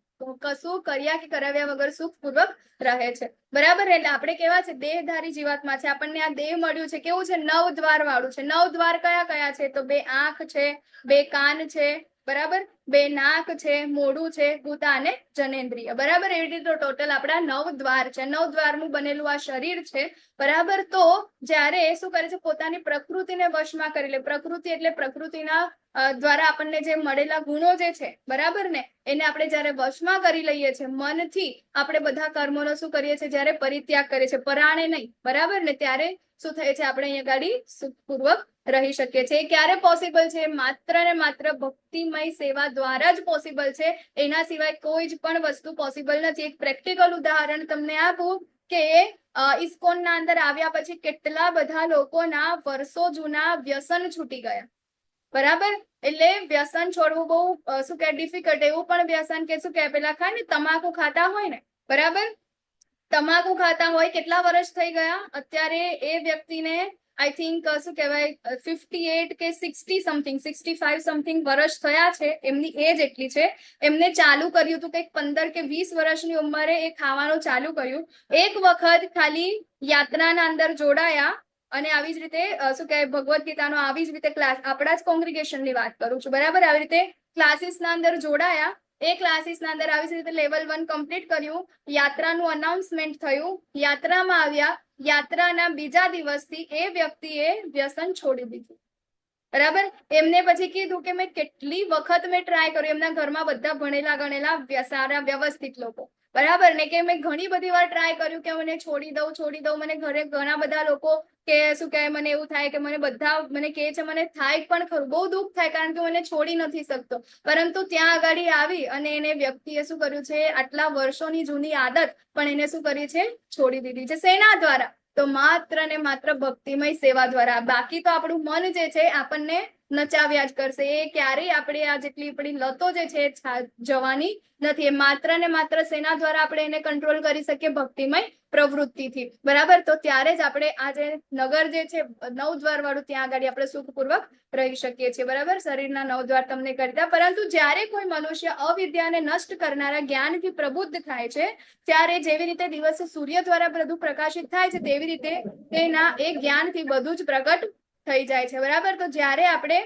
કશું કર્યા કે કરાવ્યા વગર સુખપૂર્વક રહે છે. બરાબર? એટલે આપણે કેવા છે? દેહધારી જીવાત્મા છે. આપણને આ દેહ મળ્યું છે કેવું છે? 9 દ્વાર વાળું છે. 9 દ્વાર કયા કયા છે? તો 2 આંખ છે, 2 કાન છે, બરાબર, 2 નાક છે, મોઢું છે, ગુદા અને જનેન્દ્રિય. બરાબર? એવી રીતે ટોટલ આપણા 9 દ્વાર છે. 9 દ્વારનું બનેલું આ શરીર છે. બરાબર? તો જ્યારે શું કરે છે? પોતાની પ્રકૃતિને વશમાં કરી લે. પ્રકૃતિ એટલે પ્રકૃતિના દ્વારા આપણને જે મળેલા ગુણો જે છે, બરાબર ને, એને આપણે જયારે વશમાં કરી લઈએ છીએ, મનથી આપણે બધા કર્મોનો શું કરીએ છીએ? જયારે પરિત્યાગ કરીએ છીએ, પરાણે નહીં. બરાબર ને? ત્યારે શું થાય છે? આપણે અહીંયા ગાડી સુખપૂર્વક રહી શકીએ છીએ. એ ક્યારે પોસિબલ છે? માત્ર ને માત્ર ભક્તિમય સેવા દ્વારા જ પોસિબલ છે. એના સિવાય કોઈ જ પણ વસ્તુ પોસિબલ નથી. એક પ્રેક્ટિકલ ઉદાહરણ તમને આપું કે ઇસ્કોનના અંદર આવ્યા પછી કેટલા બધા લોકોના વર્ષો જૂના વ્યસન છૂટી ગયા. બરાબર? એટલે વ્યસન છોડવું બહુ શું કે ડિફિકલ્ટ. એવું પણ વ્યસન કે શું કે પેલા ખાય ને તમાકુ ખાતા હોય ને, બરાબર? તમાકુ ખાતા હોય, કેટલા વર્ષ થઈ ગયા? અત્યારે એ વ્યક્તિને આઈ થિંક શું કહેવાય 58 કે 60 સમથિંગ 65 સમથિંગ વર્ષ થયા છે. એમની એજ એટલી છે. એમને ચાલુ કર્યું હતું કંઈક 15 કે 20 વર્ષની ઉંમરે એ ખાવાનું ચાલુ કર્યું. એક વખત ખાલી યાત્રાના અંદર જોડાયા અને આવી જ રીતે શું કહેવાય ભગવદ્ ગીતાનો આવી જ રીતે ક્લાસ, આપણા જ કોંગ્રીગેશનની વાત કરું છું, બરાબર? આવી રીતે ક્લાસીસના અંદર જોડાયા. એ ક્લાસીસના અંદર આવી જ રીતે લેવલ 1 કમ્પ્લીટ કર્યું. યાત્રાનું અનાઉન્સમેન્ટ થયું, યાત્રામાં આવ્યા. યાત્રાના બીજા દિવસથી એ વ્યક્તિએ વ્યસન છોડી દીધું, બરાબર? એમને પછી કીધું કે મેં કેટલી વખત મેં ટ્રાય કર્યું. એમના ઘરમાં બધા ભણેલા ગણેલા સારા વ્યવસ્થિત લોકો, બરાબર ને, કે મેં ઘણી બધી વાર ટ્રાય કર્યું કે મને છોડી દઉં. મને ઘરે ઘણા બધા લોકો કે શું કહેવાય, મને એવું થાય કે મને બધા મને કહે છે, મને થાય પણ ખરું, બહુ દુઃખ થાય કારણ કે મને છોડી નથી શકતો. પરંતુ ત્યાં આગળ આવી અને એને વ્યક્તિએ શું કર્યું છે? આટલા વર્ષોની જૂની આદત પણ એને શું કરી છે? છોડી દીધી છે. શેના દ્વારા? તો માત્ર ને માત્ર ભક્તિમય સેવા દ્વારા. બાકી તો આપણું મન જે છે આપણને નચાવ્યા જ કરશે. એ ક્યારેય આપણે આ જેટલી આપણી લતો જે છે જવાની નથી. એ માત્ર ને માત્ર શેના દ્વારા આપણે એને કંટ્રોલ કરી શકીએ? ભક્તિમય પ્રવૃત્તિથી, બરાબર? તો ત્યારે જ આપણે આ જે નગર જે છે 9 દ્વાર વાળું, ત્યાં આગળ આપણે સુખપૂર્વક રહી શકીએ છીએ, બરાબર? શરીરના 9 દ્વાર તમને કરતા. પરંતુ જ્યારે કોઈ મનુષ્ય અવિદ્યાને નષ્ટ કરનારા જ્ઞાનથી પ્રબુદ્ધ થાય છે, ત્યારે જેવી રીતે દિવસે સૂર્ય દ્વારા બધું પ્રકાશિત થાય છે, તેવી રીતે તેના એ જ્ઞાનથી બધું જ પ્રગટ થઈ જાય છે, બરાબર? તો જ્યારે આપણે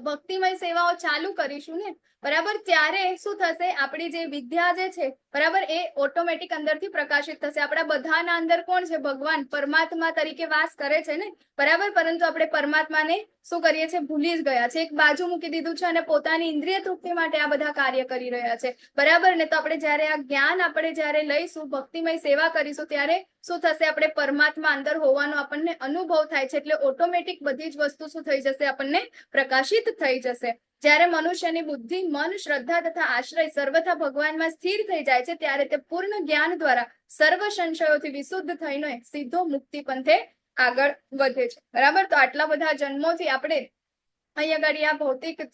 ભક્તિમય સેવાઓ ચાલુ કરીશું ને, બરાબર, ત્યારે શું થશે? આપણી જે વિદ્યા જે છે, બરાબર, એ ઓટોમેટિક અંદરથી પ્રકાશિત થશે. આપણા બધાના અંદર કોણ છે? ભગવાન પરમાત્મા તરીકે વાસ કરે છે ને, બરાબર? પરંતુ આપણે પરમાત્માને શું કરીએ છીએ? ભૂલી જ ગયા છે, એક બાજુ મૂકી દીધું છે અને પોતાની ઇન્દ્રિય તૃપ્તિ માટે આ બધા કાર્ય કરી રહ્યા છે, બરાબર ને? તો આપણે જ્યારે આ જ્ઞાન આપણે જ્યારે લઈશું, ભક્તિમય સેવા કરીશું, ત્યારે શું થશે? આપણે પરમાત્મા અંદર હોવાનો આપણને અનુભવ થાય છે. એટલે ઓટોમેટિક બધી જ વસ્તુ શું થઈ જશે? આપણને પ્રકાશિત થઈ જશે. જ્યારે મનુષ્યની બુદ્ધિ, મન, શ્રદ્ધા તથા આશ્રય સર્વથા ભગવાનમાં સ્થિર થઈ જાય છે, ત્યારે તે પૂર્ણ જ્ઞાન દ્વારા સર્વ સંશયોથી વિશુદ્ધ થઈને સીધો મુક્તિ પંથે આગળ વધે છે, બરાબર? તો આટલા બધા જન્મોથી આપણે અહીંયા આગળ આ ભૌતિક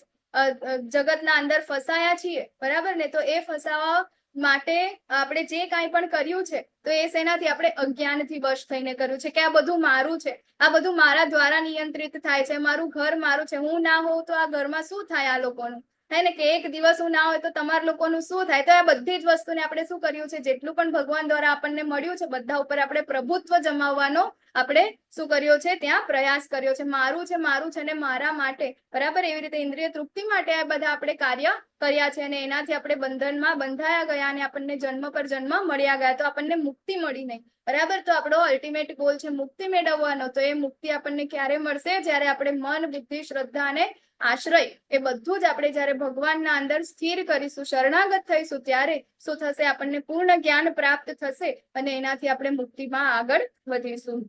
જગતના અંદર ફસાયા છીએ, બરાબર ને? તો એ ફસાવા માટે આપણે જે કાંઈ પણ કર્યું છે, તો એ શેનાથી? આપણે અજ્ઞાનથી વશ થઈને કર્યું છે કે આ બધું મારું છે, આ બધું મારા દ્વારા નિયંત્રિત થાય છે, મારું ઘર મારું છે. હું ના હોઉં તો આ ઘરમાં શું થાય? આ લોકોનું હે ને, કે એક દિવસ હું ના હોય તો તમારા લોકોનું શું થાય? તો આ બધી જ વસ્તુને આપણે શું કર્યું છે? જેટલું પણ ભગવાન દ્વારા આપણને મળ્યું છે, બધા ઉપર આપણે પ્રભુત્વ જમાવવાનો આપણે શું કર્યો છે? ત્યાં પ્રયાસ કર્યો છે. મારું છે ને મારા માટે, બરાબર? એવી રીતે ઇન્દ્રિય તૃપ્તિ માટે આ બધા આપણે કાર્ય કર્યા છે અને એનાથી આપણે બંધનમાં બંધાયા ગયા અને આપણને જન્મ પર જન્મ મળ્યા ગયા. તો આપણને મુક્તિ મળી નહીં, બરાબર? તો આપણો અલ્ટિમેટ ગોલ છે મુક્તિ મેળવવાનો. તો એ મુક્તિ આપણને ક્યારે મળશે? જ્યારે આપણે મન, બુદ્ધિ, શ્રદ્ધા અને આશ્રય એ બધું જ આપણે જ્યારે ભગવાનના અંદર સ્થિર કરીશું, શરણાગત થઈશું, ત્યારે શું થશે? આપણને પૂર્ણ જ્ઞાન પ્રાપ્ત થશે અને એનાથી આપણે મુક્તિમાં આગળ વધીશું.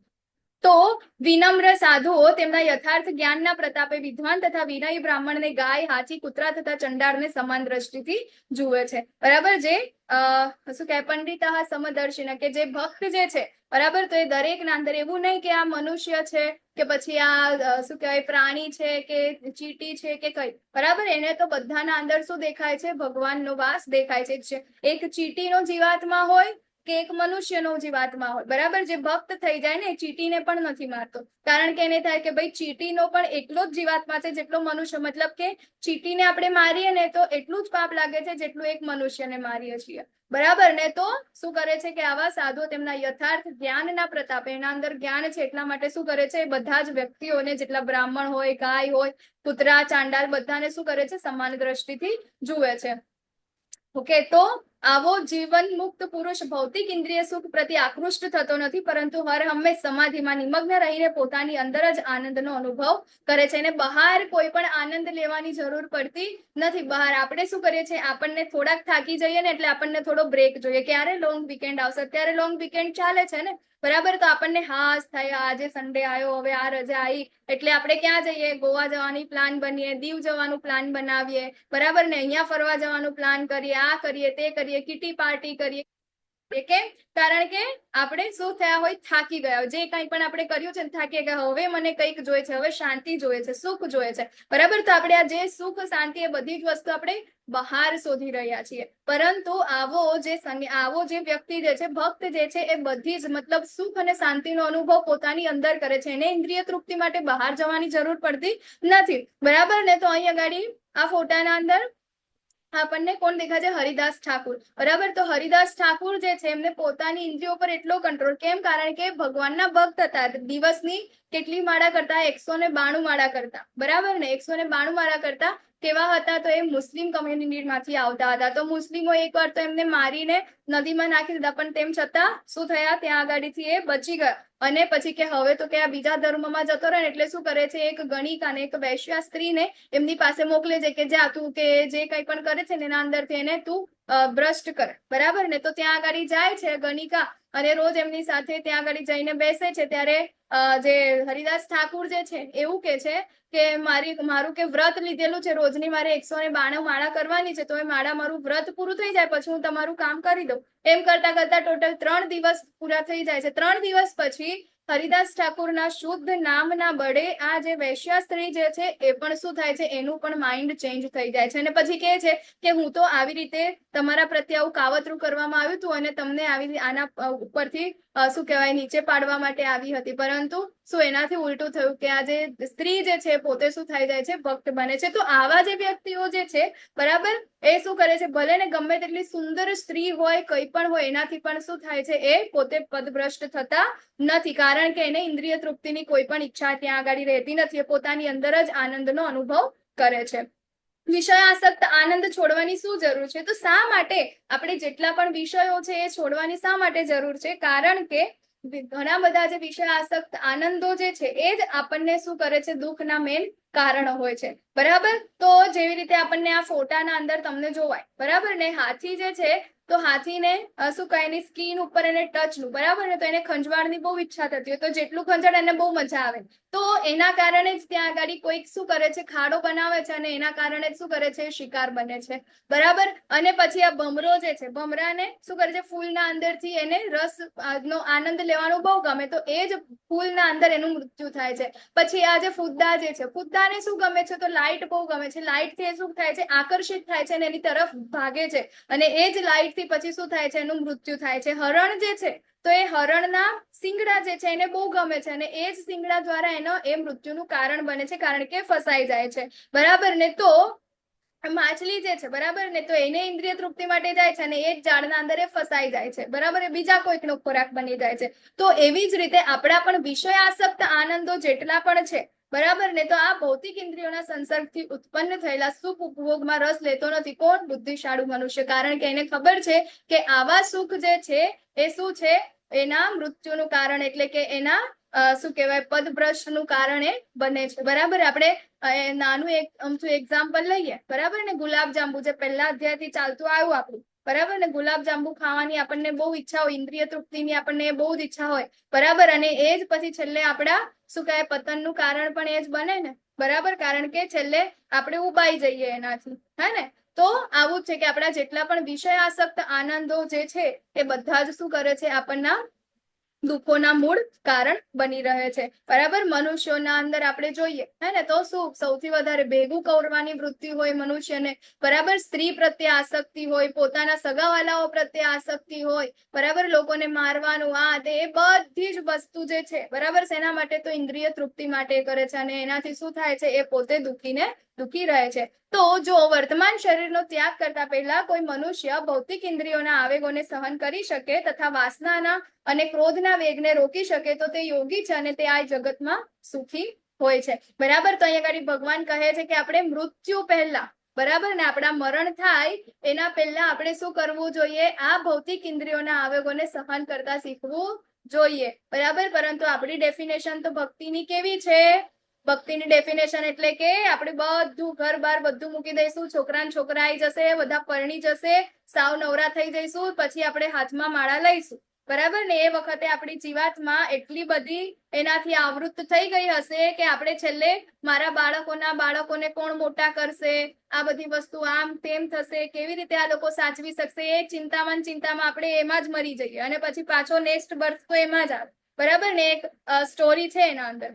તો વિનમ્ર સાધુઓ તેમના યથાર્થ જ્ઞાનના પ્રતાપે વિદ્વાન તથા વિનયી બ્રાહ્મણને ગાય, હાથી, કૂતરા તથા ચંડાળને સમાન દ્રષ્ટિથી જુએ છે, બરાબર? જે શું કહેવાય? પંડિત સમદર્શિન, કે જે ભક્ત જે છે, બરાબર? તો એ દરેકના અંદર એવું નહીં કે આ મનુષ્ય છે કે પછી આ શું કહેવાય પ્રાણી છે કે ચીટી છે કે કઈ, બરાબર? એને તો બધાના અંદર શું દેખાય છે? ભગવાનનો વાસ દેખાય છે. એક ચીટીનો જીવાત્મા હોય કે એક મનુષ્યનો જીવાત્મા હોય, બરાબર? જે ભક્ત થઈ જાય ને, ચીટીને પણ નથી મારતો, કારણ કે એને થાય કે ભાઈ ચીટીનો પણ એટલો જ જીવાત્મા છે જેટલો મનુષ્ય. મતલબ કે ચીટીને આપણે મારીએ ને તો એટલું જ પાપ લાગે છે જેટલું એક મનુષ્યને મારીએ છીએ, બરાબર ને? તો શું કરે છે કે આવા સાધુઓ તેમના યથાર્થ જ્ઞાનના પ્રતાપે, એના અંદર જ્ઞાન છે એટલા માટે શું કરે છે? બધા જ વ્યક્તિઓને, જેટલા બ્રાહ્મણ હોય, ગાય હોય, કૂતરા, ચાંડાલ, બધાને શું કરે છે? સમાન દ્રષ્ટિથી જુએ છે. ઓકે, તો આવો જીવન મુક્ત પુરુષ ભૌતિક ઇન્દ્રિય સુખ પ્રતિ આકૃષ્ટ થતો નથી, પરંતુ હર હંમેશ સમાધિમાં નિમગ્ન રહીને પોતાની અંદર જ આનંદનો અનુભવ કરે છે. અને બહાર કોઈ પણ આનંદ લેવાની જરૂર પડતી નથી. બહાર આપણે શું કરીએ છીએ? આપણને થોડાક થાકી જઈએ ને એટલે આપણને થોડો બ્રેક જોઈએ. ક્યારે લોંગ વીકેન્ડ આવશે? અત્યારે લોંગ વીકેન્ડ ચાલે છે ને, બરાબર. તો આપણને હાશ થાય આજે સન્ડે આવ્યો, હવે આ રજા આવી એટલે આપણે ક્યાં જઈએ? ગોવા જવાની પ્લાન બનીએ, દીવ જવાનું પ્લાન બનાવીએ, બરાબર ને, અહીંયા ફરવા જવાનું પ્લાન કરીએ, આ કરીએ, તે કરીએ, કિટી પાર્ટી કરીએ. કેમ? કારણ કે આપણે શું થયા હોય? થાકી ગયા હોય. જે કંઈ પણ આપણે કર્યું છે થાકી ગયા, હવે મને કંઈક જોઈએ છે, હવે શાંતિ જોઈએ છે, સુખ જોઈએ છે, બરાબર. તો આપણે આ જે સુખ શાંતિ એ બધી જ વસ્તુ આપણે બહાર શોધી રહ્યા છીએ. પરંતુ આવો જે વ્યક્તિ જે છે, ભક્ત જે છે, એ બધી જ મતલબ સુખ અને શાંતિનો અનુભવ પોતાની અંદર કરે છે. એને ઇન્દ્રિય તૃપ્તિ માટે બહાર જવાની જરૂર પડતી નથી, બરાબર ને. તો અહીં આગળ આ ફોટાના અંદર આપણને કોણ દેખાય છે? હરિદાસ ઠાકુર, બરાબર. તો હરિદાસ ઠાકુર જે છે એમને પોતાની ઇન્દ્રિયો પર એટલો કંટ્રોલ. કેમ? કારણ કે ભગવાનના ભક્ત હતા. દિવસની કેટલી માળા કરતા? 192 માળા કરતા, બરાબર ને. 192 માળા કરતા. કેવા હતા? તો એ મુસ્લિમ કમ્યુનિટીમાંથી આવતા હતા. તો મુસ્લિમો એકવાર તો એમને મારીને નદીમાં નાખી દીધા, પણ તેમ છતાં શું થયા? ત્યાં આગાડીથી એ બચી ગયા. અને પછી કે હવે તો કે આ બીજા ધર્મમાં જતો રહે, એટલે શું કરે છે? એક ગણિકા ને એક વૈશ્યા સ્ત્રીને એમની પાસે મોકલે છે કે જા તું કે જે કંઈ પણ કરે છે ને એના અંદરથી એને તું ભ્રષ્ટ કર, બરાબર ને. તો ત્યાં આગળ જાય છે ગણિકા અને રોજ એમની સાથે ત્યાં આગળ જઈને બેસે છે. ત્યારે જે હરિદાસ ઠાકુર જે છે એવું કે છે કે મારું કે વ્રત લીધેલું છે, રોજની મારે 192 માળા કરવાની છે, તો એ મારું વ્રત પૂરું થઈ જાય પછી હું તમારું કામ કરી દઉં. એમ કરતા કરતા ટોટલ 3 દિવસ પૂરા થઈ જાય છે. 3 દિવસ પછી હરિદાસ ઠાકુરના શુદ્ધ નામના બળે આ જે વૈશ્યા સ્ત્રી જે છે એ પણ શું થાય છે? એનું પણ માઇન્ડ ચેન્જ થઈ જાય છે. અને પછી કહે છે કે હું તો આવી રીતે તમારા પ્રત્યે આવું કાવતરું કરવામાં આવ્યું હતું અને તમને આના ઉપરથી શું કહેવાય નીચે પાડવા માટે આવી હતી, પરંતુ શું એનાથી ઉલટું થયું કે આ જે સ્ત્રી જે છે પોતે શું થઈ જાય છે? ભક્ત બને છે. તો આવા જે વ્યક્તિઓ જે છે, બરાબર, એ શું કરે છે? ભલે ને ગમે તેટલી સુંદર સ્ત્રી હોય, કંઈ પણ હોય, એનાથી પણ શું થાય છે? એ પોતે પદભ્રષ્ટ થતા નથી, કારણ કે એને ઇન્દ્રિય તૃપ્તિની કોઈ પણ ઈચ્છા ત્યાં આગળ રહેતી નથી. એ પોતાની અંદર જ આનંદનો અનુભવ કરે છે. વિષય આસક્ત આનંદ છોડવાની શું જરૂર છે? તો શા માટે આપણે જેટલા પણ વિષયો છે એ છોડવાની શા માટે જરૂર છે? કારણ કે ઘણા બધા જે વિષય આસક્ત આનંદો જે છે એ જ આપણને શું કરે છે? દુઃખના મેન કારણ હોય છે, બરાબર. તો જેવી રીતે આપણને આ ફોટાના અંદર તમને જોવાય, બરાબર ને, હાથી જે છે તો હાથીને શું કહે? એની સ્કીન ઉપર એને ટચનું, બરાબર ને. તો એને ખંજવાળની બહુ ઈચ્છા થતી હોય, તો જેટલું ખંજવાળ એને બહુ મજા આવે. તો એના કારણે જ ત્યાં આગળ કોઈક શું કરે છે? ખાડો બનાવે છે અને એના કારણે જ શું કરે છે? શિકાર બને છે, બરાબર. અને પછી આ ભમરો જે છે, ભમરાને શું કરે છે? ફૂલના અંદરથી એને રસ નો આનંદ લેવાનું બહુ ગમે, તો એ જ ફૂલના અંદર એનું મૃત્યુ થાય છે. પછી આ જે ફુદ્દા જે છે, ફુદ્દાને શું ગમે છે? તો લાઇટ બહુ ગમે છે. લાઇટથી શું થાય છે? આકર્ષિત થાય છે અને એની તરફ ભાગે છે, અને એ જ લાઇટથી પછી શું થાય છે? એનું મૃત્યુ થાય છે. હરણ જે છે તો એ હરણના શિંગડા જે છે એને બહુ ગમે છે, અને એ જ શિંગડા દ્વારા એ મૃત્યુનું કારણ બને છે, કારણ કે ફસાઈ જાય છે, બરાબર ને. તો માછલી જે છે, બરાબર ને, તો એને ઇન્દ્રિય તૃપ્તિ માટે જાય છે અને એ જ ઝાડના અંદર એ ફસાઈ જાય છે, બરાબર. એ બીજા કોઈકનો ખોરાક બની જાય છે. તો એવી જ રીતે આપણા પણ વિષય આસક્ત આનંદો જેટલા પણ છે, બરાબર ને, તો આ ભૌતિક ઇન્દ્રિયોના સંસર્ગથી ઉત્પન્ન થયેલા સુખ ઉપભોગમાં રસ લેતો નથી. કોણ? બુદ્ધિશાળી મનુષ્ય. કારણ કે એને ખબર છે કે આવા સુખ જે છે એ શું છે? એના મૃત્યુનું કારણ, એટલે કે એના શું કહેવાય? પદભ્રષ્ટનું કારણ એ બને છે, બરાબર. આપણે નાનું એક અમથું એક્ઝામ્પલ લઈએ, બરાબર ને. ગુલાબ જાંબુ જે પહેલા અધ્યાયથી ચાલતું આવ્યું આપણું, બરાબર ને. ગુલાબ જાંબુ ખાવાની આપણને બહુ ઈચ્છા હોય, ઇન્દ્રિય તૃપ્તિની આપણને બહુ જ ઈચ્છા હોય, બરાબર. અને એ જ પછી છેલ્લે આપણા શું કહેવાય? પતનનું કારણ પણ એ જ બને ને, બરાબર. કારણ કે છેલ્લે આપણે ઉબાઈ જઈએ એનાથી, હે ને. તો આવું જ છે કે આપણા જેટલા પણ વિષય આસક્ત આનંદો જે છે એ બધા જ શું કરે છે? આપણના દુઃખોના મૂળ કારણ બની રહે છે, બરાબર. મનુષ્યોના અંદર આપણે જોઈએ, હે ને, તો શું સૌથી વધારે ભેગું કરવાની વૃત્તિ હોય મનુષ્યને, બરાબર. સ્ત્રી પ્રત્યે આસક્તિ હોય, પોતાના સગાવાલાઓ પ્રત્યે આસક્તિ હોય, બરાબર. લોકોને મારવાનું, આ તે બધી જ વસ્તુ જે છે, બરાબર, શેના માટે? તો ઇન્દ્રિય તૃપ્તિ માટે કરે છે, અને એનાથી શું થાય છે? એ પોતે દુઃખી રહે છે. તો જો વર્તમાન શરીરનો ત્યાગ કરતા પહેલા કોઈ મનુષ્ય ભૌતિક ઇન્દ્રિયોના આવેગોને સહન કરી શકે તથા વાસનાના અને ક્રોધના વેગને રોકી શકે, તો તે યોગી છે અને તે આ જગતમાં સુખી હોય છે, બરાબર. તો અહીંયા આગળ ભગવાન કહે છે કે આપણે મૃત્યુ પહેલા, બરાબર ને, આપણા મરણ થાય એના પહેલા આપણે શું કરવું જોઈએ? આ ભૌતિક ઇન્દ્રિયોના આવેગોને સહન કરતા શીખવું જોઈએ, બરાબર. પરંતુ આપણી ડેફિનેશન તો ભક્તિની કેવી છે? ભક્તિની ડેફિનેશન એટલે કે આપણે બધું ઘર બાર બધું મૂકી દઈશું, છોકરા આવી જશે, બધા પરણી જશે, સાવ નવરા થઈ જઈશું, પછી આપણે હાથમાં માળા લઈશું, બરાબર ને. એ વખતે આપણી જીવાતમાં એટલી બધી એનાથી આવૃત થઈ ગઈ હશે કે આપણે છેલ્લે મારા બાળકોના બાળકોને કોણ મોટા કરશે, આ બધી વસ્તુ આમ તેમ થશે, કેવી રીતે આ લોકો સાચવી શકશે, એ ચિંતામાં આપણે એમાં જ મરી જઈએ અને પછી પાછો નેક્સ્ટ બર્થ તો એમાં જ આવે. બરાબર ને. એક સ્ટોરી છે એના અંદર.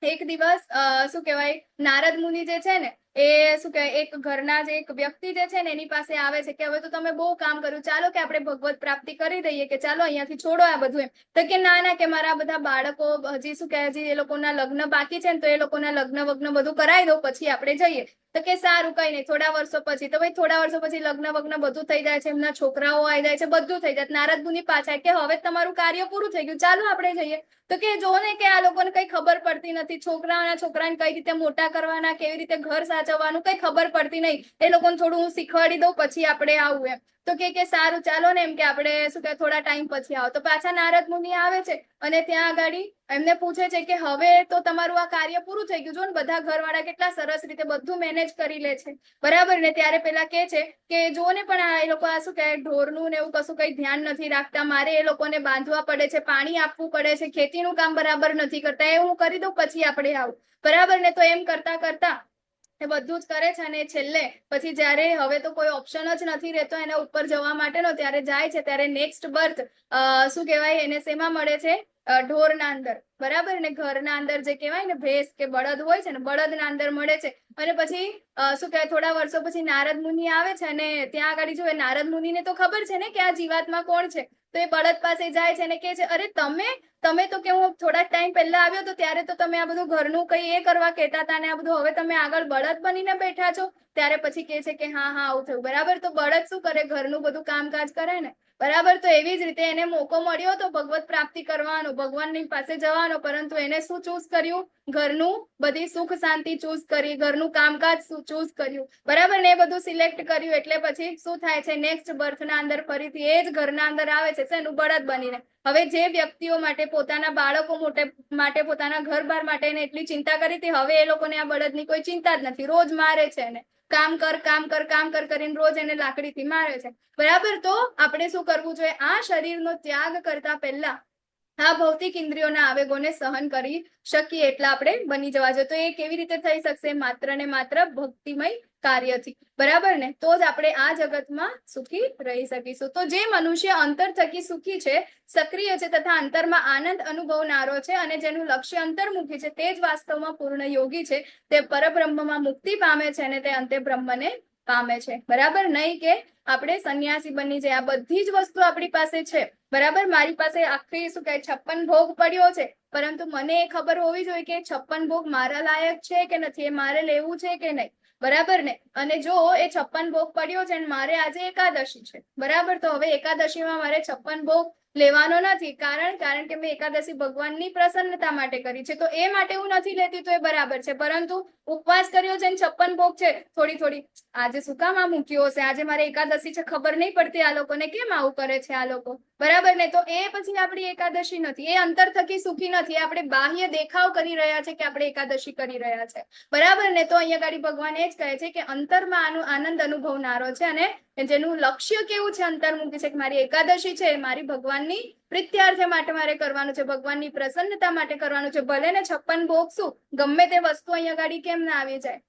એક દિવસ શું કહેવાય, નારદ મુનિ જે છે ને એ શું કહેવાય, એક ઘરના જે એક વ્યક્તિ જે છે ને એની પાસે આવે છે કે હવે તો તમે બહુ કામ કર્યું, ચાલો કે આપણે ભગવત પ્રાપ્તિ કરી દઈએ, કે ચાલો અહીંયાથી છોડો આ બધું. એમ તો કે ના કે મારા બધા બાળકો હજી શું કહેવાય, હજી એ લોકોના લગ્ન બાકી છે ને, તો એ લોકોના લગ્ન બધું કરાવી દો પછી આપણે જઈએ. તો કે સારું, કઈ નહીં, થોડા વર્ષો પછી. તો ભાઈ થોડા વર્ષો પછી લગ્ન બધું થઈ જાય છે, એમના છોકરાઓ આવી જાય છે, બધું થઈ જાય. નારદ મુનિ પાછા કે હવે તમારું કાર્ય પૂરું થઈ ગયું, ચાલો આપણે જઈએ. તો કે જો ને કે આ લોકોને કઈ ખબર પડતી નથી, છોકરાને કઈ રીતે મોટા કરવાના, કેવી રીતે ઘર સાચવવાનું કઈ ખબર પડતી નહીં. એ લોકોને થોડું હું શીખવાડી દઉં પછી આપણે આવું. એમ તો કે સારું ચાલો ને, એમ કે આપણે શું કે થોડા ટાઈમ પછી આવો. તો પાછા નારદ મુનિ આવે છે અને ત્યાં આગળ એમને પૂછે છે કે હવે તો તમારું આ કાર્ય પૂરું થઈ ગયું, જો ને બધા ઘરવાળા કેટલા સરસ રીતે બધું મેનેજ કરી લે છે. બરાબર ને. ત્યારે પેલા કે છે કે જો ને પણ એ લોકો આ શું કે ઢોરનું ને એવું કશું કઈ ધ્યાન નથી રાખતા, મારે એ લોકોને બાંધવા પડે છે, પાણી આપવું પડે છે, ખેતીનું કામ બરાબર નથી કરતા, એ હું કરી દઉં પછી આપણે આવું. બરાબર ને. તો એમ કરતા કરતા એ બધું જ કરે છે અને છેલ્લે પછી જયારે હવે તો કોઈ ઓપ્શન જ નથી રહેતો એના ઉપર જવા માટેનો, ત્યારે જાય છે. ત્યારે નેક્સ્ટ બર્થ શું કહેવાય, એને શેમાં મળે છે, ઢોરના અંદર. બરાબર ને. ઘરના અંદર જે કહેવાય ને ભેંસ કે બળદ હોય છે ને, બળદના અંદર મળે છે. અને પછી શું કહેવાય, થોડા વર્ષો પછી નારદ મુનિ આવે છે અને ત્યાં આગળ જો નારદ મુનિને તો ખબર છે ને કે આ જીવાતમાં કોણ છે. તો એ બળદ પાસે જાય છે અને કે છે અરે તમે તો કે હું થોડા ટાઈમ પહેલા આવ્યો તો ત્યારે તો તમે આ બધું ઘરનું કઈ એ કરવા કહેતા હતા ને આ બધું, હવે તમે આગળ બળદ બનીને બેઠા છો. ત્યારે પછી કે છે કે હા આવું થયું. બરાબર. તો બળદ શું કરે, ઘરનું બધું કામકાજ કરે ને. બરાબર. તો એવી જ રીતે એને મોકો મળ્યો તો ભગવત પ્રાપ્તિ કરવાનો, ભગવાનની પાસે જવાનો, પરંતુ એને શું ચૂઝ કર્યું, ઘરનું બધી સુખ શાંતિ ચૂઝ કરી, ઘરનું કામકાજ ચૂઝ કર્યું. બરાબર ને. એ બધું સિલેક્ટ કર્યું એટલે પછી શું થાય છે, નેક્સ્ટ બર્થના અંદર ફરીથી એ જ ઘરના અંદર આવે છે શેનું, બળદ બનીને. હવે જે વ્યક્તિઓ માટે પોતાના બાળકો માટે પોતાના ઘર બાર માટે એટલી ચિંતા કરી હતી, હવે એ લોકોને આ બળદની કોઈ ચિંતા જ નથી. રોજ મારે છે એને, કામ કર કરીને રોજ એને લાકડીથી મારે છે. બરાબર. તો આપણે શું કરવું જોઈએ, આ શરીરનો ત્યાગ કરતા પહેલા આ ભૌતિક ઇન્દ્રિયોના આવેગોને સહન કરી શકીએ એટલા આપણે બની જવા જોઈએ. તો એ કેવી રીતે થઈ શકશે, માત્ર ને માત્ર ભક્તિમય કાર્યથી. બરાબર ને. તો જ આપણે આ જગતમાં સુખી રહી શકીશું. તો જે મનુષ્ય અંતર થકી સુખી છે, સક્રિય છે તથા અંતરમાં આનંદ અનુભવનારો છે અને જેનું લક્ષ્ય અંતર્મુખી છે, તે જ વાસ્તવમાં પૂર્ણ યોગી છે. તે પરબ્રહ્મમાં મુક્તિ પામે છે અને તે અંતે બ્રહ્મને પામે છે. બરાબર. નહીં કે આપણે સંન્યાસી બની જાય. આ બધી જ વસ્તુ આપણી પાસે છે. બરાબર. મારી પાસે આખી શું કહે 56 ભોગ પડ્યો છે, પરંતુ મને એ ખબર હોવી જોઈએ કે 56 ભોગ મારા લાયક છે કે નથી, એ મારે લેવું છે કે નહીં. બરાબર ને. અને જો એ 56 ભોગ પડ્યો છે અને મારે આજે એકાદશી છે, બરાબર, તો હવે એકાદશીમાં મારે 56 ભોગ લેવાનો નથી. કારણ કે મેં એકાદશી ભગવાનની પ્રસન્નતા માટે કરી છે, તો એ માટે હું નથી લેતી, તો એ બરાબર છે. પરંતુ ઉપવાસ કર્યો છે અને 56 ભોગ છે, થોડી આજે શું કામ આ મૂક્યો હશે, આજે મારે એકાદશી છે, ખબર નહીં પડતી આ લોકોને, કેમ આવું કરે છે આ લોકો. બરાબર ને. તો એ પછી આપણી એકાદશી નથી, એ અંતર થકી સુખી નથી. આપણે બાહ્ય દેખાવ કરી રહ્યા છે કે આપણે એકાદશી કરી રહ્યા છે. બરાબર ને. તો અહીંયા ગાડી ભગવાન એ જ કહે છે કે અંતરમાં આનંદ અનુભવનારો છે અને જેનું લક્ષ્ય કેવું છે, અંતર્મુખી છે, કે મારી એકાદશી છે, મારી ભગવાનની પ્રીત્યાર્થ માટે મારે કરવાનું છે, ભગવાનની પ્રસન્નતા માટે કરવાનું છે. ભલે ને 56 ભોગ શું ગમે તે વસ્તુ અહીંયા ગાડી કેમ ના આવી જાય,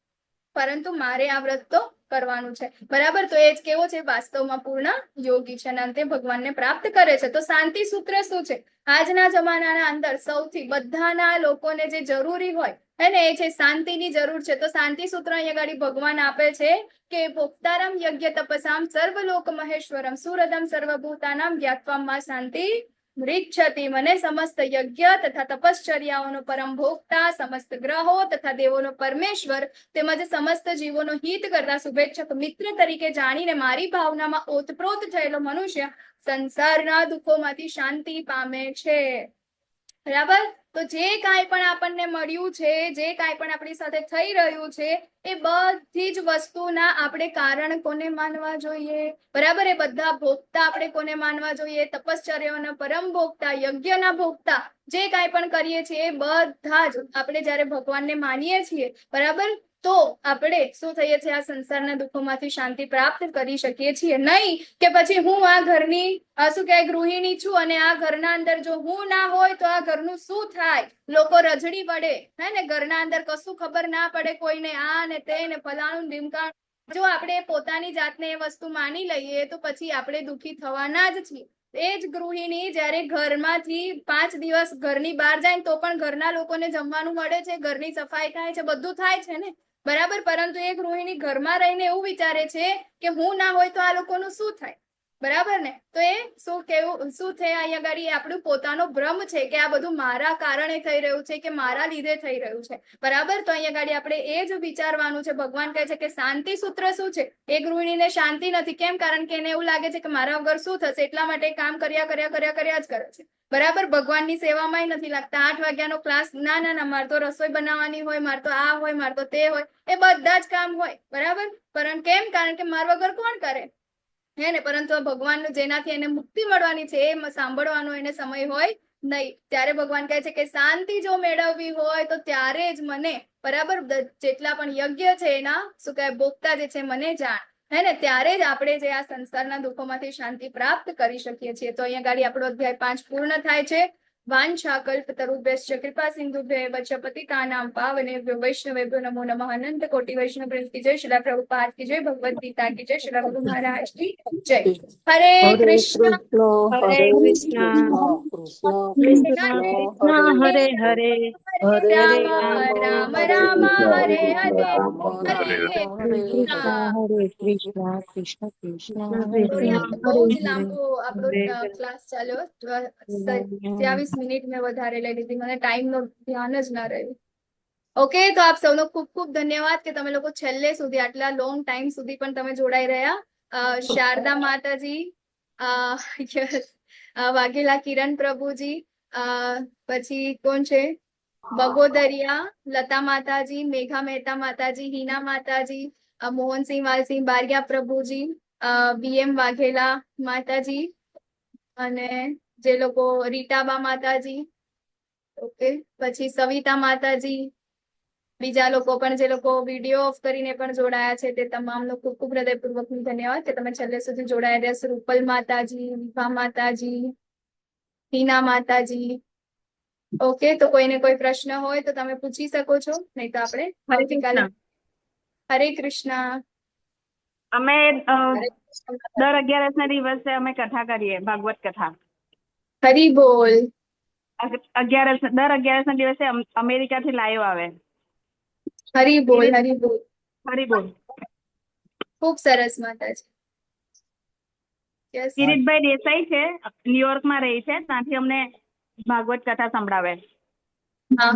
પરંતુ મારે આ વ્રત તો કરવાનું છે. બરાબર. તો એ જ કેવો છે, વાસ્તવમાં પૂર્ણ યોગી છે અને અંતે ભગવાનને પ્રાપ્ત કરે છે. તો શાંતિ સૂત્ર શું છે, આજના જમાનાના અંદર સૌથી બધાના લોકોને જે જરૂરી હોય એને એ છે શાંતિની જરૂર છે. તો શાંતિ સૂત્ર અહીંયા ગાડી ભગવાન આપે છે કે ભોક્તારમ યજ્ઞ તપસામ સર્વલોક મહેશ્વરમ સુરદમ સર્વભૂતાનામ જ્ઞાત્વામ શાંતિ મૃચ્છતિ. મને સમસ્ત યજ્ઞ તથા તપશ્ચર્યાઓનો પરમ ભોગતા, સમસ્ત ગ્રહો તથા દેવોનો પરમેશ્વર તેમજ સમસ્ત જીવોનો હિત કરતા શુભેચ્છક મિત્ર તરીકે જાણીને મારી ભાવનામાં ઓતપ્રોત થયેલો મનુષ્ય સંસારના દુઃખોમાંથી શાંતિ પામે છે. બરાબર. તો જે કાંઈ પણ આપણને મળ્યું છે, જે કાંઈ પણ આપણી સાથે થઈ રહ્યું છે, એ બધી જ વસ્તુના આપણે કારણ કોને માનવા જોઈએ. બરાબર. એ બધા ભોગતા આપણે કોને માનવા જોઈએ, તપશ્ચર્યાઓના પરમ ભોગતા, યજ્ઞના ભોગતા, જે કાંઈ પણ કરીએ છીએ એ બધા જ આપણે જયારે ભગવાનને માનીએ છીએ, બરાબર, તો આપણે શું થઈએ છીએ, આ સંસારના દુઃખોમાંથી શાંતિ પ્રાપ્ત કરી શકીએ છીએ. નહીં કે પછી હું આ ઘરની શું કહેવાય ગૃહિણી છું અને આ ઘરના અંદર જો હું ના હોય તો આ ઘરનું શું થાય, લોકો રજડી પડે, હે ને, ઘરના અંદર કશું ખબર ના પડે કોઈને, આ ને તે ને ફલાણું ઢીમકાણું. જો આપણે પોતાની જાતને એ વસ્તુ માની લઈએ તો પછી આપણે દુઃખી થવાના જ છીએ. એ જ ગૃહિણી જયારે ઘરમાંથી 5 દિવસ ઘરની બહાર જાય ને તો પણ ઘરના લોકોને જમવાનું મળે છે, ઘરની સફાઈ થાય છે, બધું થાય છે ને, બરાબર. પરંતુ એ ગૃહિણી ઘરમાં રહીને એવું વિચારે છે કે હું ના હોય તો આ લોકોનું શું થાય, બરાબર ને. તો એ શું થાય અહીંયા આગળ આપણું પોતાનો ભ્રમ છે કે આ બધું મારા કારણે થઈ રહ્યું છે કે મારા લીધે થઈ રહ્યું છે, બરાબર. તો અહીંયા આગળ આપણે એ જ વિચારવાનું છે. ભગવાન કહે છે કે શાંતિ સૂત્ર શું છે, એ ગૃહિણીને શાંતિ નથી. કેમ? કારણ કે એને એવું લાગે છે કે મારા વગર શું થશે, એટલા માટે કામ કર્યા જ કરે છે, બરાબર. ભગવાનની સેવામાં નથી લાગતા. 8 વાગ્યાનો ક્લાસ, ના, મારે તો રસોઈ બનાવવાની હોય, મારે તો આ હોય, મારે તો તે હોય, એ બધા જ કામ હોય, બરાબર. પરંતુ કેમ? કારણ કે મારા વગર કોણ કરે, હે ને. પરંતુ ભગવાનનું જેનાથી એને મુક્તિ મળવાની છે એ સાંભળવાનો એને સમય હોય નહીં. ત્યારે ભગવાન કહે છે કે શાંતિ જો મેળવવી હોય તો ત્યારે જ મને, બરાબર, જેટલા પણ યજ્ઞ છે એના શું કહેવાય ભોગતા જે છે મને જાણ, હે ને. ત્યારે જ આપણે જે આ સંસારના દુઃખોમાંથી શાંતિ પ્રાપ્ત કરી શકીએ છીએ. તો અહીંયા ગાડી આપણો અધ્યાય 5 પૂર્ણ થાય છે. વાંછા કલ્પતરુભ્યશ્ચ કૃપા સિંધુભ્યઃ વચ પતિતાનાં પાવનેભ્યો વૈષ્ણવેભ્યો નમો નમઃ. અનંત કોટિ વૈષ્ણવ પ્રેમ કી જય. શ્રીલા પ્રભુપાદ કી જય. ભગવદ ગીતા કી જય. શ્રીલા ગુરુ મહારાજ કી જય. હરે કૃષ્ણ હરે કૃષ્ણ હરે હરે હરે રામ રામ હરે હરે હરે કૃષ્ણ. હરે કૃષ્ણ કૃષ્ણ કૃષ્ણ બહુ જ લાંબો આપણો ક્લાસ ચાલ્યો. 23 મિનિટ મેં વધારે લઈ લીધી, મને ટાઈમ નો ધ્યાન જ ના રહ્યું. ઓકે, તો આપ સૌનો ખૂબ ખૂબ ધન્યવાદ કે તમે લોકો છેલ્લે સુધી આટલા લોંગ ટાઈમ સુધી પણ તમે જોડાઈ રહ્યા. શારદા માતાજી, વાઘેલા કિરણ પ્રભુજી, પછી કોણ છે, બગોદરિયા, લતા માતાજી, મેઘા મહેતા માતાજી, હિના માતાજી, મોહનસિંહ વાલસિંહ બારિયા પ્રભુજી, BM વાઘેલા માતાજી, અને જે લોકો રીટાબા માતાજી, ઓકે, પછી સવિતા માતાજી, બીજા લોકો પણ જે લોકો વિડીયો ઓફ કરીને પણ જોડાયા છે તે તમામનો ખૂબ ખૂબ હૃદયપૂર્વક ધન્યવાદ કે તમે છેલ્લે સુધી જોડાયા રહ્યા. રૂપલ માતાજી, વિભા માતાજી, હિના માતાજી. ઓકે, તો કોઈને કોઈ પ્રશ્ન હોય તો તમે પૂછી શકો છો, નહીં તો આપણે આવતીકાલે. હરે કૃષ્ણ. અમે દર 11 ના દિવસે અમે કથા કરીએ, ભાગવત કથા. હરી બોલ. દર 11 ના દિવસે અમેરિકાથી લાઈવ આવે. હરી બોલ, હરી બોલ, હરી બોલ. ખૂબ સરસ માતાજી. કિરીટભાઈ દેસાઈ છે, ન્યુયોર્કમાં રહે છે, ત્યાંથી અમને ભાગવત કથા સંભળાવે. હા,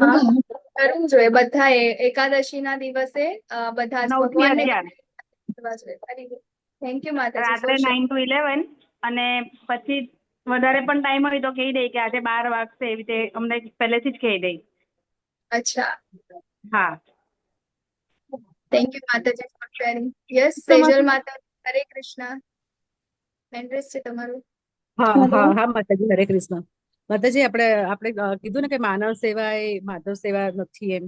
કરવું જોઈએ બધા એકાદશીના દિવસે બધા જ 9 થી 11. થેન્ક યુ માતાજી. રાત્રે 9 to 11, અને પછી વધારે પણ ટાઈમ હોય તો કહી દે કે આજે 12 વાગશે, એવી રીતે અમને પહેલેથી જ કહી દે. અચ્છા, હા. થેન્ક યુ માતાજી ફોર શેરિંગ. યસ, સેજલ માતા. હરે કૃષ્ણ. એડ્રેસ છે તમારું? હા માતાજી, હરે કૃષ્ણ. માતાજી, આપણે કીધું ને કે માનવ સેવા એ માધવ સેવા નથી એમ.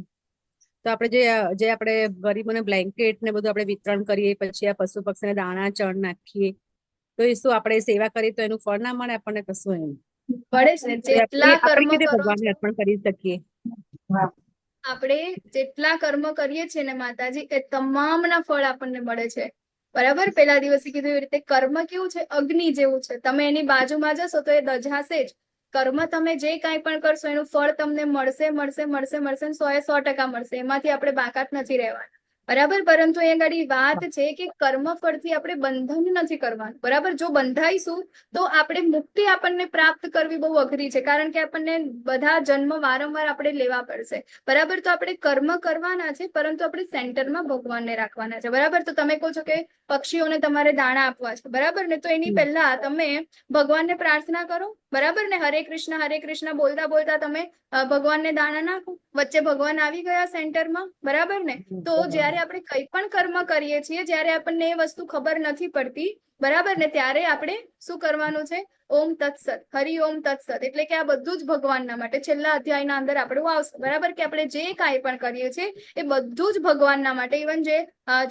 તો આપણે જે આપણે ગરીબોને બ્લેન્કેટ ને બધું આપણે વિતરણ કરીએ, પછી આ પશુ પક્ષીને દાણા ચણ નાખીએ, તો એ શું આપણે સેવા કરીએ તો એનું ફળ ના મળે આપણને કશું એમ? મળે છે. જેટલા કર્મ કરો ભગવાનને અર્પણ કરી શકીએ. આપણે જેટલા કર્મ કરીએ છીએ ને માતાજી, એ તમામના ફળ આપણને મળે છે, બરાબર. પેલા દિવસે કીધું એવી રીતે કર્મ કેવું છે, અગ્નિ જેવું છે. તમે એની બાજુમાં જશો તો એ દઝાશે જ. કર્મ તમે જે કાંઈ પણ કરશો એનું ફળ તમને મળશે, 100% મળશે. એમાંથી આપણે બાકાત નથી રહેવાના, બરાબર. પરંતુ એ ઘડી વાત છે કે કર્મ ફળથી આપણે બંધન નથી કરવાનું, બરાબર. જો બંધાઈશું તો આપણે મુક્તિ આપણને પ્રાપ્ત કરવી બહુ અઘરી છે, કારણ કે આપણને બધા જન્મ વારંવાર આપણે લેવા પડશે, બરાબર. તો આપણે કર્મ કરવાના છે, પરંતુ આપણે સેન્ટરમાં ભગવાનને રાખવાના છે, બરાબર. તો તમે કહો છો કે પક્ષીઓને તમારે દાણા આપવા છે, બરાબર ને, તો એની પહેલા તમે ભગવાનને પ્રાર્થના કરો, બરાબર ને. હરે કૃષ્ણ બોલતા બોલતા તમે ભગવાનને દાણા નાખો, વચ્ચે ભગવાન આવી ગયા સેન્ટરમાં, બરાબર ને. તો જયારે આપણે કંઈ પણ કર્મ કરીએ છીએ, જયારે આપણને એ વસ્તુ ખબર નથી પડતી, બરાબર ને, ત્યારે આપણે શું કરવાનું છે? ઓમ તત્સત, હરિ ઓમ તત્સત, એટલે કે આ બધું જ ભગવાનના માટે છેલ્લા અધ્યાયના અંદર આપણું આવશે. બરાબર, કે આપણે જે કાંઈ પણ કરીએ છીએ એ બધું જ ભગવાનના માટે. ઇવન જે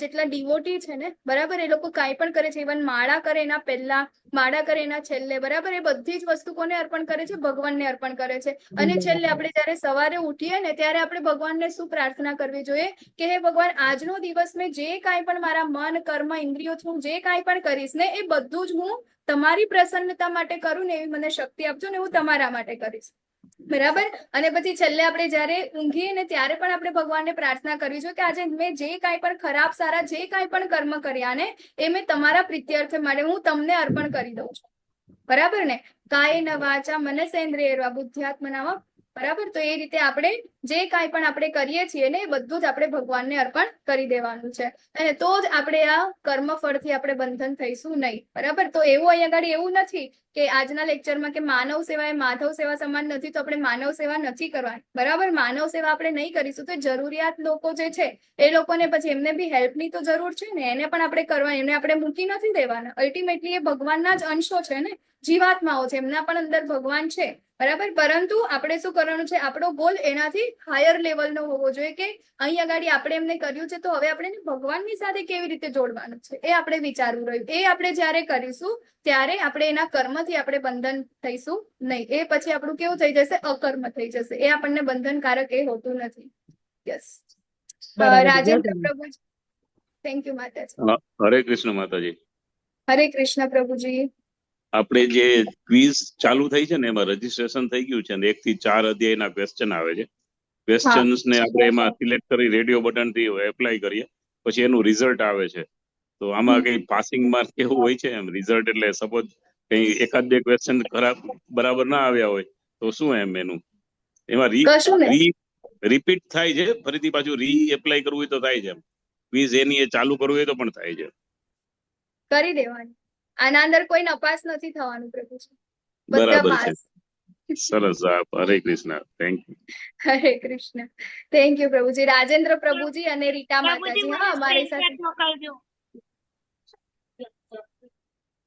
જેટલા ડિવોટી છે ને, બરાબર, એ લોકો કાંઈ પણ કરે છે, ઇવન માળા કરે એના પહેલા, માળા કરે એના છેલ્લે, બરાબર, એ બધી જ વસ્તુ કોને અર્પણ કરે છે? ભગવાનને અર્પણ કરે છે. અને છેલ્લે આપણે જયારે સવારે ઉઠીએ ને ત્યારે આપણે ભગવાનને શું પ્રાર્થના કરવી જોઈએ? કે હે ભગવાન, આજનો દિવસ મેં જે કાંઈ પણ મારા મન, કર્મ, ઇન્દ્રિયોથી હું જે કાંઈ પણ કરીશ ને, એ બધું જ હું તમારી પ્રસન્નતા માટે કરું ને એવી મને શક્તિ આપજો ને હું તમારા માટે કરીશ. બરાબર. અને પછી છેલ્લે આપણે જયારે ઊંઘીએ ને ત્યારે પણ આપણે ભગવાનને પ્રાર્થના કરવી જોઈએ કે આજે મેં જે કાંઈ પણ ખરાબ સારા જે કાંઈ પણ કર્મ કર્યા ને એ મેં તમારા પ્રીત્યર્થ માટે હું તમને અર્પણ કરી દઉં છું. બરાબર ને, કાયેન વાચા મનસેન્દ્રિયર્વા બુદ્ધ્યાત્મના. બરાબર, તો એ રીતે આપણે જે કાંઈ પણ આપણે કરીએ છીએ ને એ બધું જ આપણે ભગવાનને અર્પણ કરી દેવાનું છે. અને તો જ આપણે આ કર્મફળથી આપણે બંધન થઈશું નહીં. બરાબર, તો એવું અહીંયા આગળ એવું નથી કે આજના લેક્ચરમાં કે માનવ સેવા એ માધવ સેવા સમાન નથી તો આપણે માનવ સેવા નથી કરવાની. બરાબર, માનવ સેવા આપણે નહીં કરીશું તો જરૂરિયાત લોકો જે છે એ લોકોને પછી એમને બી હેલ્પની તો જરૂર છે ને, એને પણ આપણે કરવાની, એને આપણે મૂકી નથી દેવાના. અલ્ટિમેટલી એ ભગવાનના જ અંશો છે ને, જીવાત્માઓ છે, એમના પણ અંદર ભગવાન છે. બરાબર, પરંતુ આપણે શું કરવાનું છે? આપણો ગોલ એનાથી હાયર લેવલનો હોવો જોઈએ કે અહીં આગળ આપણે એમને કર્યું છે તો હવે આપણે ભગવાનની સાથે કેવી રીતે જોડવાનું છે એ આપણે વિચારવું રહ્યું. એ આપણે જયારે કરીશું ત્યારે આપણે એના કર્મથી આપણે બંધન થઈશું નહીં. એ પછી આપણું કેવું થઈ જશે? અકર્મ થઈ જશે. એ આપણને બંધનકારક એ હોતું નથી. યસ, રાજેન્દ્ર પ્રભુજી. થેન્ક યુ માતાજી. હરે કૃષ્ણ માતાજી. હરે કૃષ્ણ પ્રભુજી. આપણે જે ક્વિઝ ચાલુ થઈ છે ને એમાં રજીસ્ટ્રેશન થઈ ગયું છે અને 1 થી 4 અધ્યાયના ક્વેશ્ચન આવે છે. ક્વેશ્ચન્સ ને આપણે એમાં સિલેક્ટ કરી રેડિયો બટન થી એપ્લાય કરીએ પછી એનું રિઝલ્ટ આવે છે. તો આમાં કઈ પાસિંગ માર્ક કેવું હોય છે? એમ રિઝલ્ટ એટલે સપોઝ કઈ એકાદ બે ક્વેશ્ચન ખરાબ બરાબર ના આવ્યા હોય તો શું એમ એનું એમાં રિપીટ થાય છે, ફરીથી પાછું રી એપ્લાય કરવું હોય તો થાય છે. ક્વિઝ એની એ ચાલુ કરવું હોય તો પણ થાય છે. કરી દેવાની. આના અંદર કોઈ નપાસ નથી થવાનું પ્રભુજી. બરાબર છે. સરસ. હરે Krishna. Thank you. Hare Krishna. Thank you પ્રભુજી. રાજેન્દ્ર પ્રભુજી અને રીટા માતાજી હા અમારી સાથે.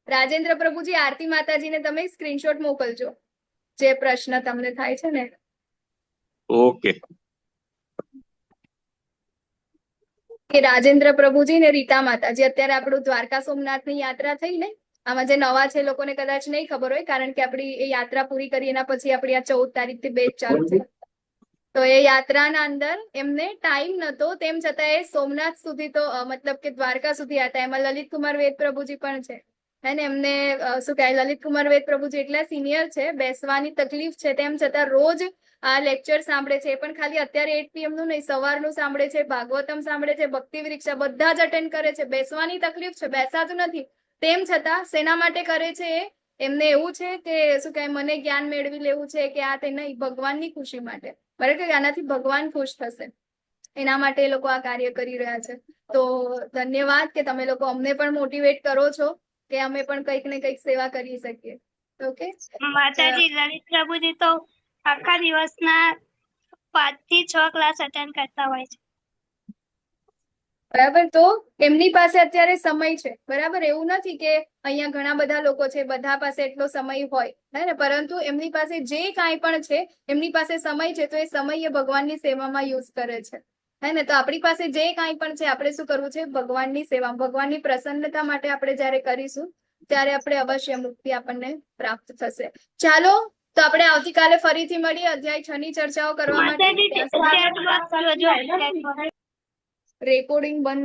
રાજેન્દ્ર પ્રભુજી, આરતી માતાજીને તમે સ્ક્રીનશોટ મોકલજો જે પ્રશ્ન તમને થાય છે ને. ઓકે. કે રાજેન્દ્ર પ્રભુજી ને રીતા માતાજી, અત્યારે આપણું દ્વારકા સોમનાથની યાત્રા થઈ ને, આમાં જે નવા છે લોકોને કદાચ નહીં ખબર હોય કારણ કે આપણી એ યાત્રા પૂરી કરી એના પછી આપણી આ 14 તારીખથી બેચ ચાલુ છે. તો એ યાત્રાના અંદર એમને ટાઈમ નતો, તેમ છતાં એ સોમનાથ સુધી તો મતલબ કે દ્વારકા સુધી હતા. એમાં લલિત કુમાર વેદ પ્રભુજી પણ છે. અને એમને શું કહેવાય, લલિત કુમાર વેદ પ્રભુજી એટલા સિનિયર છે, બેસવાની તકલીફ છે, તેમ છતાં રોજ આ લેક્ચર સાંભળે છે. પણ ખાલી અત્યારે 8 PM નું નહીં, સવારનું સાંભળે છે, ભાગવતમ સાંભળે છે, ભક્તિ વિરીક્ષા બધા જ અટેન્ડ કરે છે. બેસવાની તકલીફ છે, બેસાતું નથી. તેમ છતાં શેના માટે કરે છે? એમને એવું છે કે શું કહેવાય, મને જ્ઞાન મેળવી લેવું છે કે આ તે નહીં, ભગવાનની ખુશી માટે. બરાબર, કે આનાથી ભગવાન ખુશ થશે એના માટે એ લોકો આ કાર્ય કરી રહ્યા છે. તો ધન્યવાદ કે તમે લોકો અમને પણ મોટિવેટ કરો છો કે અમે પણ કંઈક ને કંઈક સેવા કરી શકીએ. ઓકે માતાજી, લલિત પ્રભુજી તો આખા દિવસના 5 થી 6 ક્લાસ અટેન્ડ કરતા હોય છે. બરાબર, તો એમની પાસે અત્યારે સમય છે. બરાબર, એવું નથી કે અહીંયા ઘણા બધા લોકો છે બધા પાસે એટલો સમય હોય હે ને, પરંતુ એમની પાસે જે કાંઈ પણ છે એમની પાસે સમય છે તો એ સમય એ ભગવાનની સેવામાં યુઝ કરે છે હે ને. તો આપણી પાસે જે કાંઈ પણ છે આપણે શું કરવું છે? ભગવાનની સેવા, ભગવાનની પ્રસન્નતા માટે આપણે જયારે કરીશું ત્યારે આપણે અવશ્ય મુક્તિ આપણને પ્રાપ્ત થશે. ચાલો, તો આપણે આવતીકાલે ફરીથી મળીએ અધ્યાય 6 ની ચર્ચાઓ કરવા માટે. રેકોર્ડિંગ બંધ